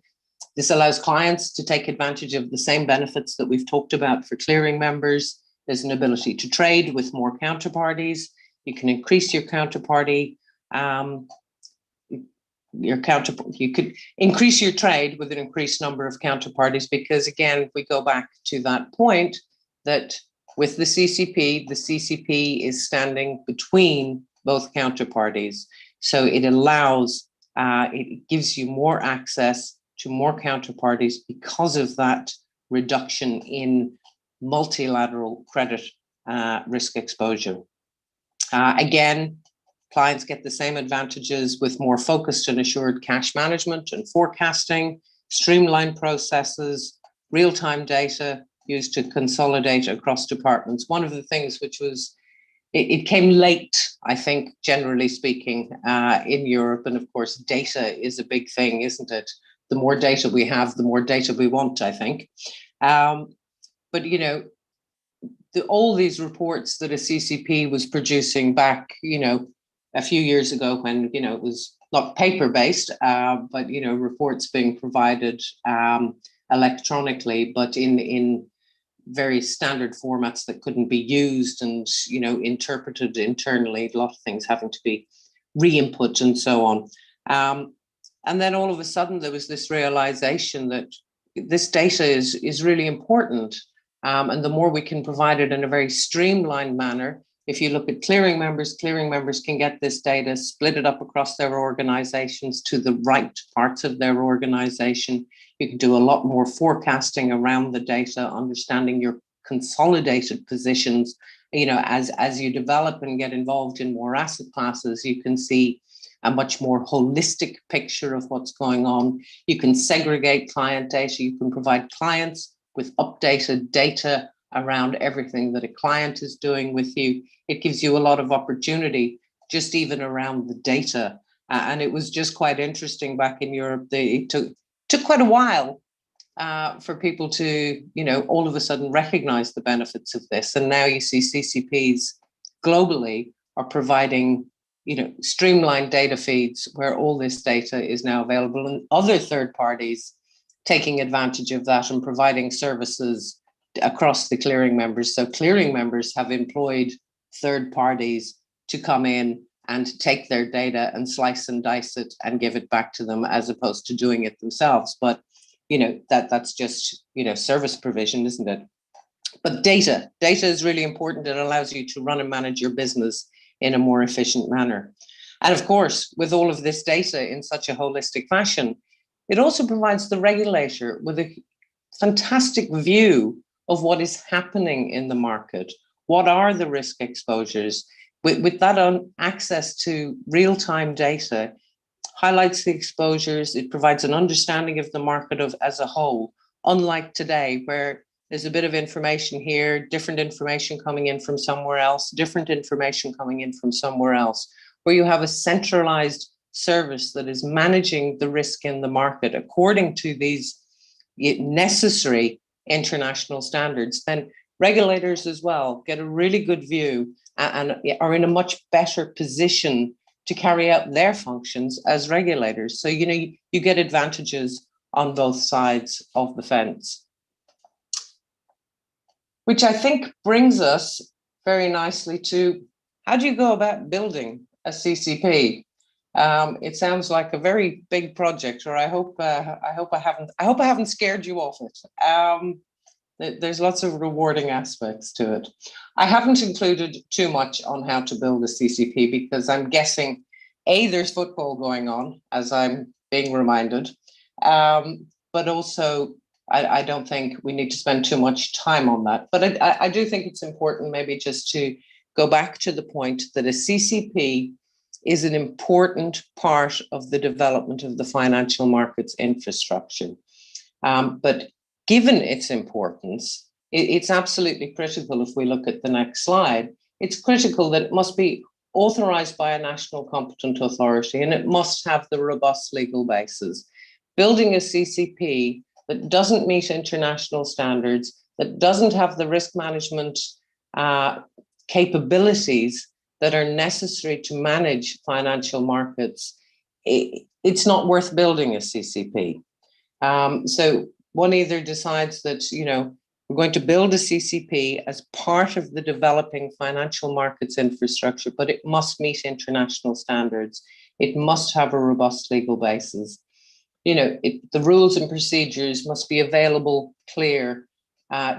This allows clients to take advantage of the same benefits that we've talked about for clearing members. There's an ability to trade with more counterparties. You can increase your counterparty. You could increase your trade with an increased number of counterparties, because again, if we go back to that point that with the CCP is standing between both counterparties. So it allows, it gives you more access to more counterparties because of that reduction in multilateral credit risk exposure. Again, clients get the same advantages with more focused and assured cash management and forecasting, streamlined processes, real-time data used to consolidate across departments. One of the things which was, it came late, I think, generally speaking, in Europe. And of course, data is a big thing, isn't it? The more data we have, the more data we want, I think. But, you know, all these reports that a CCP was producing back, you know, a few years ago when, you know, it was not paper-based, but, you know, reports being provided electronically, but in very standard formats that couldn't be used and, you know, interpreted internally, a lot of things having to be re-input and so on. And then all of a sudden there was this realization that this data is really important. And the more we can provide it in a very streamlined manner, if you look at clearing members can get this data, split it up across their organizations to the right parts of their organization. You can do a lot more forecasting around the data, understanding your consolidated positions. You know, as you develop and get involved in more asset classes, you can see a much more holistic picture of what's going on. You can segregate client data. You can provide clients with updated data around everything that a client is doing with you. It gives you a lot of opportunity just even around the data. And it was just quite interesting back in Europe. It took quite a while for people to, you know, all of a sudden recognize the benefits of this. And now you see CCPs globally are providing, you know, streamlined data feeds where all this data is now available, and other third parties taking advantage of that and providing services across the clearing members. So clearing members have employed third parties to come in and take their data and slice and dice it and give it back to them, as opposed to doing it themselves. But, you know, that's just, you know, service provision, isn't it? But data is really important. It allows you to run and manage your business in a more efficient manner. And of course, with all of this data in such a holistic fashion, it also provides the regulator with a fantastic view of what is happening in the market. What are the risk exposures? With that access to real-time data, highlights the exposures. It provides an understanding of the market as a whole, unlike today, where there's a bit of information here, different information coming in from somewhere else, different information coming in from somewhere else, where you have a centralized service that is managing the risk in the market according to these necessary international standards. Then regulators as well get a really good view and are in a much better position to carry out their functions as regulators. So, you know, you get advantages on both sides of the fence. Which I think brings us very nicely to, how do you go about building a CCP? It sounds like a very big project, or I hope I haven't scared you off it. There's lots of rewarding aspects to it. I haven't included too much on how to build a CCP because I'm guessing, A, there's football going on, as I'm being reminded, but also I don't think we need to spend too much time on that. But I do think it's important maybe just to go back to the point that a CCP is an important part of the development of the financial markets infrastructure. But given its importance, it's absolutely critical, if we look at the next slide, it's critical that it must be authorized by a national competent authority and it must have the robust legal basis. Building a CCP that doesn't meet international standards, that doesn't have the risk management capabilities that are necessary to manage financial markets, it's not worth building a CCP. So one either decides that, we're going to build a CCP as part of the developing financial markets infrastructure, but it must meet international standards. It must have a robust legal basis. The rules and procedures must be available, clear,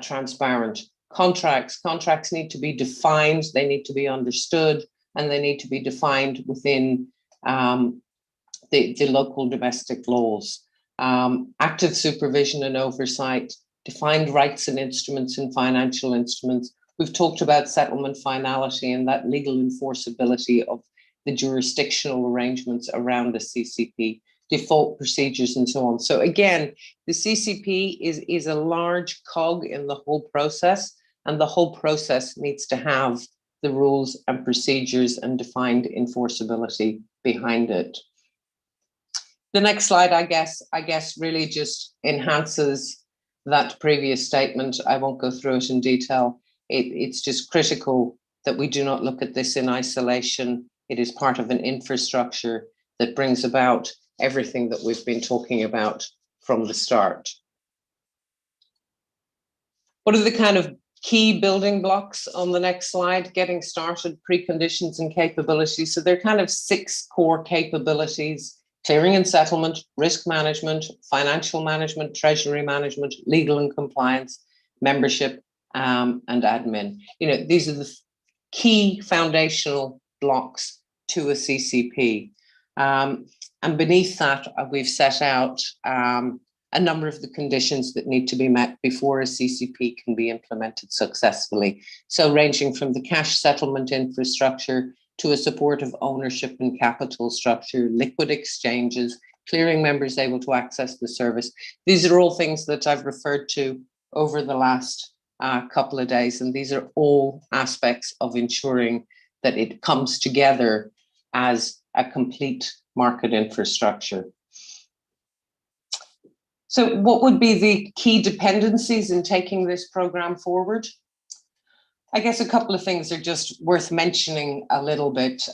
transparent. Contracts need to be defined, they need to be understood, and they need to be defined within the local domestic laws. Active supervision and oversight, defined rights and instruments in financial instruments. We've talked about settlement finality and that legal enforceability of the jurisdictional arrangements around the CCP, default procedures, and so on. So again, the CCP is a large cog in the whole process, and the whole process needs to have the rules and procedures and defined enforceability behind it. The next slide, I guess, really just enhances that previous statement. I won't go through it in detail. It's just critical that we do not look at this in isolation. It is part of an infrastructure that brings about everything that we've been talking about from the start. What are the kind of key building blocks on the next slide? Getting started, preconditions and capabilities. So there are kind of 6 core capabilities: clearing and settlement, risk management, financial management, treasury management, legal and compliance, membership, and admin. These are the key foundational blocks to a CCP. And beneath that, we've set out a number of the conditions that need to be met before a CCP can be implemented successfully. So ranging from the cash settlement infrastructure to a supportive ownership and capital structure, liquid exchanges, clearing members able to access the service. These are all things that I've referred to over the last couple of days, and these are all aspects of ensuring that it comes together as a complete market infrastructure. So what would be the key dependencies in taking this program forward? I guess a couple of things are just worth mentioning a little bit.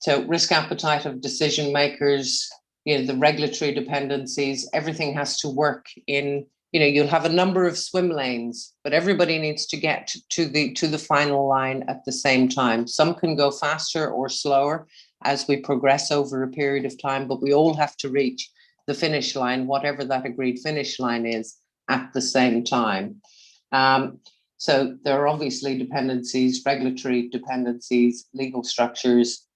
So risk appetite of decision makers, the regulatory dependencies, everything has to work in, you'll have a number of swim lanes, but everybody needs to get to the final line at the same time. Some can go faster or slower as we progress over a period of time, but we all have to reach the finish line, whatever that agreed finish line is, at the same time. So there are obviously dependencies, regulatory dependencies, legal structures,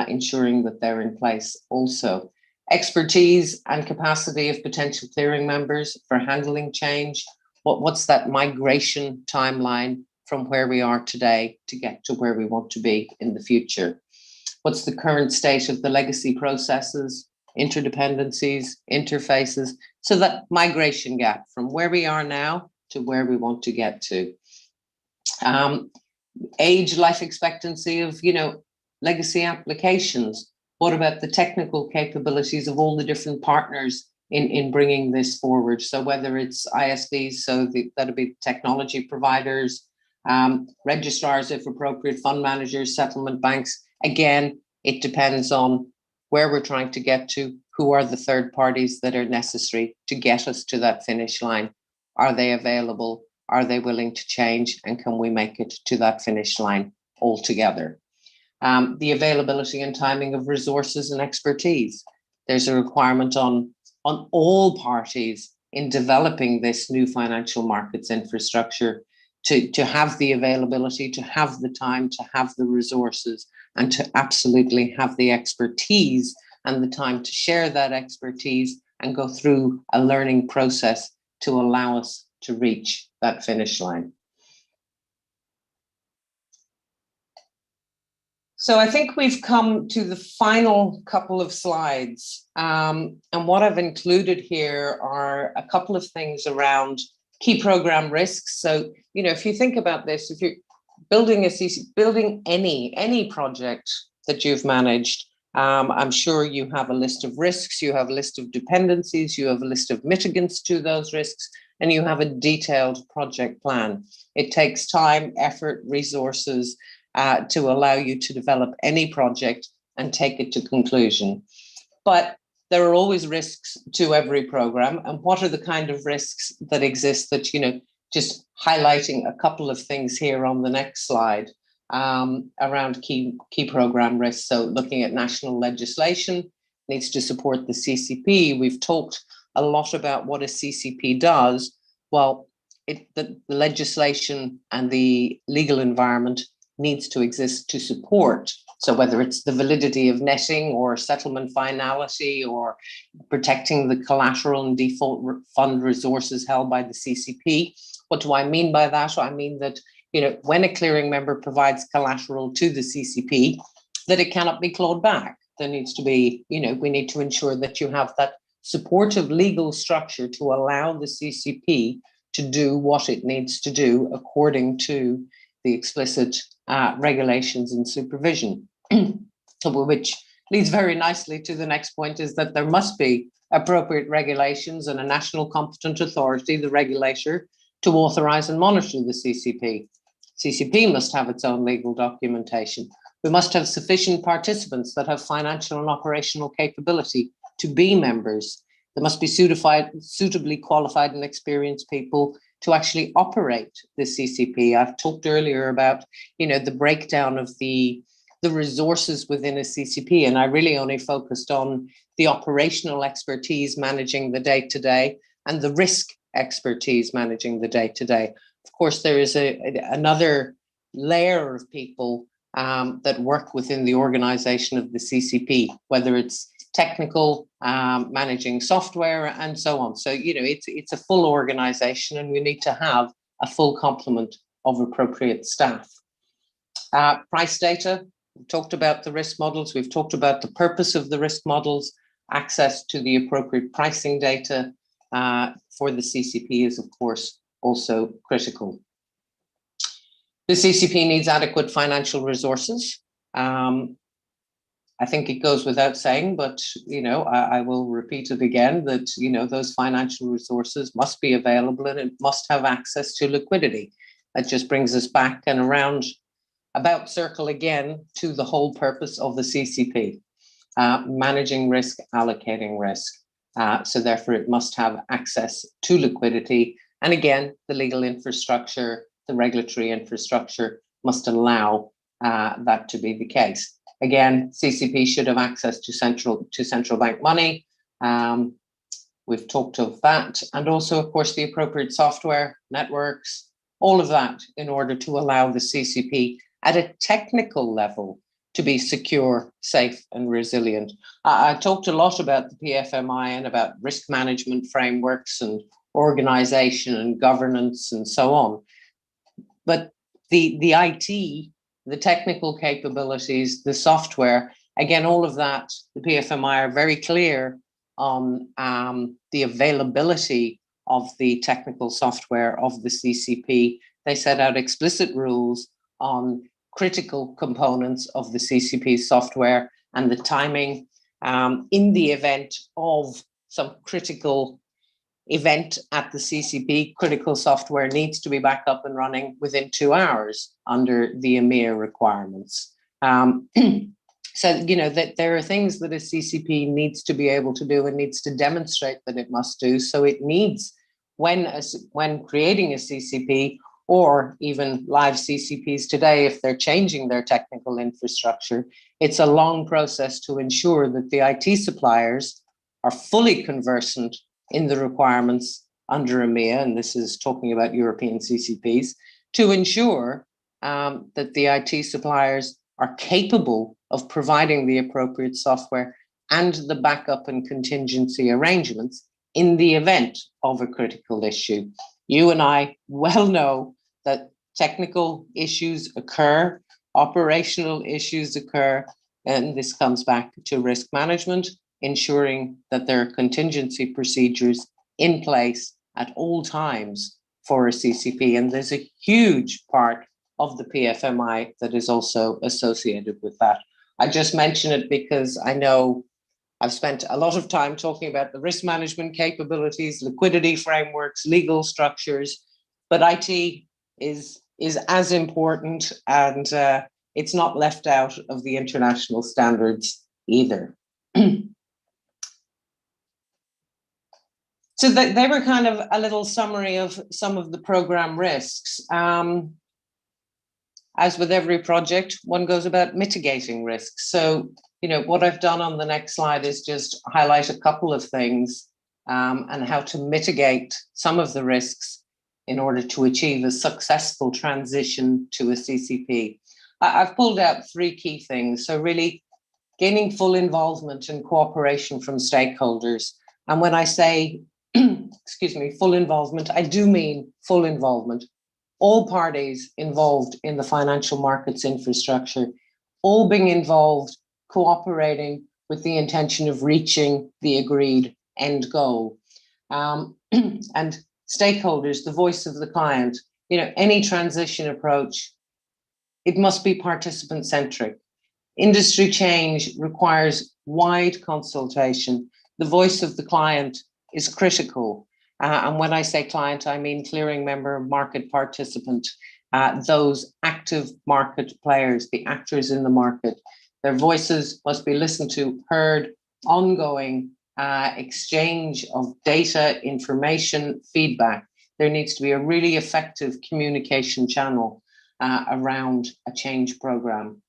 ensuring that they're in place also. Expertise and capacity of potential clearing members for handling change. What's that migration timeline from where we are today to get to where we want to be in the future? What's the current state of the legacy processes, interdependencies, interfaces? So that migration gap from where we are now to where we want to get to. Age, life expectancy of, legacy applications. What about the technical capabilities of all the different partners in bringing this forward? So whether it's ISVs, so that'll be technology providers, registrars if appropriate, fund managers, settlement banks. Again, it depends on where we're trying to get to, who are the third parties that are necessary to get us to that finish line. Are they available? Are they willing to change? And can we make it to that finish line all together? the availability and timing of resources and expertise. There's a requirement on all parties in developing this new financial markets infrastructure to have the availability, to have the time, to have the resources, and to absolutely have the expertise and the time to share that expertise and go through a learning process to allow us to reach that finish line. So I think we've come to the final couple of slides. And what I've included here are a couple of things around key program risks. So, you know, if you think about this, if you're building building any project that you've managed, I'm sure you have a list of risks, you have a list of dependencies, you have a list of mitigants to those risks, and you have a detailed project plan. It takes time, effort, resources to allow you to develop any project and take it to conclusion. But there are always risks to every program. And what are the kind of risks that exist that, you know, just highlighting a couple of things here on the next slide around key program risks. So looking at national legislation needs to support the CCP. We've talked a lot about what a CCP does. Well, the legislation and the legal environment needs to exist to support. So whether it's the validity of netting or settlement finality or protecting the collateral and default fund resources held by the CCP. What do I mean by that? I mean that, you know, when a clearing member provides collateral to the CCP, that it cannot be clawed back. There needs to be, you know, we need to ensure that you have that supportive legal structure to allow the CCP to do what it needs to do according to the explicit regulations and supervision. Which leads very nicely to the next point, is that there must be appropriate regulations and a national competent authority, the regulator, to authorize and monitor the CCP. CCP must have its own legal documentation. We must have sufficient participants that have financial and operational capability to be members. There must be suitably qualified and experienced people to actually operate the CCP. I've talked earlier about, you know, the breakdown of the resources within a CCP, and I really only focused on the operational expertise managing the day-to-day and the risk expertise managing the day-to-day. Of course, there is another layer of people that work within the organization of the CCP, whether it's technical, managing software, and so on. So, you know, it's a full organization, and we need to have a full complement of appropriate staff. Price data. We've talked about the risk models. We've talked about the purpose of the risk models. Access to the appropriate pricing data for the CCP is, of course, also critical. The CCP needs adequate financial resources. I think it goes without saying, but, you know, I will repeat it again, that, you know, those financial resources must be available and it must have access to liquidity. That just brings us back and around about circle again to the whole purpose of the CCP, managing risk, allocating risk. So therefore it must have access to liquidity. And again, the legal infrastructure, the regulatory infrastructure must allow that to be the case. Again, CCP should have access to central bank money. We've talked of that. And also, of course, the appropriate software, networks, all of that in order to allow the CCP at a technical level to be secure, safe, and resilient. I talked a lot about the PFMI and about risk management frameworks and organization and governance and so on. But the IT, the technical capabilities, the software, again, all of that, the PFMI are very clear on the availability of the technical software of the CCP. They set out explicit rules on critical components of the CCP software and the timing in the event of some critical event at the CCP. Critical software needs to be back up and running within 2 hours under the EMIR requirements. So, you know, that there are things that a CCP needs to be able to do and needs to demonstrate that it must do. So it needs, when creating a CCP or even live CCPs today, if they're changing their technical infrastructure, it's a long process to ensure that the IT suppliers are fully conversant in the requirements under EMEA, and this is talking about European CCPs, to ensure that the IT suppliers are capable of providing the appropriate software and the backup and contingency arrangements in the event of a critical issue. You and I well know that technical issues occur, operational issues occur, and this comes back to risk management, ensuring that there are contingency procedures in place at all times for a CCP. And there's a huge part of the PFMI that is also associated with that. I just mention it because I know I've spent a lot of time talking about the risk management capabilities, liquidity frameworks, legal structures, but IT is as important, and it's not left out of the international standards either. So they were kind of a little summary of some of the program risks. As with every project, one goes about mitigating risks. So, what I've done on the next slide is just highlight a couple of things and how to mitigate some of the risks in order to achieve a successful transition to a CCP. I've pulled out three key things. So really gaining full involvement and cooperation from stakeholders. And when I say, full involvement, I do mean full involvement. All parties involved in the financial markets infrastructure, all being involved, cooperating with the intention of reaching the agreed end goal. And stakeholders, the voice of the client, any transition approach, it must be participant-centric. Industry change requires wide consultation. The voice of the client is critical. And when I say client, I mean clearing member, market participant, those active market players, the actors in the market. Their voices must be listened to, heard, ongoing exchange of data, information, feedback. There needs to be a really effective communication channel around a change program.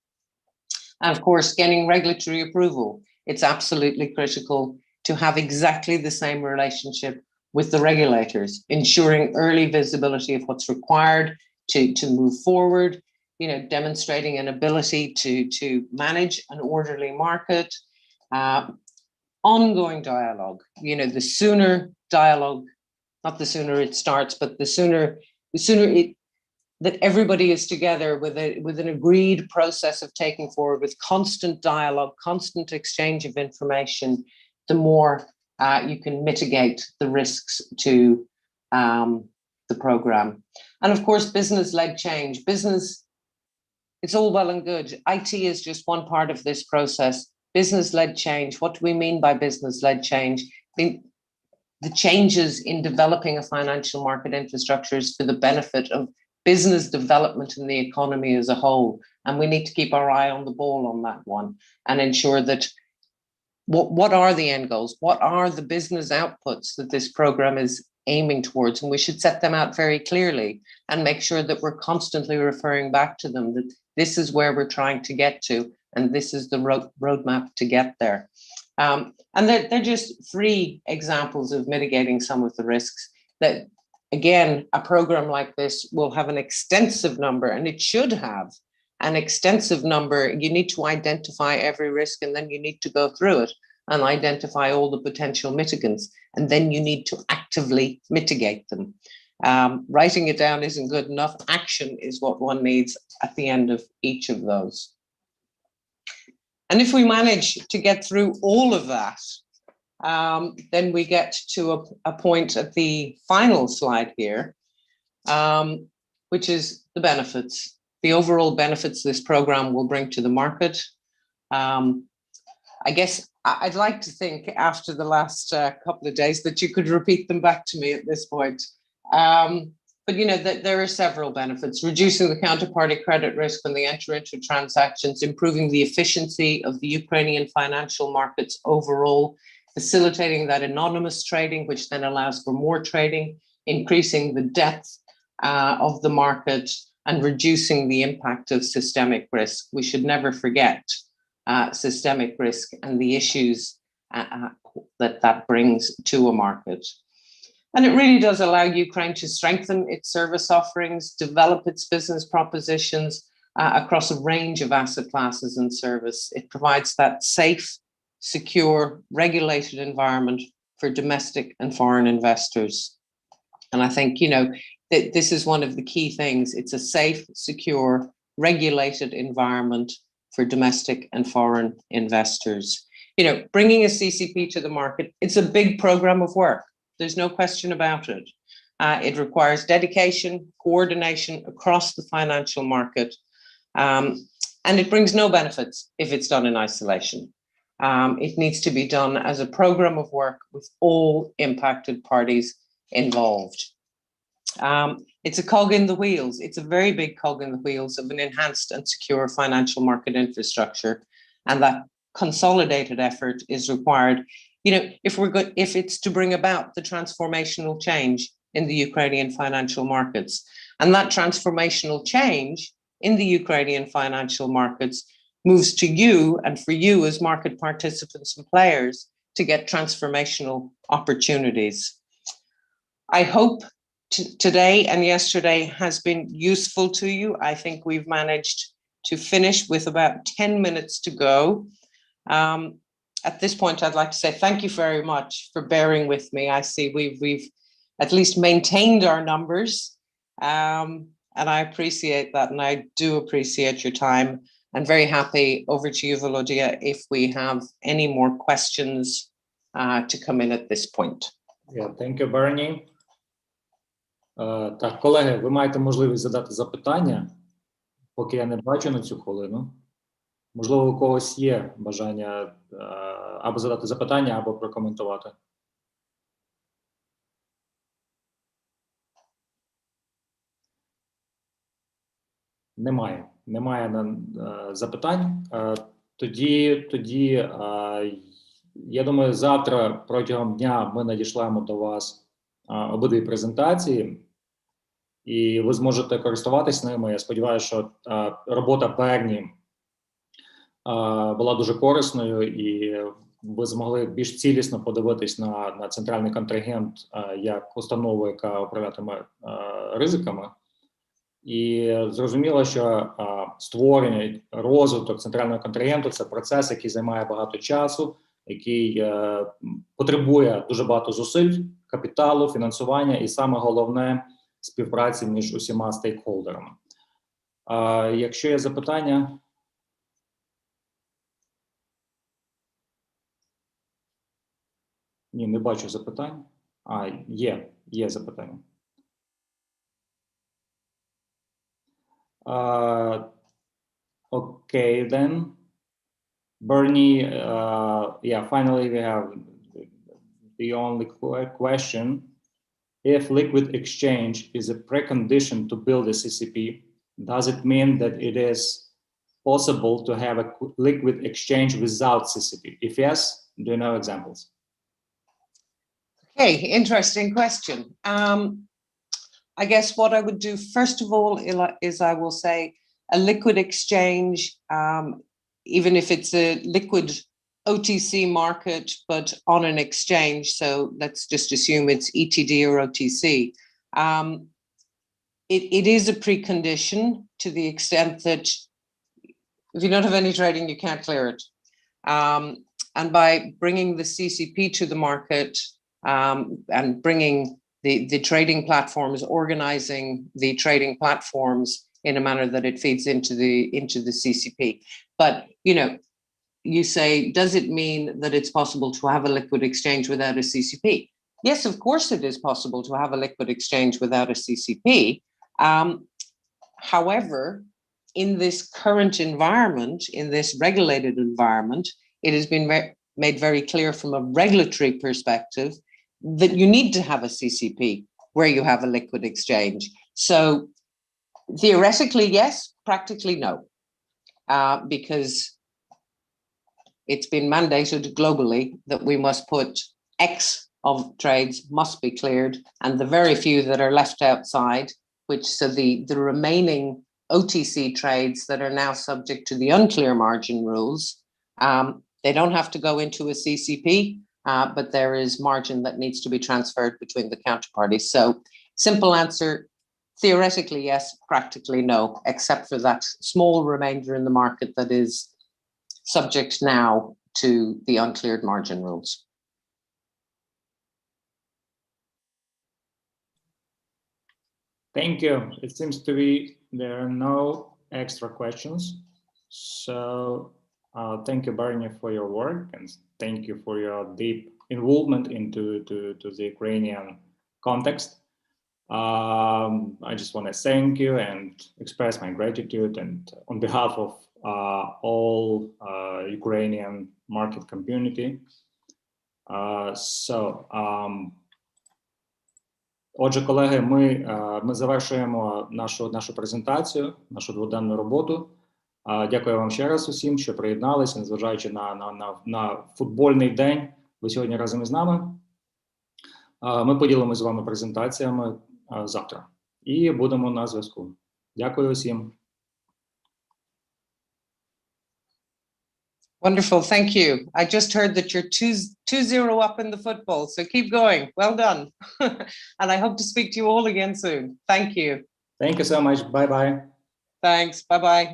And of course, getting regulatory approval. It's absolutely critical to have exactly the same relationship with the regulators, ensuring early visibility of what's required to move forward, demonstrating an ability to manage an orderly market, ongoing dialogue. The sooner dialogue, not the sooner it starts, but the sooner that everybody is together with an agreed process of taking forward with constant dialogue, constant exchange of information, the more you can mitigate the risks to the program. And of course, business-led change. It's all well and good. IT is just one part of this process. Business-led change. What do we mean by business-led change? The changes in developing a financial market infrastructure is for the benefit of business development in the economy as a whole. And we need to keep our eye on the ball on that one and ensure that what are the end goals? What are the business outputs that this program is aiming towards? And we should set them out very clearly and make sure that we're constantly referring back to them, that this is where we're trying to get to, and this is the roadmap to get there. And they're just three examples of mitigating some of the risks that, again, a program like this will have an extensive number, and it should have an extensive number. You need to identify every risk, and then you need to go through it and identify all the potential mitigants, and then you need to actively mitigate them. Writing it down isn't good enough. Action is what one needs at the end of each of those. And if we manage to get through all of that, then we get to a point at the final slide here, which is the benefits. The overall benefits this program will bring to the market. I guess I'd like to think after the last couple of days that you could repeat them back to me at this point. But that there are several benefits: reducing the counterparty credit risk when they enter into transactions, improving the efficiency of the Ukrainian financial markets overall, facilitating that anonymous trading, which then allows for more trading, increasing the depth of the market and reducing the impact of systemic risk. We should never forget systemic risk and the issues that brings to a market. And it really does allow Ukraine to strengthen its service offerings, develop its business propositions across a range of asset classes and service. It provides that safe, secure, regulated environment for domestic and foreign investors. And I think, you know, this is one of the key things. It's a safe, secure, regulated environment for domestic and foreign investors. You know, bringing a CCP to the market, it's a big program of work. There's no question about it. It requires dedication, coordination across the financial market, and it brings no benefits if it's done in isolation. It needs to be done as a program of work with all impacted parties involved. It's a cog in the wheels. It's a very big cog in the wheels of an enhanced and secure financial market infrastructure, and that consolidated effort is required. You know, if it's to bring about the transformational change in the Ukrainian financial markets, and that transformational change in the Ukrainian financial markets moves to you and for you as market participants and players to get transformational opportunities. I hope today and yesterday has been useful to you. I think we've managed to finish with about 10 minutes to go. At this point, I'd like to say thank you very much for bearing with me. I see we've at least maintained our numbers, and I appreciate that, and I do appreciate your time. I'm very happy. Over to you, Volodya, if we have any more questions to come in at this point. Yeah, thank you, Bernie. Так, колеги, ви маєте можливість задати запитання, поки я не бачу на цю хвилину. Можливо, у когось є бажання або задати запитання, або прокоментувати. Немає запитань. Тоді, я думаю, завтра протягом дня ми надішлемо до вас обидві презентації, і ви зможете користуватись ними. Я сподіваюся, що робота Берні була дуже корисною, і ви змогли більш цілісно подивитись на центральний контрагент як установу, яка управлятиме ризиками. І зрозуміло, що створення, розвиток центрального контрагенту – це процес, який займає багато часу, який потребує дуже багато зусиль, капіталу, фінансування і, саме головне, співпраці між усіма стейкхолдерами. Якщо є запитання... Ні, не бачу запитань. Є запитання. Okay, then. Bernie, yeah, finally we have the only question. If liquid exchange is a precondition to build a CCP, does it mean that it is possible to have a liquid exchange without CCP? If yes, do you know examples? Okay, interesting question. I guess what I would do first of all is I will say a liquid exchange, even if it's a liquid OTC market, but on an exchange, so let's just assume it's ETD or OTC, it is a precondition to the extent that if you don't have any trading, you can't clear it. And by bringing the CCP to the market and bringing the trading platforms, organizing the trading platforms in a manner that it feeds into the CCP. But, you know, you say, does it mean that it's possible to have a liquid exchange without a CCP? Yes, of course it is possible to have a liquid exchange without a CCP. However, in this current environment, in this regulated environment, it has been made very clear from a regulatory perspective that you need to have a CCP where you have a liquid exchange. So theoretically, yes, practically no, because it's been mandated globally that we must put X of trades must be cleared, and the very few that are left outside which so the remaining OTC trades that are now subject to the unclear margin rules, they don't have to go into a CCP, but there is margin that needs to be transferred between the counterparties. So simple answer, theoretically, yes, practically no, except for that small remainder in the market that is subject now to the uncleared margin rules. Thank you. It seems to be there are no extra questions. So thank you, Bernie, for your work, and thank you for your deep involvement into the Ukrainian context. I just want to thank you and express my gratitude, and on behalf of all Ukrainian market community. Отже, колеги, ми завершуємо нашу презентацію, нашу дводенну роботу. Дякую вам ще раз усім, що приєдналися, незважаючи на футбольний день. Ви сьогодні разом із нами. Ми поділимося з вами презентаціями завтра і будемо на зв'язку. Дякую усім. Wonderful, thank you. I just heard that you're 2-0 up in the football, so keep going. Well done. And I hope to speak to you all again soon. Thank you. Thank you so much. Bye-bye. Thanks. Bye-bye.